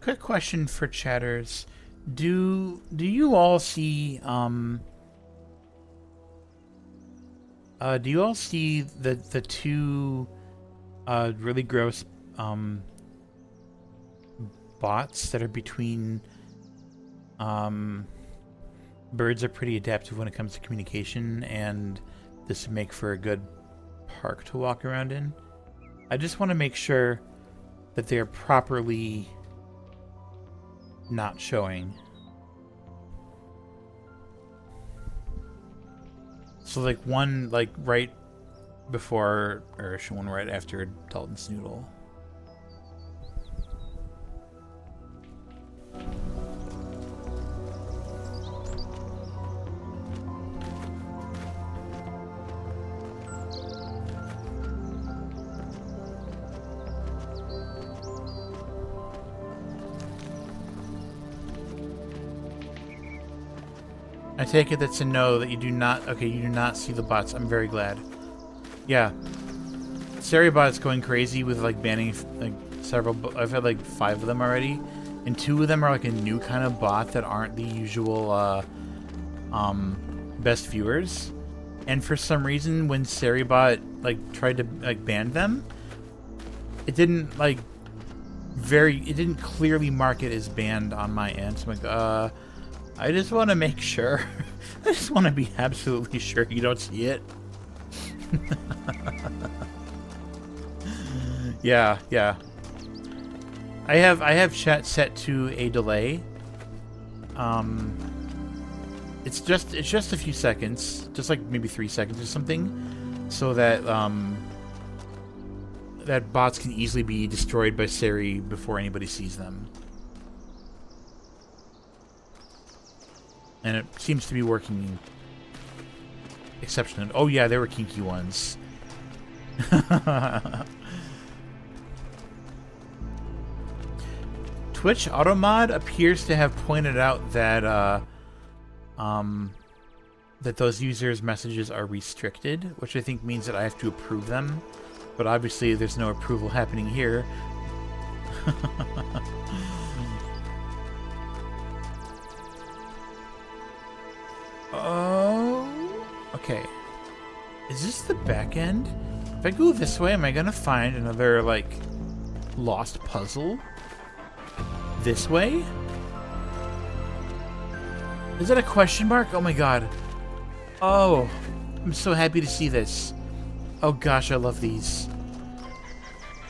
Quick question for chatters. Do you all see do you all see the two really gross bots that are between birds are pretty adaptive when it comes to communication, and this would make for a good park to walk around in? I just want to make sure that they're properly not showing. So like one like right before, or one right after Dalton Snoodle. I take it that's a no, that you do not... Okay, you do not see the bots. I'm very glad. Yeah. Seriebot's going crazy with, like, banning, like, several... I've had, like, 5 of them already. And 2 of them are, like, a new kind of bot that aren't the usual, best viewers. And for some reason, when Seriebot, like, tried to, like, ban them, it didn't, like, it didn't clearly mark it as banned on my end. So I'm like, I just want to make sure. I just want to be absolutely sure you don't see it. Yeah. I have chat set to a delay. It's just a few seconds, just like maybe 3 seconds or something, so that that bots can easily be destroyed by Seri before anybody sees them. And it seems to be working exceptionally. Oh yeah, there were kinky ones. Twitch Automod appears to have pointed out that that those users' messages are restricted, which I think means that I have to approve them. But obviously there's no approval happening here. Oh, okay. Is this the back end? If I go this way, am I gonna find another, like, lost puzzle? This way? Is that a question mark? Oh my god. Oh, I'm so happy to see this. Oh gosh, I love these.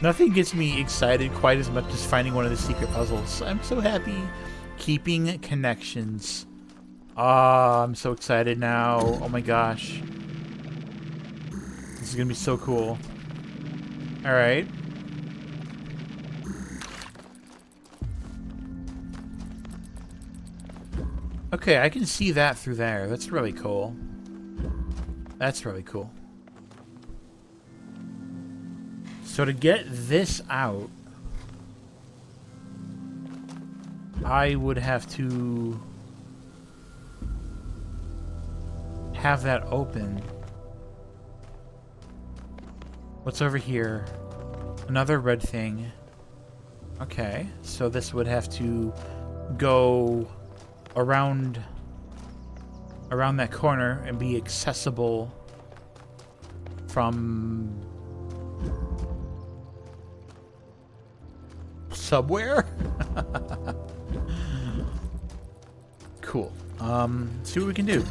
Nothing gets me excited quite as much as finding one of the secret puzzles. I'm so happy. Keeping connections. Ah, I'm so excited now. Oh my gosh. This is gonna be so cool. Alright. Okay, I can see that through there. That's really cool. That's really cool. So to get this out, I would have to have that open. What's over here? Another red thing. Okay, so this would have to go around that corner and be accessible from somewhere. Cool. See what we can do.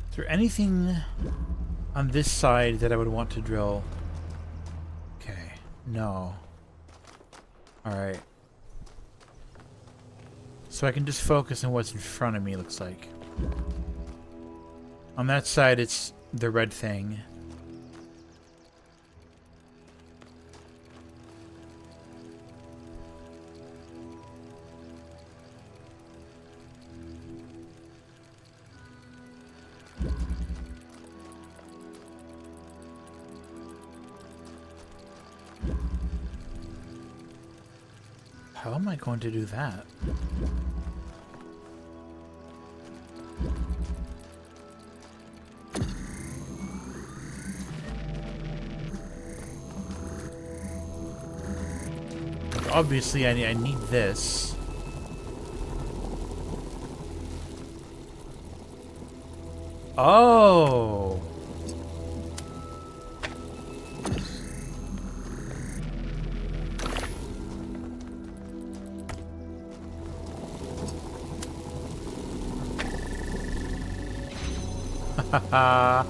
Is there anything on this side that I would want to drill? Okay, no. Alright. So I can just focus on what's in front of me, looks like. On that side, it's the red thing. How am I going to do that? Obviously, I need this. Oh! Haha.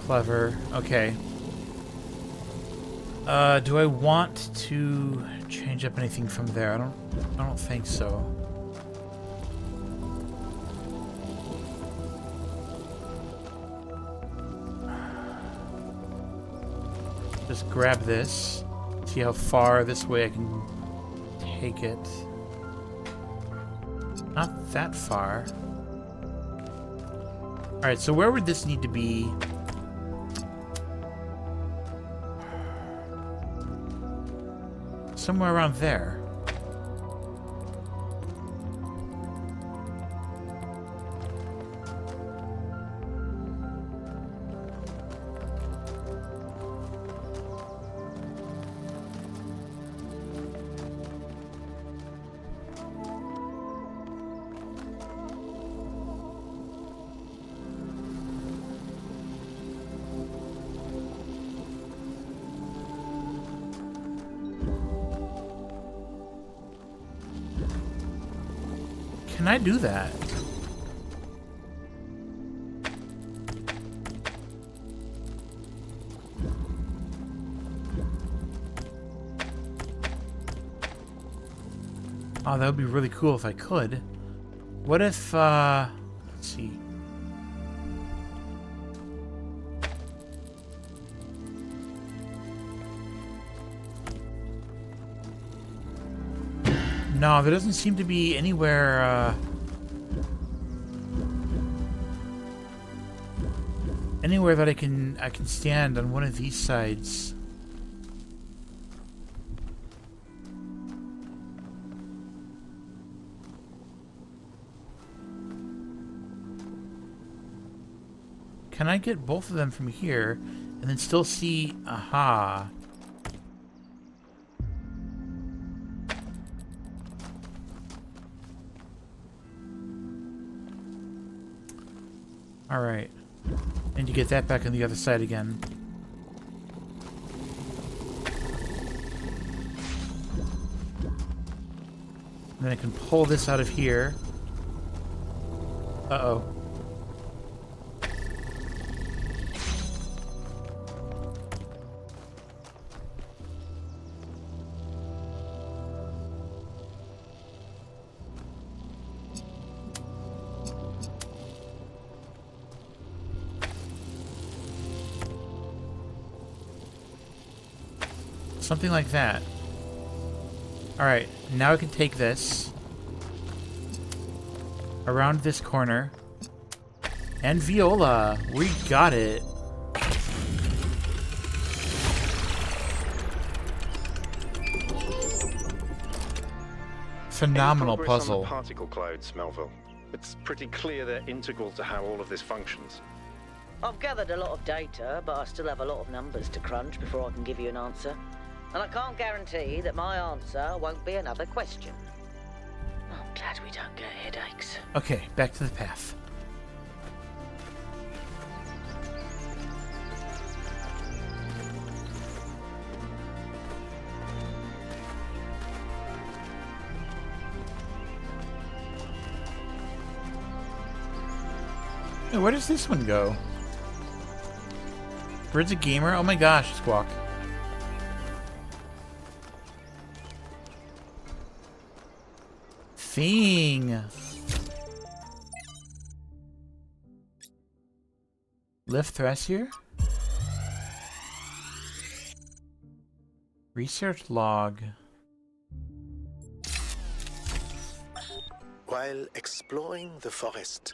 Clever. Okay. Do I want to change up anything from there? I don't think so. Just grab this. See how far this way I can take it. Not that far. Alright, so where would this need to be? Somewhere around there. Can I do that? Oh, that would be really cool if I could. What if, let's see. No, there doesn't seem to be anywhere, anywhere that I can stand on one of these sides. Can I get both of them from here and then still see? Aha. All right. And to get that back on the other side again. And then I can pull this out of here. Uh-oh. Something like that. Alright, now I can take this around this corner. And Viola! We got it! Phenomenal puzzle. On the particle clouds, Melville. It's pretty clear they're integral to how all of this functions. I've gathered a lot of data, but I still have a lot of numbers to crunch before I can give you an answer. And I can't guarantee that my answer won't be another question. I'm glad we don't get headaches. Okay, back to the path. Hey, where does this one go? Bird's a gamer? Oh my gosh, Squawk. Thing. Lift Thressier? Research log. While exploring the forest,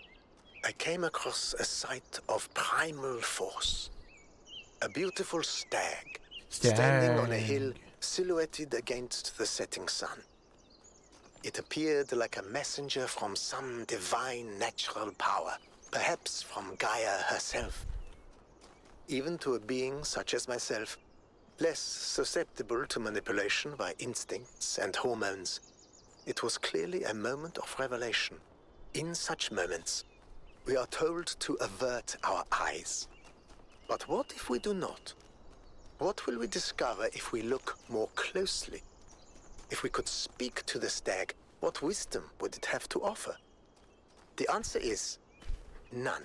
I came across a sight of primal force. A beautiful stag, standing on a hill silhouetted against the setting sun. It appeared like a messenger from some divine natural power, perhaps from Gaia herself. Even to a being such as myself, less susceptible to manipulation by instincts and hormones, it was clearly a moment of revelation. In such moments, we are told to avert our eyes. But what if we do not? What will we discover if we look more closely? If we could speak to the stag, what wisdom would it have to offer? The answer is none.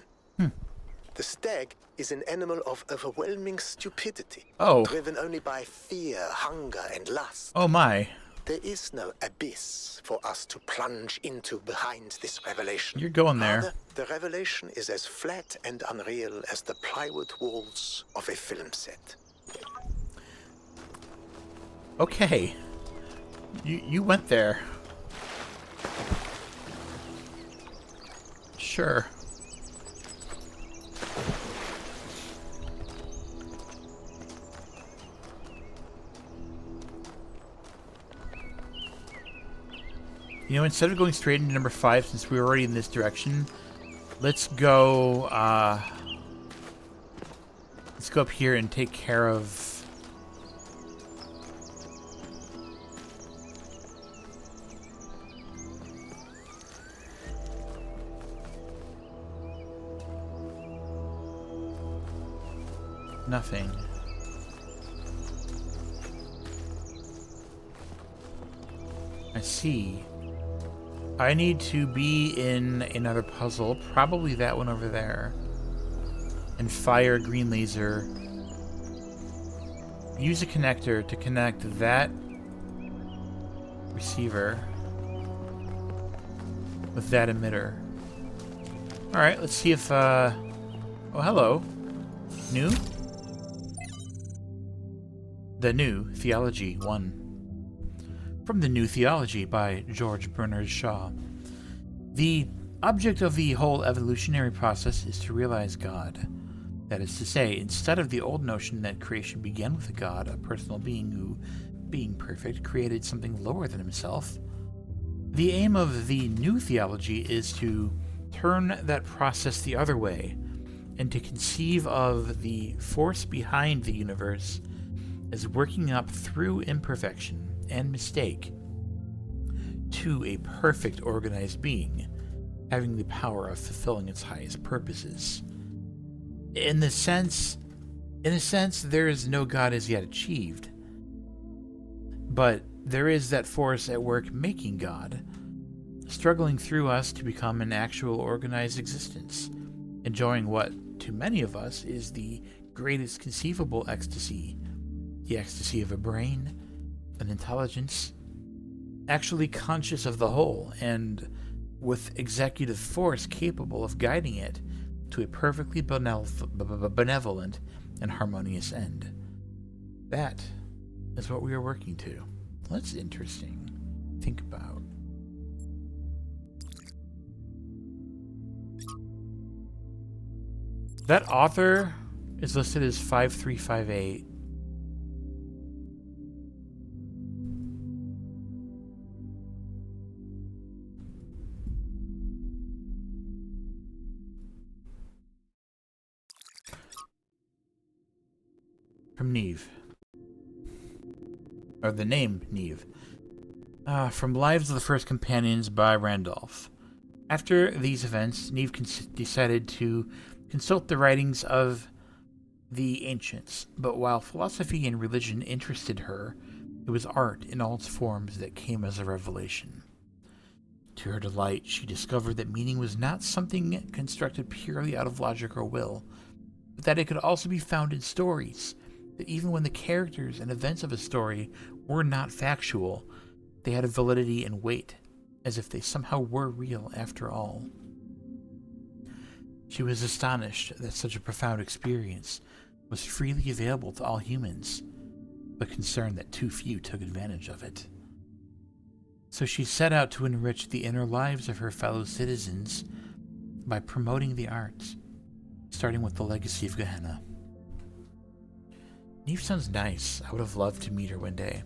The stag is an animal of overwhelming stupidity, driven only by fear, hunger, and lust. Oh my. There is no abyss for us to plunge into behind this revelation. You're going there. Rather, the revelation is as flat and unreal as the plywood walls of a film set. Okay. You went there. Sure. You know, instead of going straight into number 5, since we're already in this direction, let's go up here and take care of... nothing. I see. I need to be in another puzzle, probably that one over there, and fire a green laser. Use a connector to connect that receiver with that emitter. Alright, let's see if, oh, hello. New? The New Theology 1. From The New Theology by George Bernard Shaw. The object of the whole evolutionary process is to realize God. That is to say, instead of the old notion that creation began with a God, a personal being who, being perfect, created something lower than himself, the aim of the new theology is to turn that process the other way and to conceive of the force behind the universe as working up through imperfection and mistake to a perfect organized being, having the power of fulfilling its highest purposes. In a sense, there is no God as yet achieved, but there is that force at work making God, struggling through us to become an actual organized existence, enjoying what, to many of us, is the greatest conceivable ecstasy, the ecstasy of a brain, an intelligence, actually conscious of the whole, and with executive force capable of guiding it to a perfectly benevolent and harmonious end. That is what we are working to. That's interesting. Think about. That author is listed as 5358. From Neve. Or the name Neve. From Lives of the First Companions by Randolph. After these events, Neve decided to consult the writings of the ancients, but while philosophy and religion interested her, it was art in all its forms that came as a revelation. To her delight, she discovered that meaning was not something constructed purely out of logic or will, but that it could also be found in stories, that even when the characters and events of a story were not factual, they had a validity and weight, as if they somehow were real after all. She was astonished that such a profound experience was freely available to all humans, but concerned that too few took advantage of it. So she set out to enrich the inner lives of her fellow citizens by promoting the arts, starting with the legacy of Gehenna. Neve sounds nice. I would have loved to meet her one day.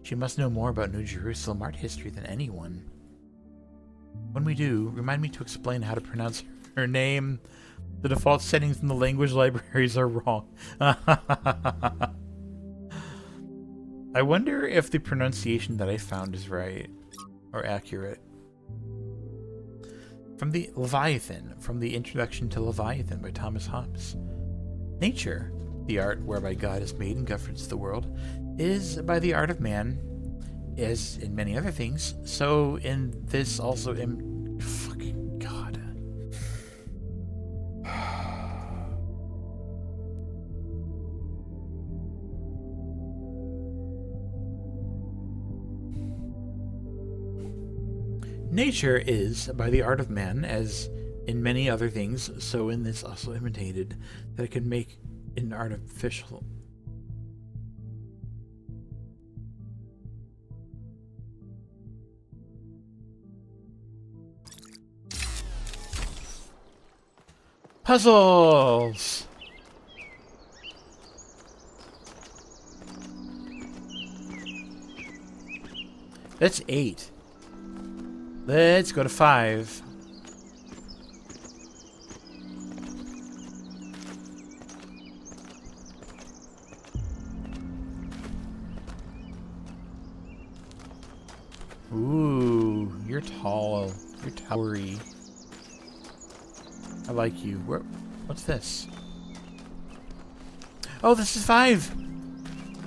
She must know more about New Jerusalem art history than anyone. When we do, remind me to explain how to pronounce her name. The default settings in the language libraries are wrong. I wonder if the pronunciation that I found is right or accurate. From the Leviathan, from the Introduction to Leviathan by Thomas Hobbes. Nature, the art whereby God is made and governs the world, is by the art of man, as in many other things, so in this also fucking God. Nature is, by the art of man, as in many other things, so in this also imitated, that it can make an artificial. Puzzles! That's 8. Let's go to 5. Ooh, you're tall. You're towery. I like you. What's this? Oh, this is 5.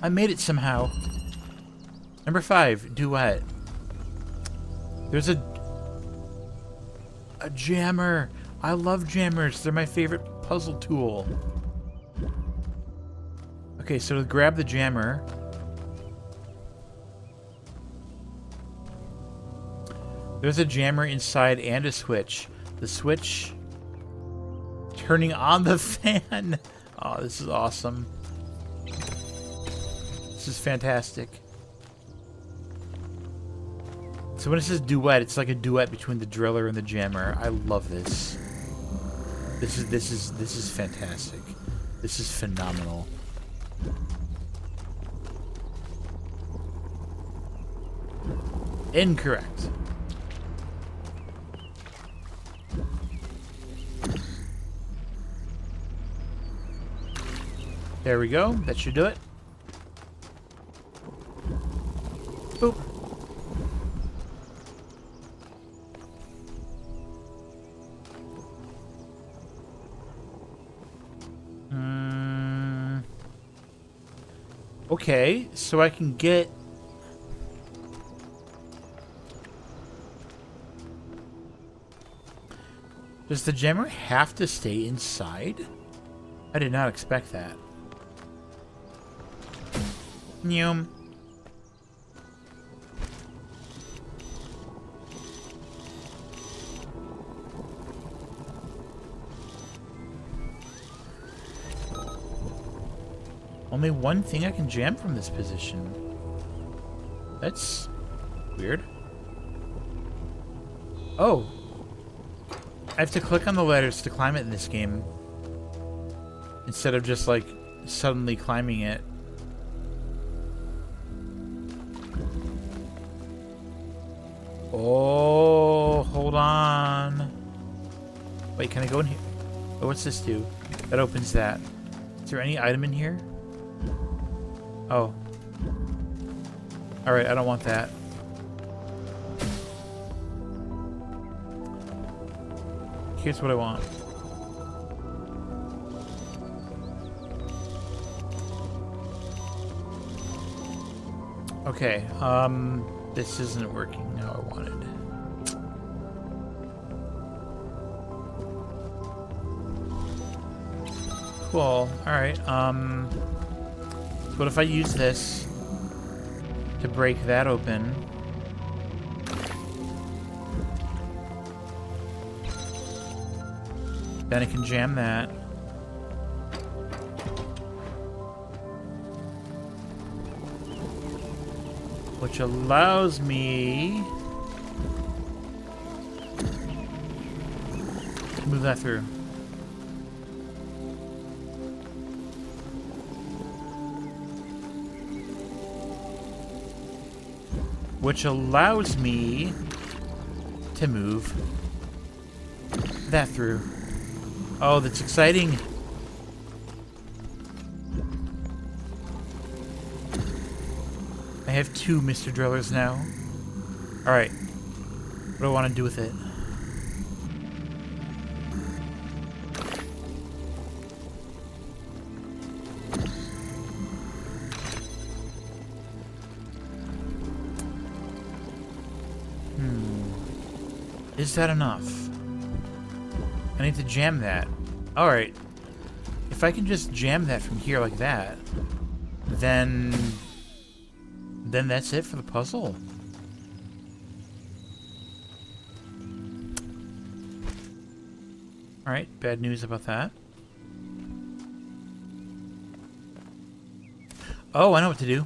I made it somehow. Number 5, duet. There's a jammer. I love jammers. They're my favorite puzzle tool. Okay, so to grab the jammer, there's a jammer inside and a switch. The switch turning on the fan. Oh, this is awesome. This is fantastic. So when it says duet, it's like a duet between the driller and the jammer. I love this. This is fantastic. This is phenomenal. Incorrect. There we go. That should do it. Boop. Okay, so I can get... Does the jammer have to stay inside? I did not expect that. Nyum. Only one thing I can jam from this position. That's weird. Oh. I have to click on the letters to climb it in this game. Instead of just, like, suddenly climbing it. Oh, hold on. Wait, can I go in here? Oh, what's this do? That opens that. Is there any item in here? Oh. Alright, I don't want that. Here's what I want. Okay, this isn't working how I wanted. Cool. Alright, so what if I use this to break that open? Then I can jam that. Which allows me to move that through. Which allows me to move that through. Oh, that's exciting. I have 2 Mr. Drillers now. Alright. What do I want to do with it? Is that enough? I need to jam that. Alright. If I can just jam that from here like that, then that's it for the puzzle. Alright, bad news about that. Oh, I know what to do.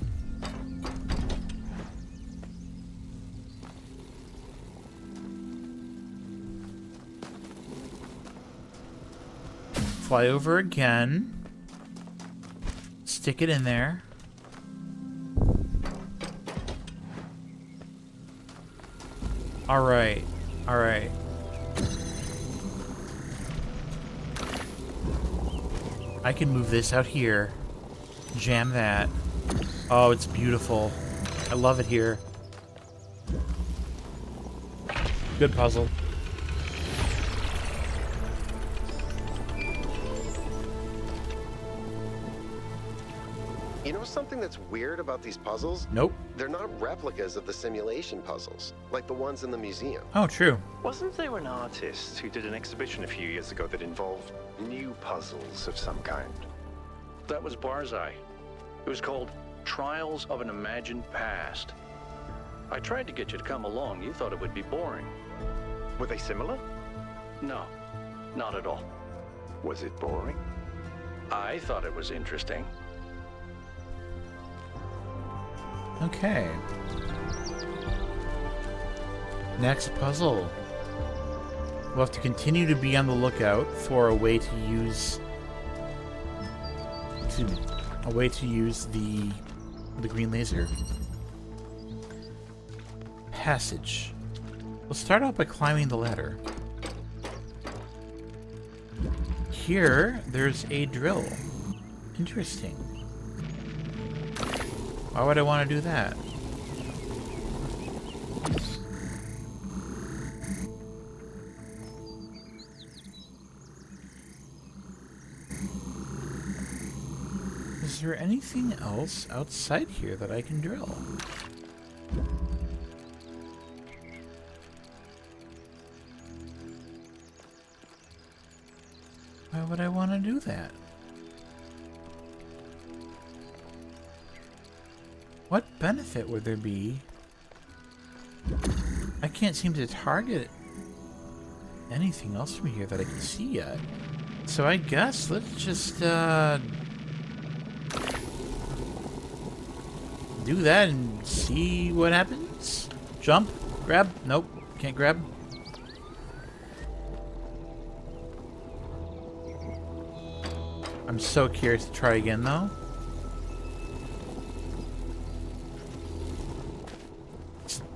Fly over again. Stick it in there. Alright. Alright. I can move this out here. Jam that. Oh, it's beautiful. I love it here. Good puzzle. You know something that's weird about these puzzles? Nope. They're not replicas of the simulation puzzles, like the ones in the museum. Oh, true. Wasn't there an artist who did an exhibition a few years ago that involved new puzzles of some kind? That was Barzai. It was called Trials of an Imagined Past. I tried to get you to come along. You thought it would be boring. Were they similar? No, not at all. Was it boring? I thought it was interesting. Okay. Next puzzle. We'll have to continue to be on the lookout for a way to use the green laser. Passage. We'll start out by climbing the ladder. Here, there's a drill. Interesting. Why would I want to do that? Is there anything else outside here that I can drill? Why would I want to do that? What benefit would there be? I can't seem to target anything else from here that I can see yet. So I guess let's just do that and see what happens. Jump, grab, nope, can't grab. I'm so curious to try again though.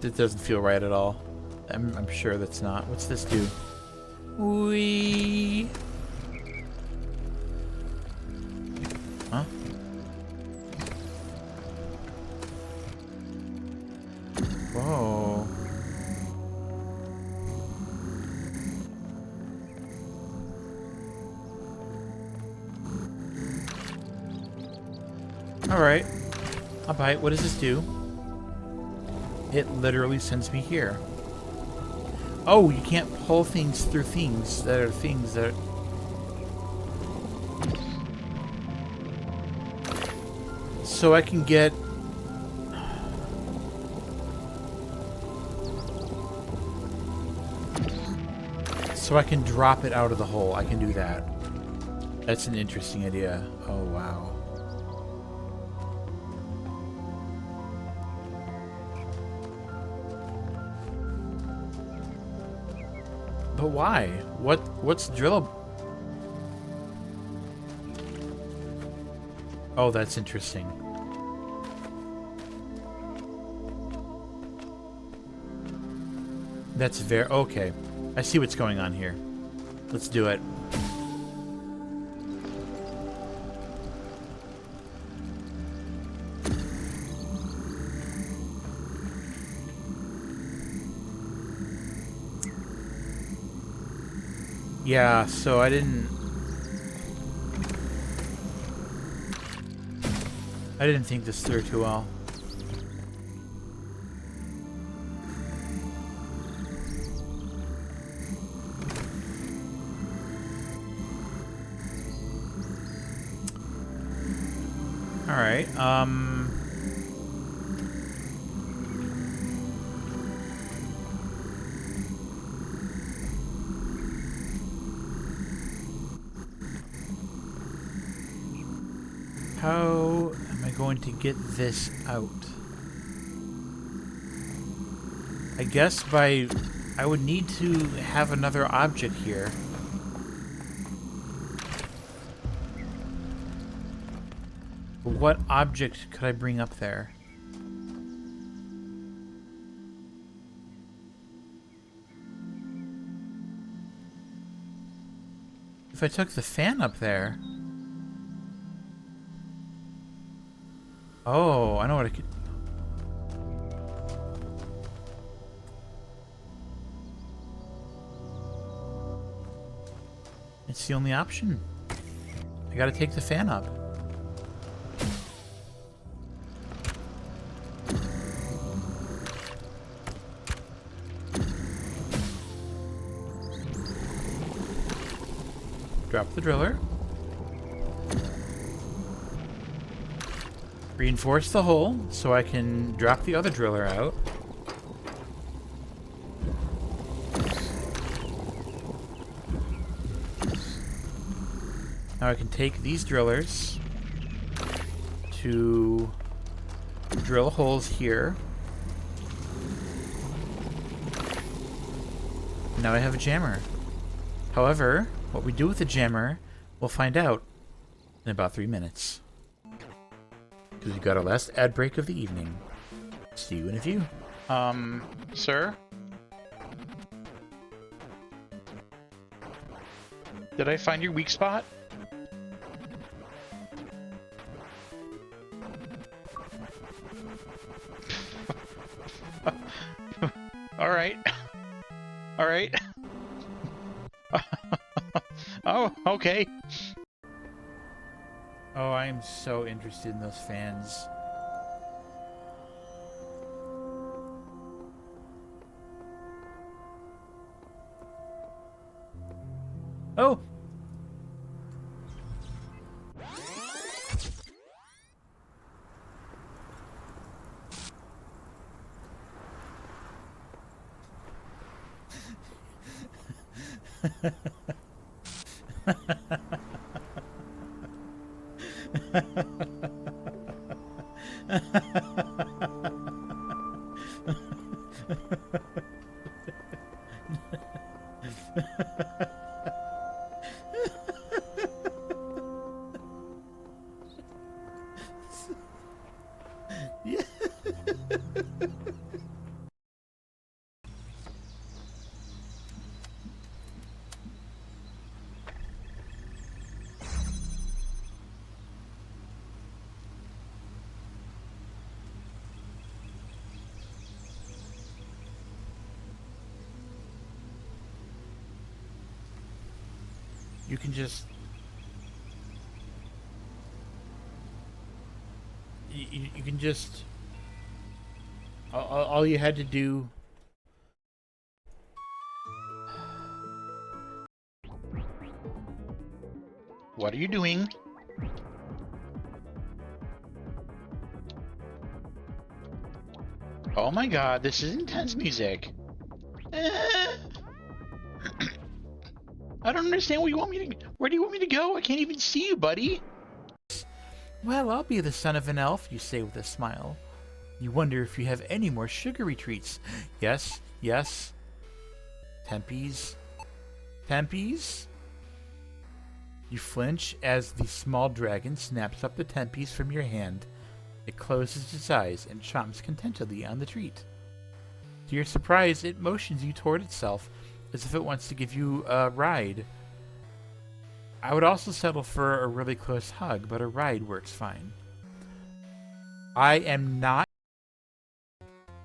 It doesn't feel right at all. I'm sure that's not. What's this do? Wee. Huh? Whoa. Alright. I'll bite. What does this do? It literally sends me here. Oh, you can't pull things through things that are things that... So I can get... So I can drop it out of the hole. I can do that. That's an interesting idea. Oh, wow. But why? What's drill? Oh, that's interesting. That's very okay. I see what's going on here. Let's do it. Yeah, so I didn't think this through too well. All right. How am I going to get this out? I guess I would need to have another object here. What object could I bring up there? If I took the fan up there... Oh, I know what I could... It's the only option. I gotta take the fan up. Drop the driller. Reinforce the hole so I can drop the other driller out. Now I can take these drillers to drill holes here. Now I have a jammer. However, what we do with the jammer, we'll find out in about 3 minutes. Because we've got our last ad break of the evening. See you in a few. Sir? Did I find your weak spot? All right. All right. Oh, okay. Oh, I am so interested in those fans. Oh! Yeah. You can just... You can just... All you had to do... What are you doing? Oh my god, this is intense music. I don't understand where you want me to... Where do you want me to go? I can't even see you, buddy. Well, I'll be the son of an elf, you say with a smile. You wonder if you have any more sugary treats. Yes, yes. Tempees. Tempees? You flinch as the small dragon snaps up the tempees from your hand. It closes its eyes and chomps contentedly on the treat. To your surprise, it motions you toward itself, as if it wants to give you a ride. I would also settle for a really close hug, but a ride works fine. I am not...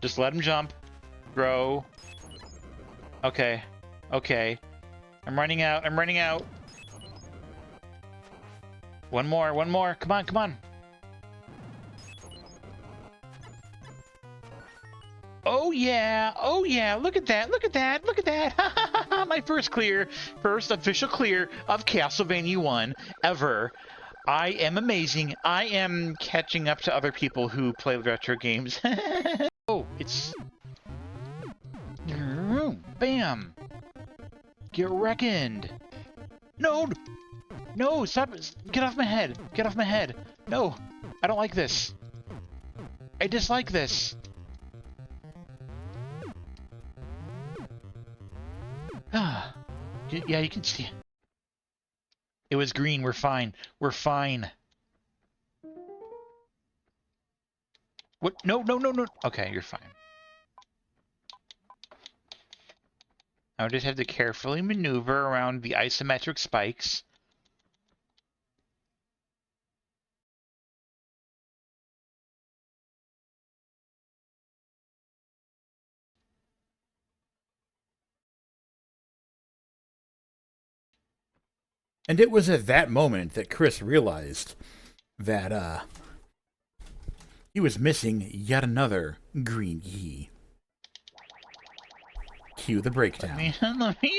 Just let him jump. Grow. Okay. Okay. I'm running out. I'm running out. One more. One more. Come on. Come on. Oh yeah, oh yeah, look at that, look at that, look at that. My first official clear of Castlevania 1 ever. I am amazing. I am catching up to other people who play retro games. Oh, it's... Bam. Get reckoned. No, no, stop, get off my head, get off my head. No, I don't like this. I dislike this. Yeah, you can see. It was green. We're fine. We're fine. What? No, no, no, no. Okay, you're fine. I would just have to carefully maneuver around the isometric spikes. And it was at that moment that Chris realized that, he was missing yet another green key. Cue the breakdown. Let me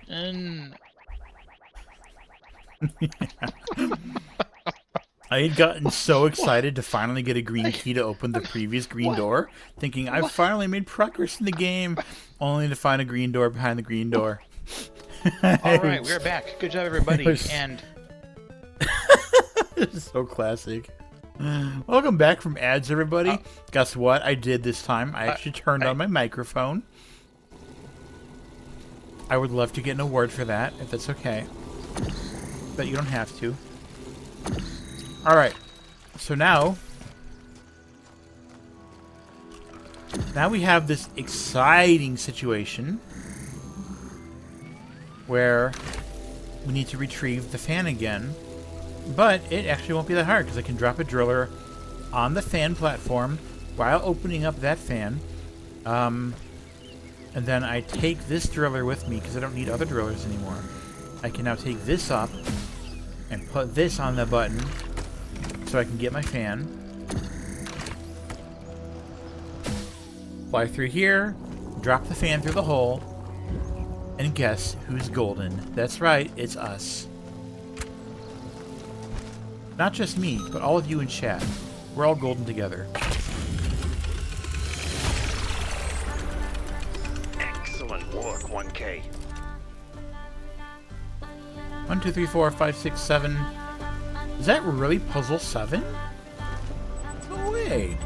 in. I had gotten so excited to finally get a green key to open the previous green door, thinking I've finally made progress in the game, only to find a green door behind the green door. All right, we're back. Good job, everybody. And this is so classic. Welcome back from ads, everybody. Guess what I did this time? I actually turned on my microphone. I would love to get an award for that, if that's okay. But you don't have to. All right. So now we have this exciting situation where we need to retrieve the fan again, but it actually won't be that hard because I can drop a driller on the fan platform while opening up that fan, and then I take this driller with me because I don't need other drillers anymore. I can now take this up and put this on the button so I can get my fan, fly through here, drop the fan through the hole, and guess who's golden? That's right, it's us. Not just me, but all of you in chat. We're all golden together. Excellent work, 1K. 1, 2, 3, 4, 5, 6, 7. Is that really puzzle 7? No way.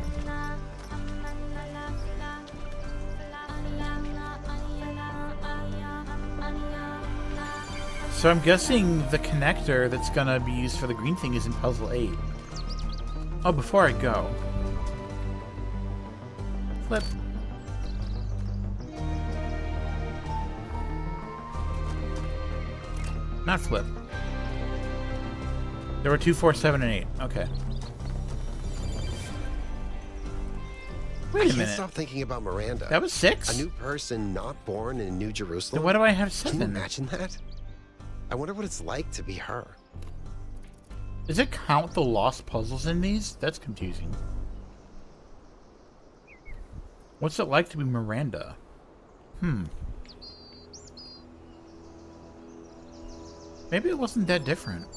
So I'm guessing the connector that's gonna be used for the green thing is in puzzle 8. Oh, before I go. Flip. Not flip. There were 2, 4, 7, and 8. Okay. I Wait a can't minute. stop thinking about Miranda. That was 6? A new person not born in New Jerusalem. Then why do I have Can you 7? imagine that? I wonder what it's like to be her. Does it count the lost puzzles in these? That's confusing. What's it like to be Miranda? Maybe it wasn't that different.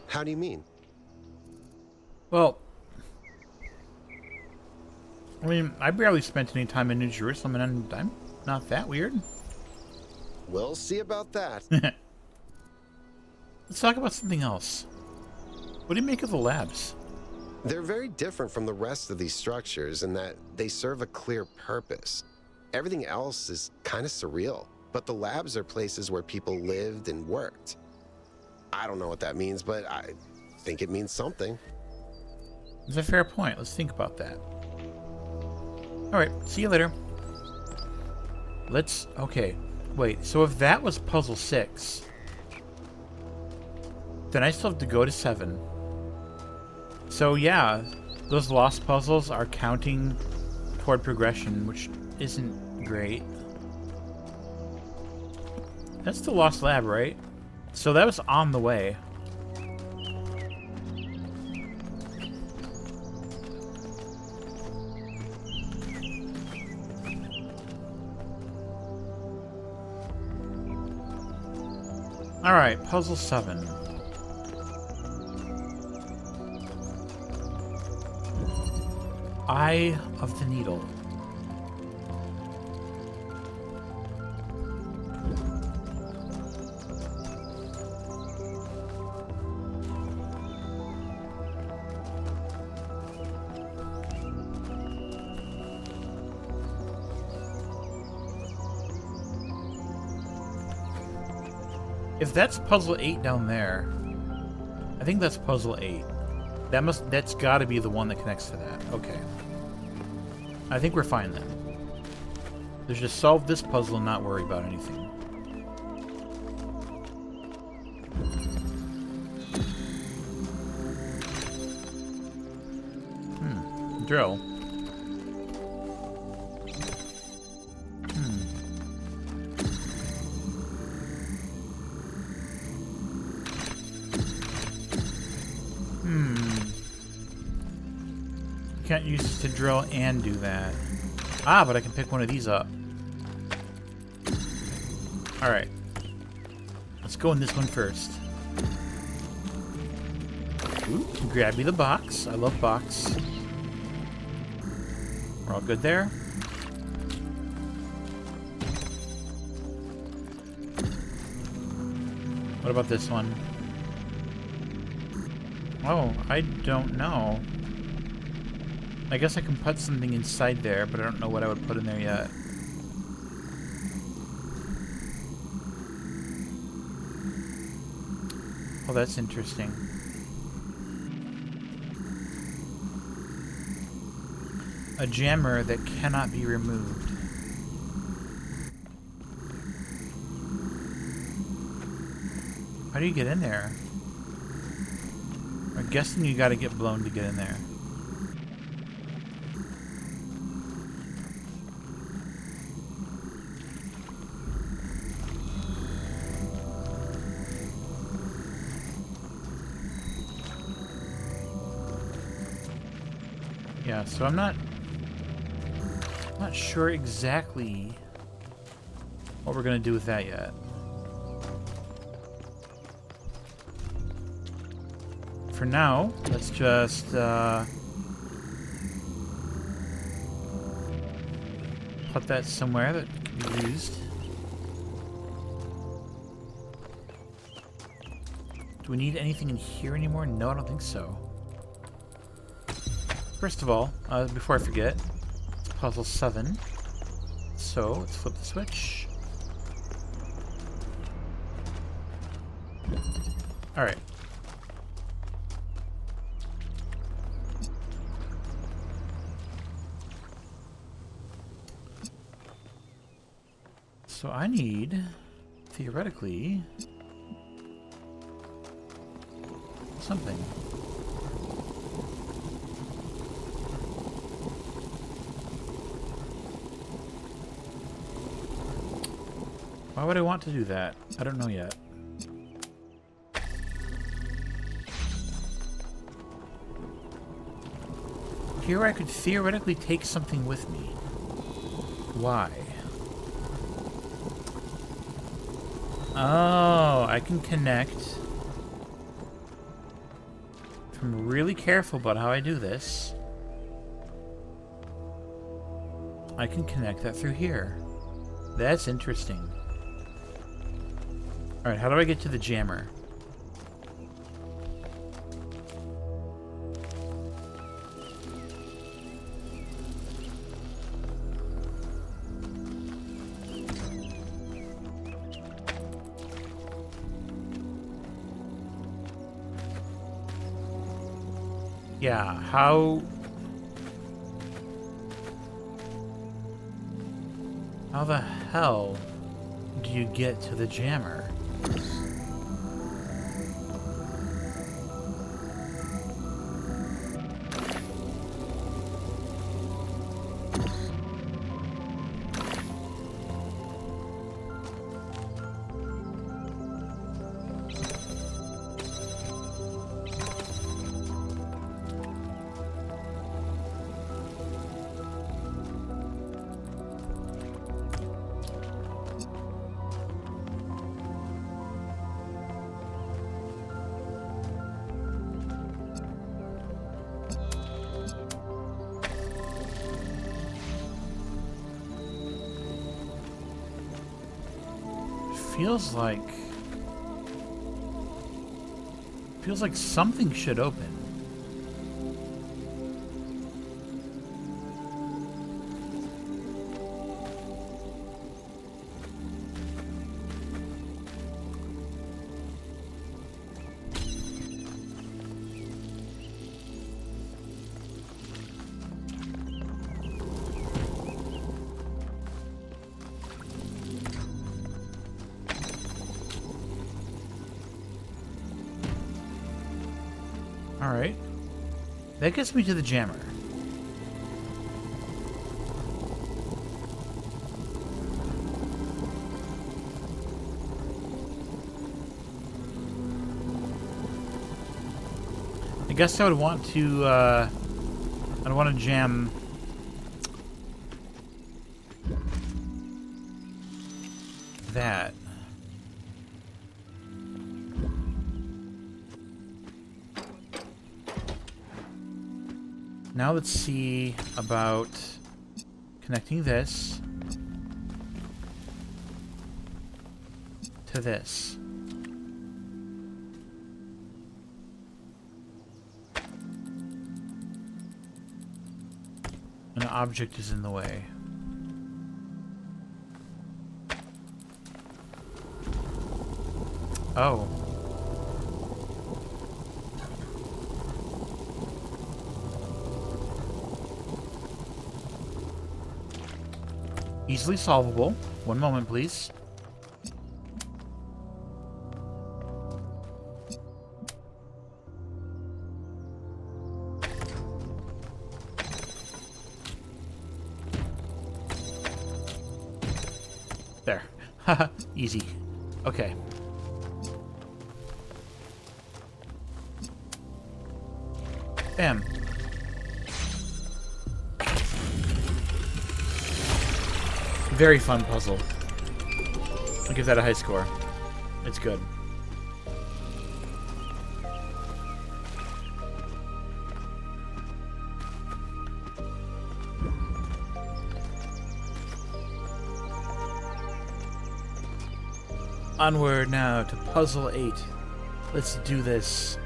How do you mean? Well, I mean, I barely spent any time in New Jerusalem, and I'm not that weird. We'll see about that. Let's talk about something else. What do you make of the labs? They're very different from the rest of these structures in that they serve a clear purpose. Everything else is kind of surreal, but the labs are places where people lived and worked. I don't know what that means, but I think it means something. It's a fair point. Let's think about that. Alright, see you later. Okay. Wait, so if that was puzzle 6, then I still have to go to 7. So yeah, those lost puzzles are counting toward progression, which isn't great. That's the lost lab, right? So that was on the way. Alright, puzzle 7. Eye of the Needle. If that's puzzle 8 down there, I think that's puzzle 8. That's got to be the one that connects to that. Okay. I think we're fine then. Let's just solve this puzzle and not worry about anything. Drill. Can't use this to drill and do that. Ah, but I can pick one of these up. Alright. Let's go in this one first. Ooh, grab me the box. I love box. We're all good there. What about this one? Oh, I don't know. I guess I can put something inside there, but I don't know what I would put in there yet. Oh, that's interesting. A jammer that cannot be removed. How do you get in there? I'm guessing you gotta get blown to get in there. Yeah, so I'm not sure exactly what we're gonna do with that yet. For now, let's just put that somewhere that can be used. Do we need anything in here anymore? No, I don't think so. First of all, before I forget, it's puzzle 7. So, let's flip the switch. Alright. So I need, theoretically, something. Why would I want to do that? I don't know yet. Here I could theoretically take something with me. Why? Oh, I can connect. If I'm really careful about how I do this, I can connect that through here. That's interesting. Alright, how do I get to the jammer? Yeah, how the hell do you get to the jammer? Feels like something should open. Alright. That gets me to the jammer. I guess I would want to, I'd want to jam that. Now let's see about connecting this to this. An object is in the way. Oh. Easily solvable. One moment, please. There. Haha, easy. Okay. Bam. Very fun puzzle. I'll give that a high score. It's good. Onward now to puzzle 8. Let's do this.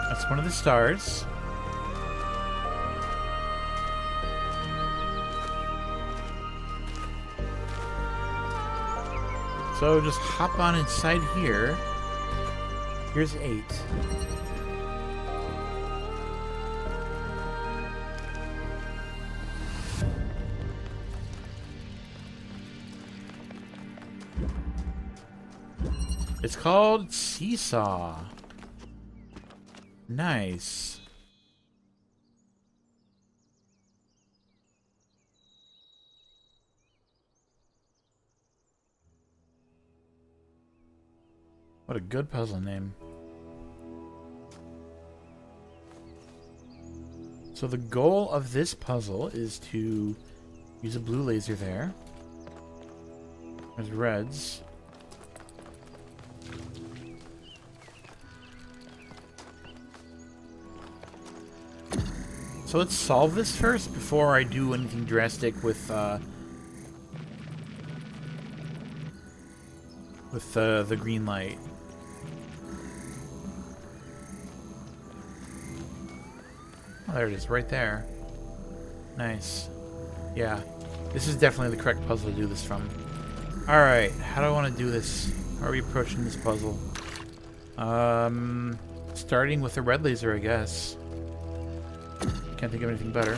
That's one of the stars. So just hop on inside here. Here's 8. It's called Seesaw. Nice. What a good puzzle name. So the goal of this puzzle is to use a blue laser there. There's reds. So let's solve this first before I do anything drastic with the green light. Oh, there it is, right there. Nice. Yeah, this is definitely the correct puzzle to do this from. Alright, how do I want to do this? How are we approaching this puzzle? Starting with the red laser, I guess. Can't think of anything better.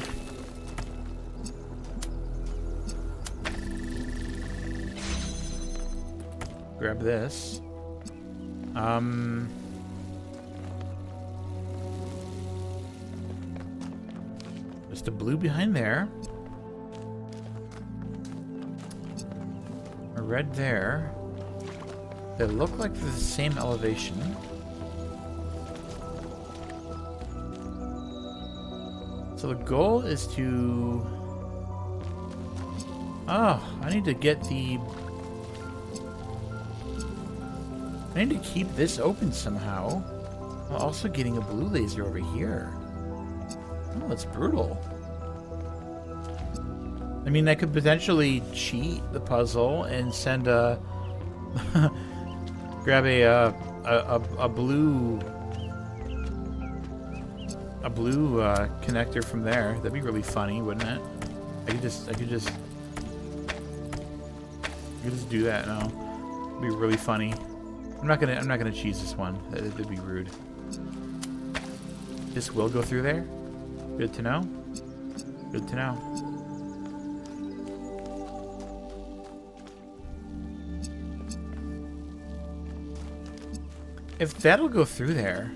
Grab this. Just a blue behind there. A red there. They look like they're the same elevation. So the goal is to... Oh, I need to get the... I need to keep this open somehow. While also getting a blue laser over here. Oh, that's brutal. I mean, I could potentially cheat the puzzle and send a... grab a blue... a blue connector from there. That'd be really funny, wouldn't it? I could just do that now. It'd be really funny. I'm not gonna cheese this one. That'd be rude. This will go through there. Good to know. Good to know. If that'll go through there.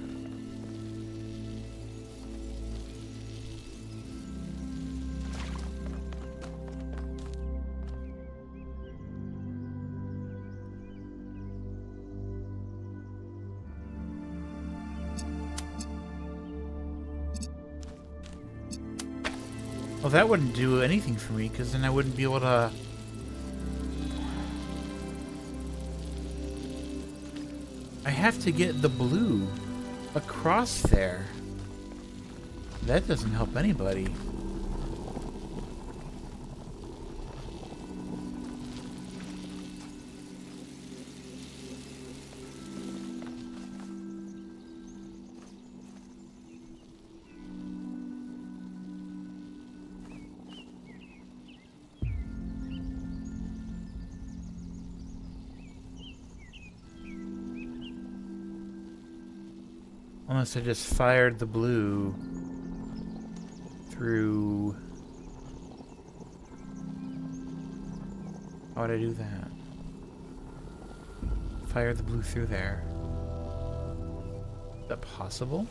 Well, that wouldn't do anything for me, because then I wouldn't be able to... I have to get the blue across there. That doesn't help anybody. Unless I just fired the blue through... How would I do that? Fire the blue through there. Is that possible?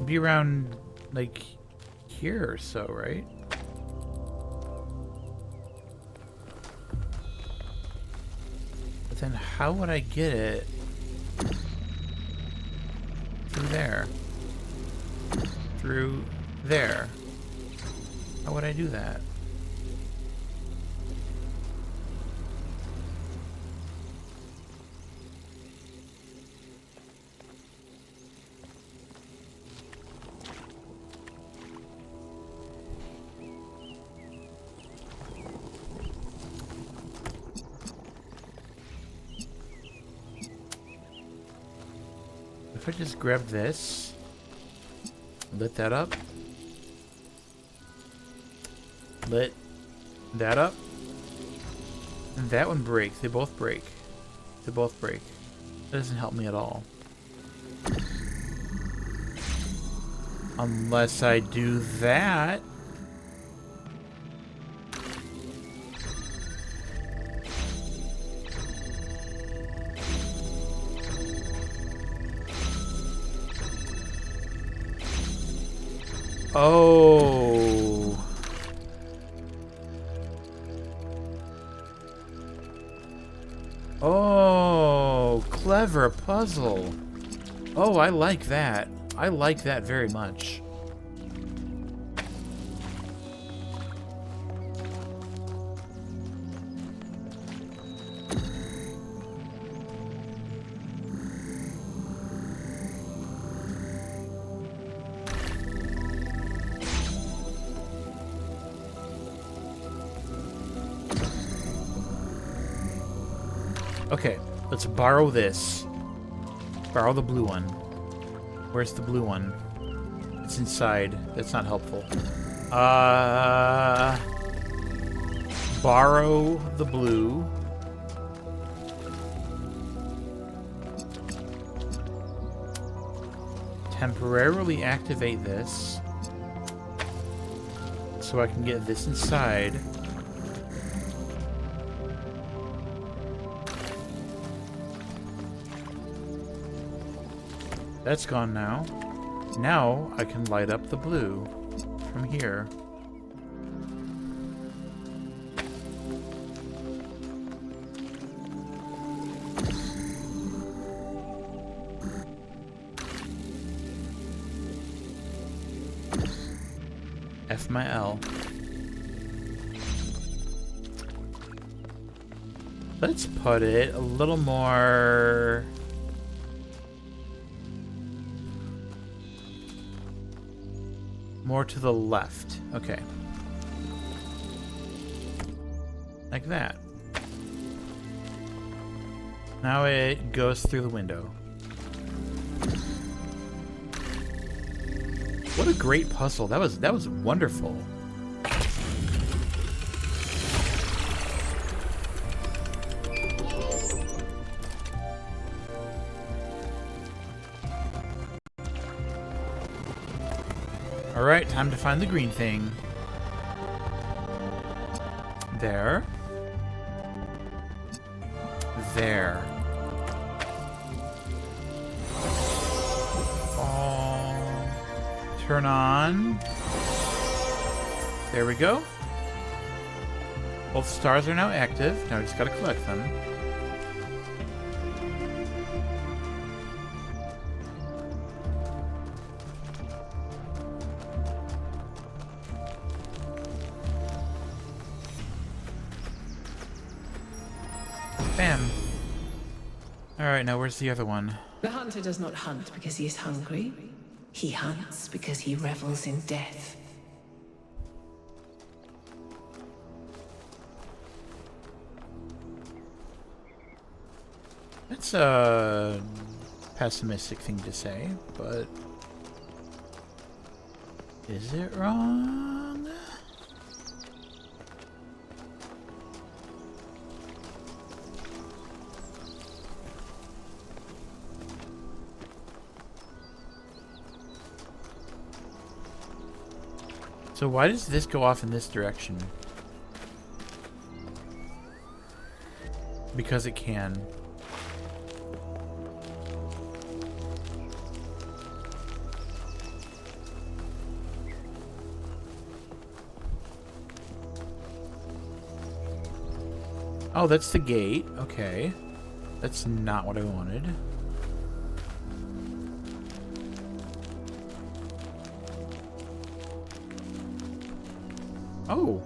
Be around like here or so, right? But then how would I get it through there? Through there? How would I do that? If I just grab this, lit that up, lit that up, and that one breaks. They both break. They both break. That doesn't help me at all. Unless I do that. Oh. Oh, clever puzzle. Oh, I like that. I like that very much. Okay, let's borrow this. Borrow the blue one. Where's the blue one? It's inside. That's not helpful. Borrow the blue. Temporarily activate this. So I can get this inside. That's gone now. Now I can light up the blue from here. F my L. Let's put it a little more... more to the left. Okay. Like that. Now it goes through the window. What a great puzzle. That was wonderful. Alright, time to find the green thing. There. There. Oh. Turn on. There we go. Both stars are now active. Now we just gotta collect them. Bam. Alright, now where's the other one? The hunter does not hunt because he is hungry. He hunts because he revels in death. That's a pessimistic thing to say, but is it wrong? So why does this go off in this direction? Because it can. Oh, that's the gate. Okay. That's not what I wanted. Oh.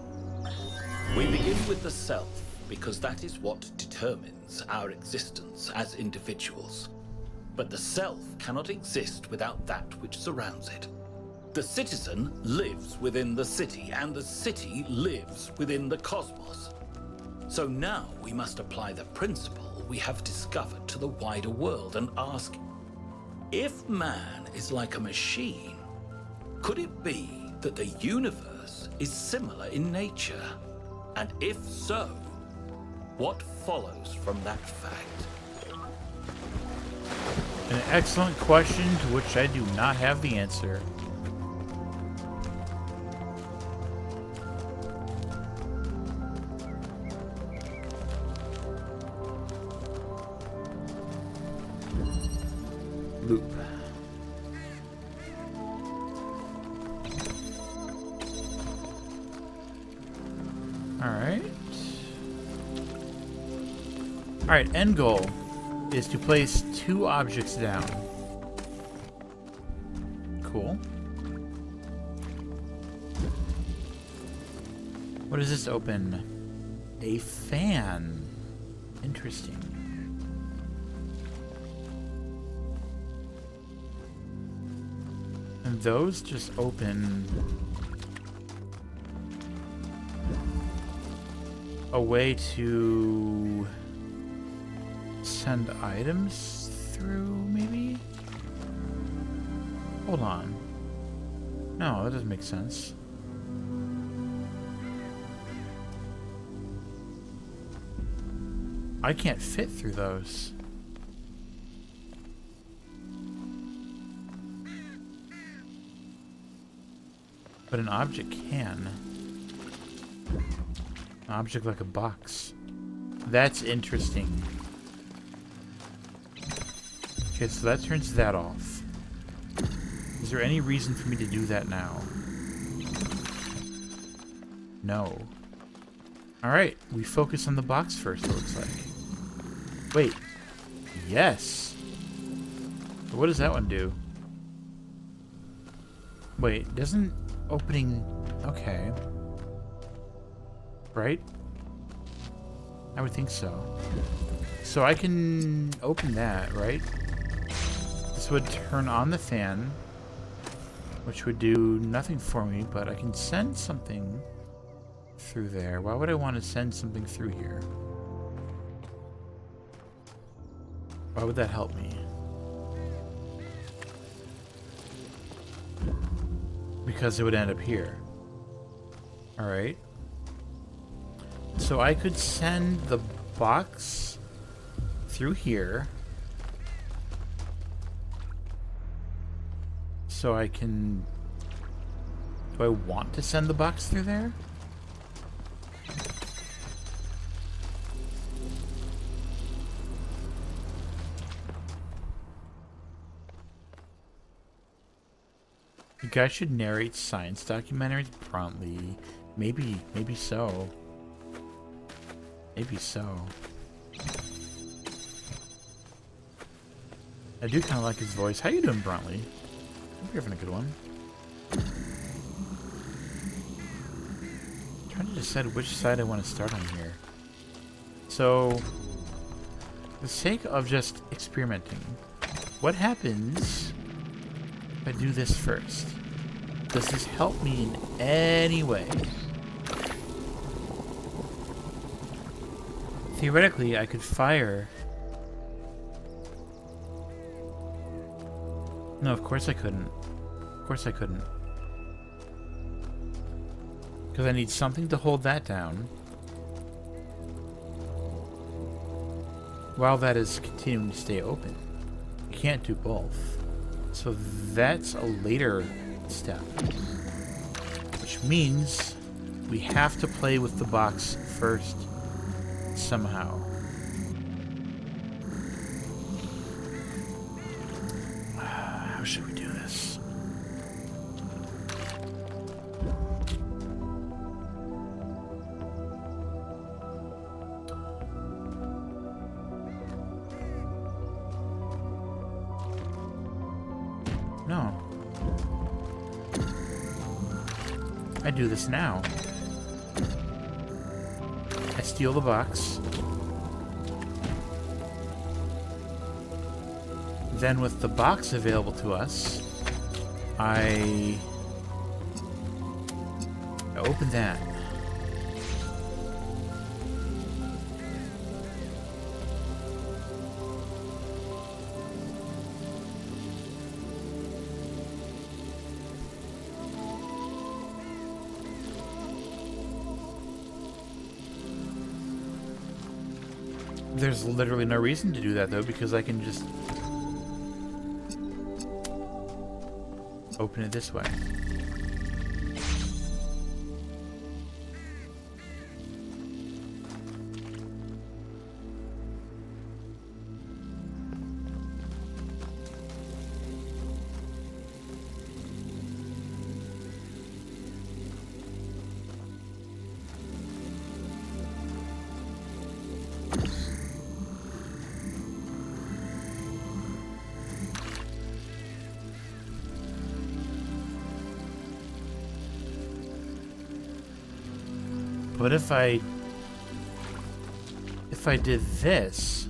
We begin with the self because that is what determines our existence as individuals. But the self cannot exist without that which surrounds it. The citizen lives within the city, and the city lives within the cosmos. So now we must apply the principle we have discovered to the wider world and ask, if man is like a machine, could it be that the universe is similar in nature? And if so, what follows from that fact? An excellent question to which I do not have the answer. Loop. Alright. Alright, end goal is to place 2 objects down. Cool. What does this open? A fan. Interesting. And those just open a way to send items through, maybe? Hold on. No, that doesn't make sense. I can't fit through those. But an object can. An object like a box. That's interesting. Okay, so that turns that off. Is there any reason for me to do that now? No. Alright, we focus on the box first, it looks like. Wait. Yes. What does that one do? Wait, doesn't opening... Okay. Right? I would think so. So I can open that, right? This would turn on the fan, which would do nothing for me, but I can send something through there. Why would I want to send something through here? Why would that help me? Because it would end up here. Alright. So I could send the box through here. So I can... Do I want to send the box through there? You guys should narrate science documentaries promptly. Maybe so. Maybe so. I do kind of like his voice. How you doing, Bruntley? Hope you're having a good one. I'm trying to decide which side I want to start on here. So, for the sake of just experimenting, what happens if I do this first? Does this help me in any way? Theoretically, I could fire... No, of course I couldn't. Of course I couldn't. Because I need something to hold that down. While that is continuing to stay open. You can't do both. So that's a later step. Which means we have to play with the box first somehow. How should we do this? No. I do this now. I steal the box. Then with the box available to us, I open that. There's literally no reason to do that, though, because I can just open it this way. But if I did this,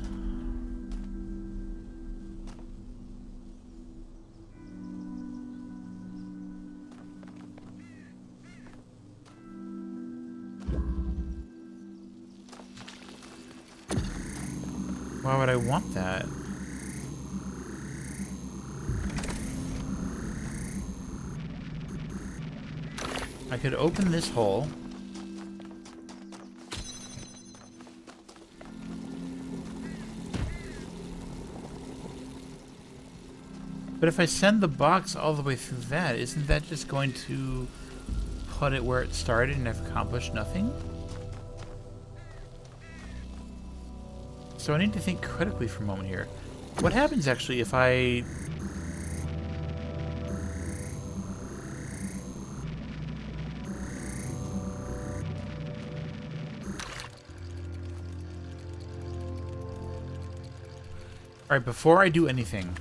why would I want that? I could open this hole. But if I send the box all the way through that, isn't that just going to put it where it started and have accomplished nothing? So I need to think critically for a moment here. What happens actually if I... Alright, before I do anything,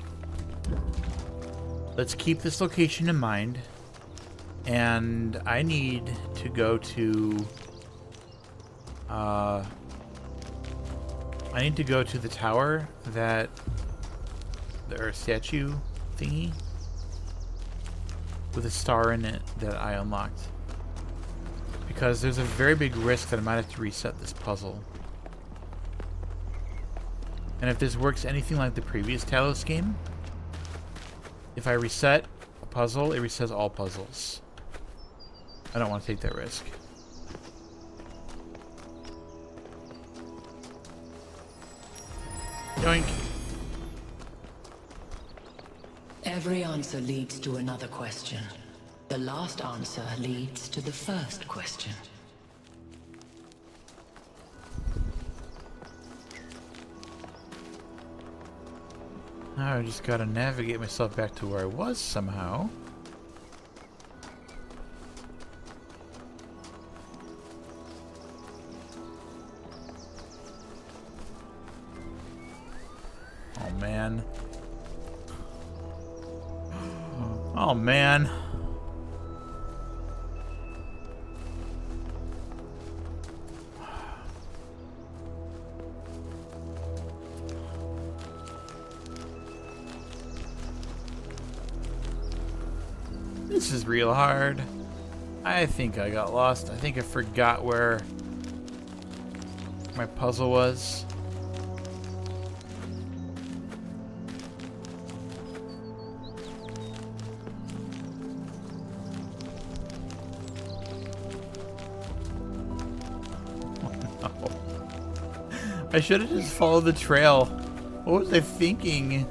let's keep this location in mind. And I need to go to... I need to go to the tower that... or statue thingy with a star in it that I unlocked. Because there's a very big risk that I might have to reset this puzzle. And if this works anything like the previous Talos game, if I reset a puzzle, it resets all puzzles. I don't want to take that risk. Yoink. Every answer leads to another question. The last answer leads to the first question. Now I just gotta navigate myself back to where I was somehow. Oh man. Oh man. This is real hard. I think I got lost. I think I forgot where my puzzle was. Oh, no. I should have just followed the trail. What was I thinking?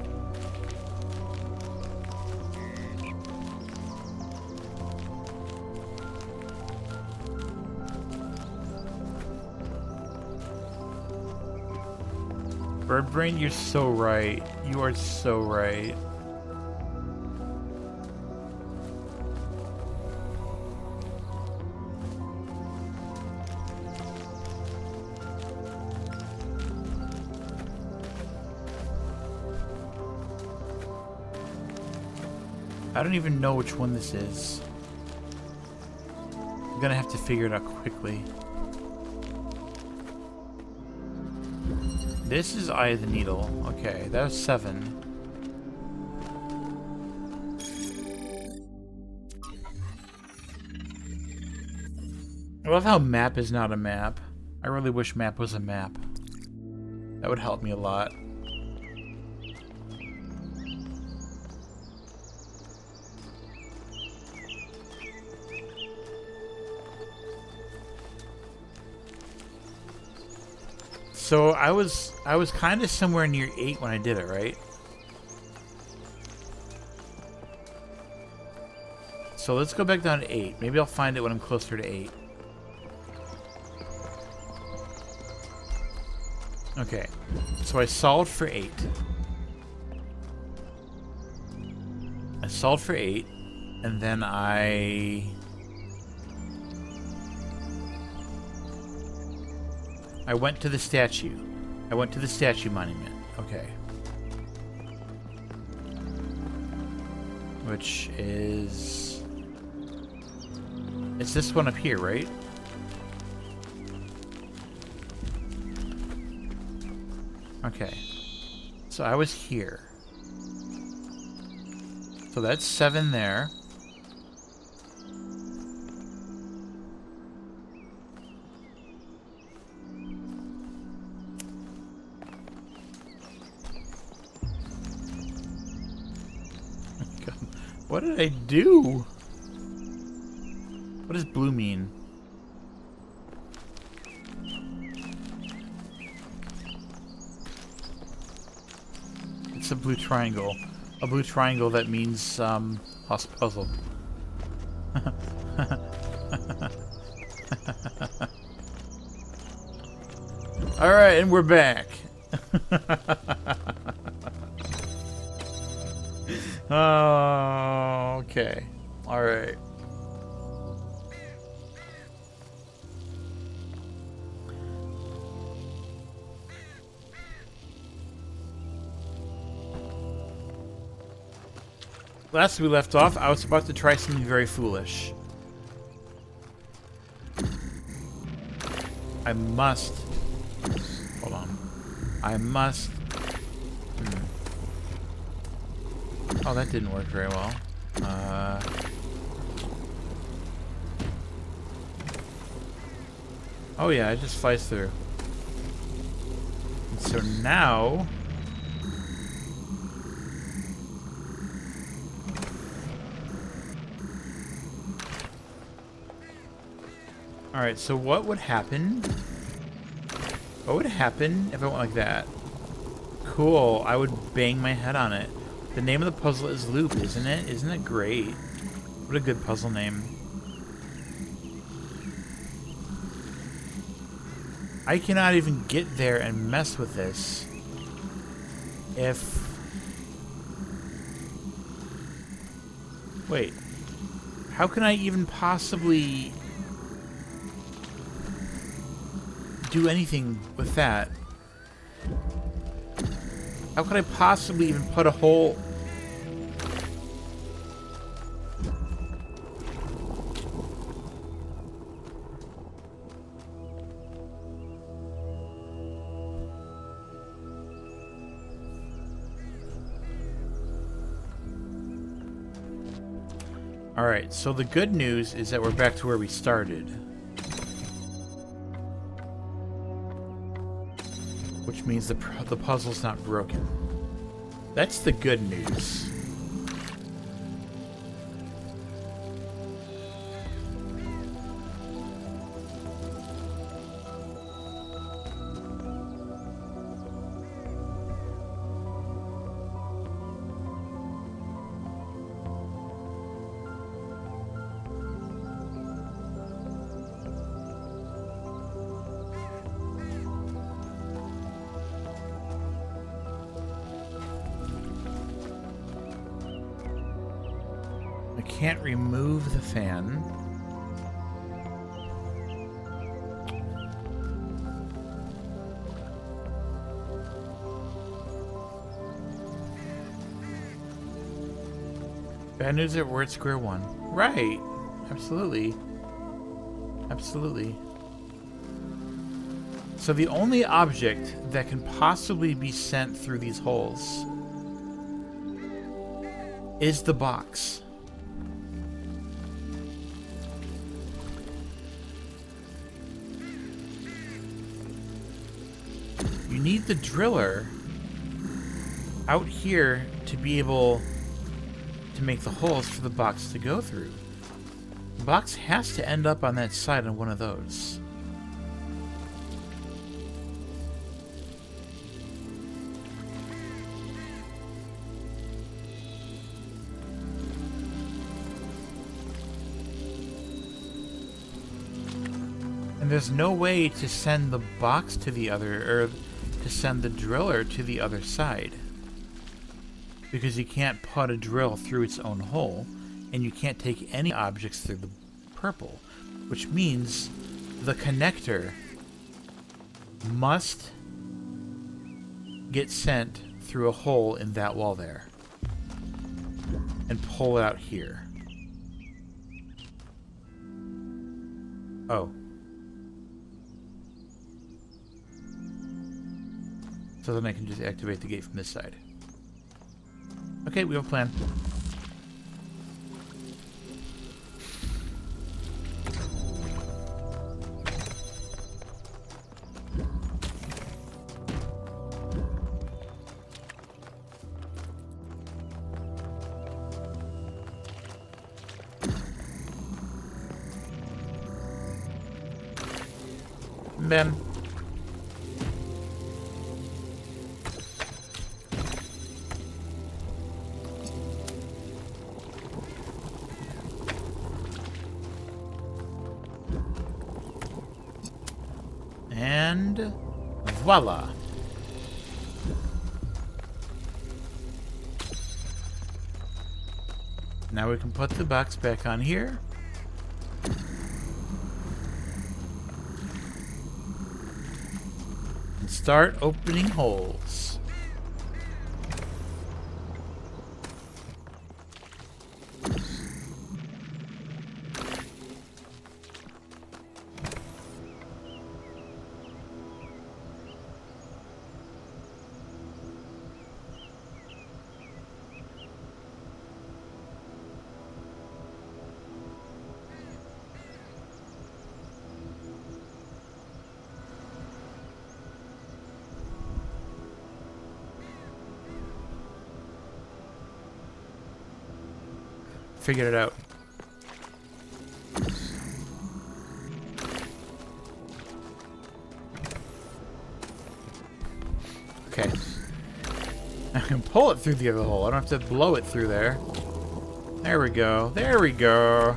Bird Brain, you're so right. You are so right. I don't even know which one this is. I'm gonna have to figure it out quickly. This is Eye of the Needle. Okay, that was 7. I love how map is not a map. I really wish map was a map. That would help me a lot. So I was kind of somewhere near 8 when I did it, right? So let's go back down to 8. Maybe I'll find it when I'm closer to 8. Okay, so I solved for 8. I solved for 8, and then I went to the statue. I went to the statue monument. Okay. Which is... It's this one up here, right? Okay. So I was here. So that's 7 there. God, what did I do? What does blue mean? It's a blue triangle. A blue triangle that means, puzzle. Alright, and we're back. Oh, okay. Alright. Last we left off, I was about to try something very foolish. I must... Hold on. I must... Oh, that didn't work very well. Oh yeah, it just flies through. And so now... Alright, so what would happen? What would happen if I went like that? Cool, I would bang my head on it. The name of the puzzle is Loop, isn't it? Isn't it great? What a good puzzle name. I cannot even get there and mess with this if... Wait. How can I even possibly do anything with that? How could I possibly even put a hole... Alright, so the good news is that we're back to where we started. Which means the puzzle's not broken. That's the good news. I can't remove the fan. Bad news that we're at square one. Right. Absolutely. Absolutely. So the only object that can possibly be sent through these holes is the box. You need the driller out here to be able to make the holes for the box to go through. The box has to end up on that side on one of those. And there's no way to send the box to the other, or to send the driller to the other side. Because you can't put a drill through its own hole, and you can't take any objects through the purple. Which means the connector must get sent through a hole in that wall there. And pull it out here. Oh. So then I can just activate the gate from this side. Okay, we have a plan. Ben. And voila. Now we can put the box back on here. And start opening holes. Figured it out. Okay. I can pull it through the other hole. I don't have to blow it through there. There we go. There we go.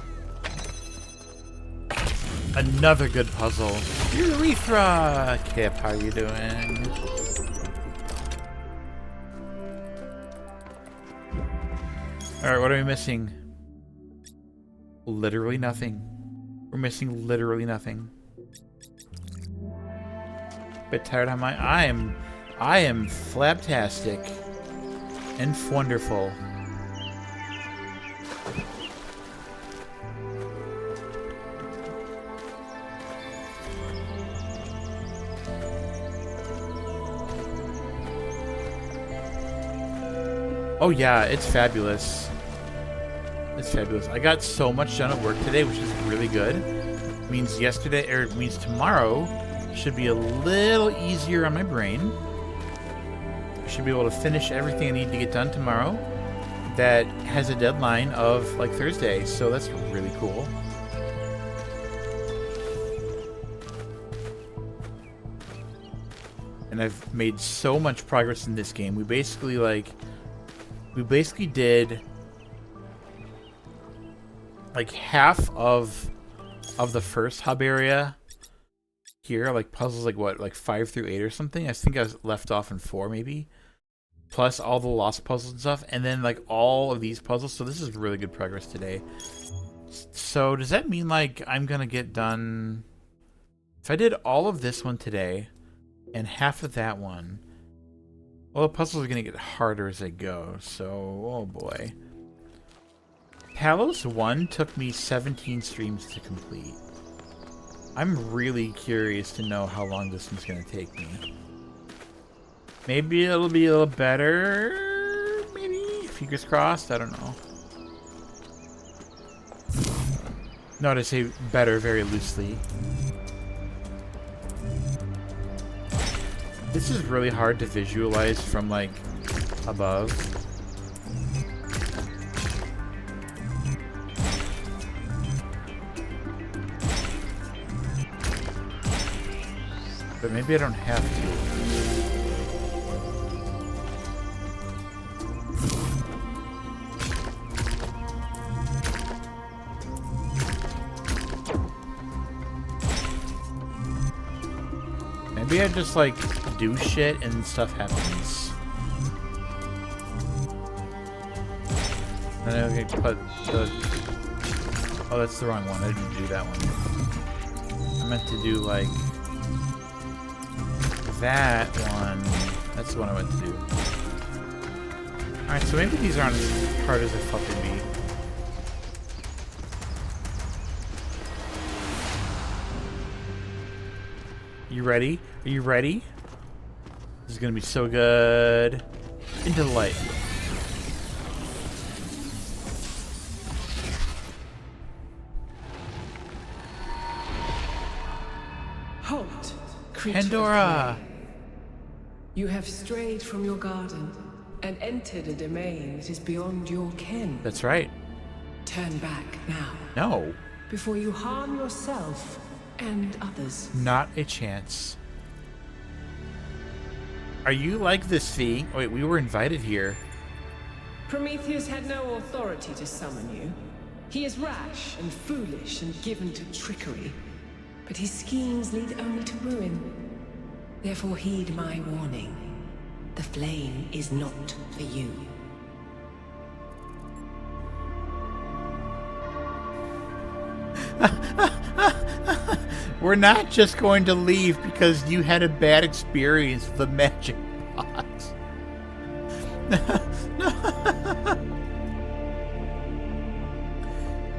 Another good puzzle. Urethra! Kip, how you doing? Alright, what are we missing? Literally nothing. We're missing literally nothing. Bit tired on my... I am flabtastic. And wonderful. Oh yeah, it's fabulous. It's fabulous. I got so much done at work today, which is really good. Means yesterday, or it means tomorrow should be a little easier on my brain. I should be able to finish everything I need to get done tomorrow. That has a deadline of like Thursday, so that's really cool. And I've made so much progress in this game. We basically did like half of the first hub area here, like puzzles like what, like 5 through 8 or something. I think I was left off in 4 maybe, plus all the lost puzzles and stuff, and then like all of these puzzles. So this is really good progress today. So does that mean like I'm gonna get done if I did all of this one today and half of that one? Well, the puzzles are gonna get harder as I go, so oh boy. Talos 1 took me 17 streams to complete. I'm really curious to know how long this one's gonna take me. Maybe it'll be a little better, maybe? Fingers crossed, I don't know. Note I say better very loosely. This is really hard to visualize from, like, above. But maybe I don't have to. Maybe I just, like, do shit and stuff happens. Then I can put the... Oh, that's the wrong one. I didn't do that one. I meant to do, like... that one. That's the one I meant to do. Alright, so maybe these aren't as hard as I thought they'd be. You ready? Are you ready? is gonna be so good. Into the light. Halt, creature Pandora! of clay. You have strayed from your garden and entered a domain that is beyond your ken. That's right. Turn back now. No. Before you harm yourself and others. Not a chance. Are you like this thing? Wait, we were invited here. Prometheus had no authority to summon you. He is rash and foolish and given to trickery. But his schemes lead only to ruin. Therefore heed my warning. The flame is not for you. We're not just going to leave because you had a bad experience with the magic box.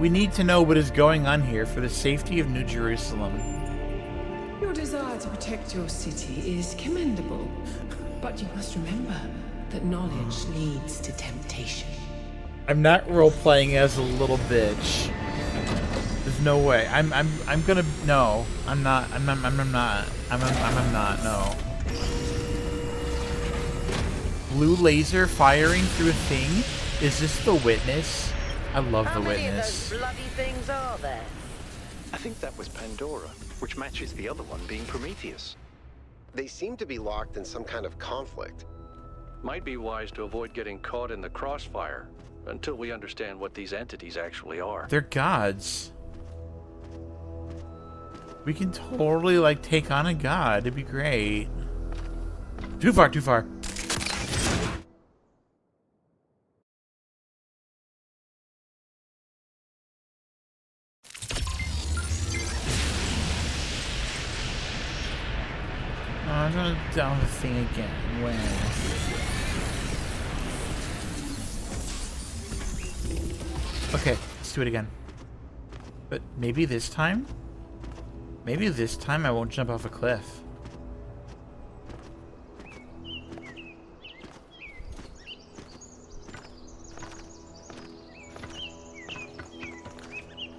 We need to know what is going on here for the safety of New Jerusalem. Your desire to protect your city is commendable, but you must remember that knowledge leads to temptation. I'm not role-playing as a little bitch. There's no way. I'm gonna no. I'm not. I'm not. No. Blue laser firing through a thing. Is this the Witness? I love the Witness. How many of those bloody things are there? I think that was Pandora, which matches the other one being Prometheus. They seem to be locked in some kind of conflict. Might be wise to avoid getting caught in the crossfire until we understand what these entities actually are. They're gods. We can totally, like, take on a god. It'd be great. Too far, too far. Oh, I'm gonna down the thing again. When? Okay, let's do it again. But maybe this time? Maybe this time I won't jump off a cliff.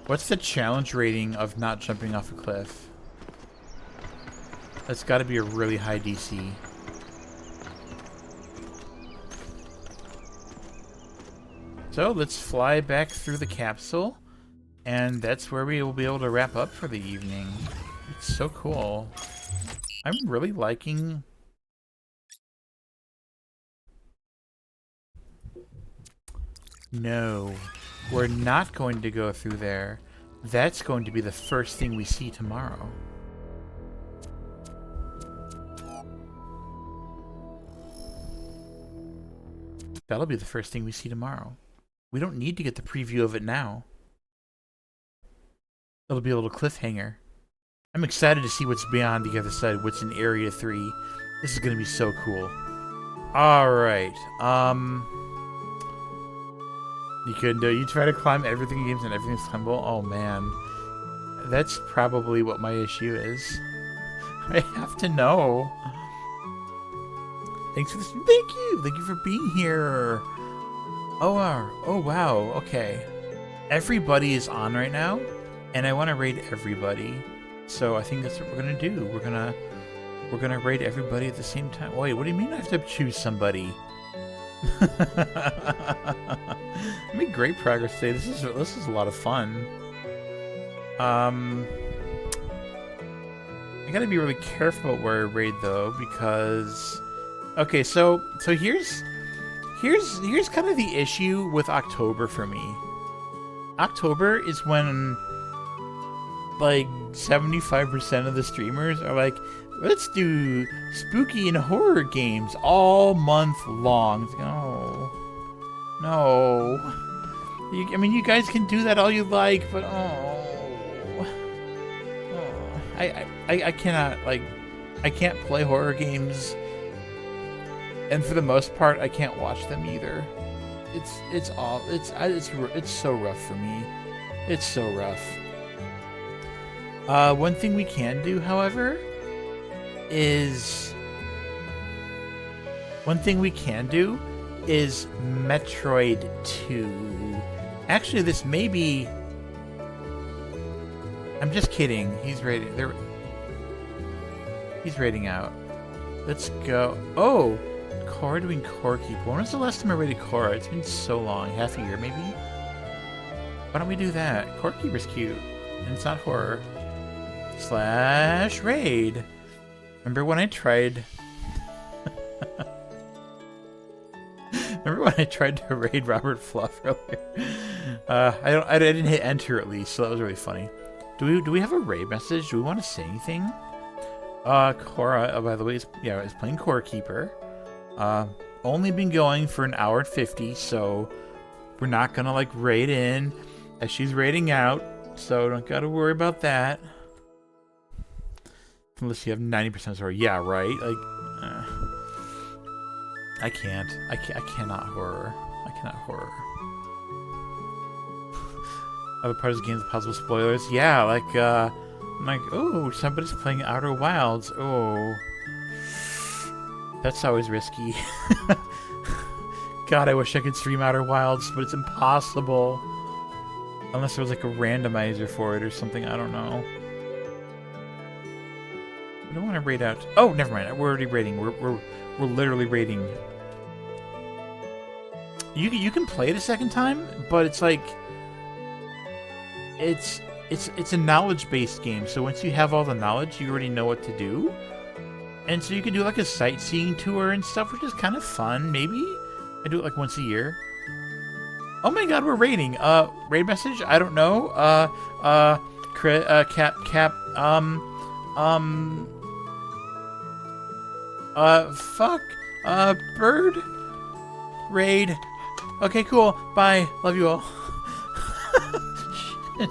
What's the challenge rating of not jumping off a cliff? That's got to be a really high DC. So let's fly back through the capsule. And that's where we will be able to wrap up for the evening. It's so cool. I'm really liking... No. We're not going to go through there. That's going to be the first thing we see tomorrow. That'll be the first thing we see tomorrow. We don't need to get the preview of it now. It'll be a little cliffhanger. I'm excited to see what's beyond the other side, what's in Area 3. This is going to be so cool. Alright, you try to climb everything in games and everything's climbable? Oh man. That's probably what my issue is. I have to know. Thanks for this. Thank you! Thank you for being here. Oh wow, okay. Everybody is on right now. And I want to raid everybody, so I think that's what we're gonna do. We're gonna raid everybody at the same time. Wait, what do you mean I have to choose somebody? I made great progress today. This is a lot of fun. I gotta be really careful about where I raid though, because okay, so here's kind of the issue with October for me. October is when like 75% of the streamers are like, let's do spooky and horror games all month long. It's like, no. I mean, you guys can do that all you like, but I cannot, like, I can't play horror games, and for the most part, I can't watch them either. It's so rough for me. It's so rough. One thing we can do, however, is One thing we can do is Metroid 2. Actually, this may be... I'm just kidding. He's raiding. He's raiding out. Let's go. Oh! Korra doing Core Keeper. When was the last time I raided Korra? It's been so long. Half a year, maybe? Why don't we do that? Core Keeper's cute. And it's not horror. / raid. Remember when I tried... Remember when I tried to raid Robert Fluff earlier? I didn't hit enter at least, so that was really funny. Do we have a raid message? Do we want to say anything? Korra, by the way, is playing Core Keeper. Only been going for an hour and 50, so we're not gonna like raid in as she's raiding out, so don't gotta worry about that. Unless you have 90% score. Yeah, right? Like, I cannot horror. I cannot horror. Other parts of the games with possible spoilers. Yeah, like, I'm like, oh, somebody's playing Outer Wilds. Oh. That's always risky. God, I wish I could stream Outer Wilds, but it's impossible. Unless there was like a randomizer for it or something, I don't know. I don't want to raid out. Oh, never mind. We're already raiding. We're literally raiding. You can play it a second time, but it's like it's a knowledge-based game. So once you have all the knowledge, you already know what to do. And so you can do like a sightseeing tour and stuff, which is kind of fun. Maybe I do it like once a year. Oh my God, we're raiding. Raid message? I don't know. Fuck. Bird. Raid. Okay, cool. Bye. Love you all. Shit.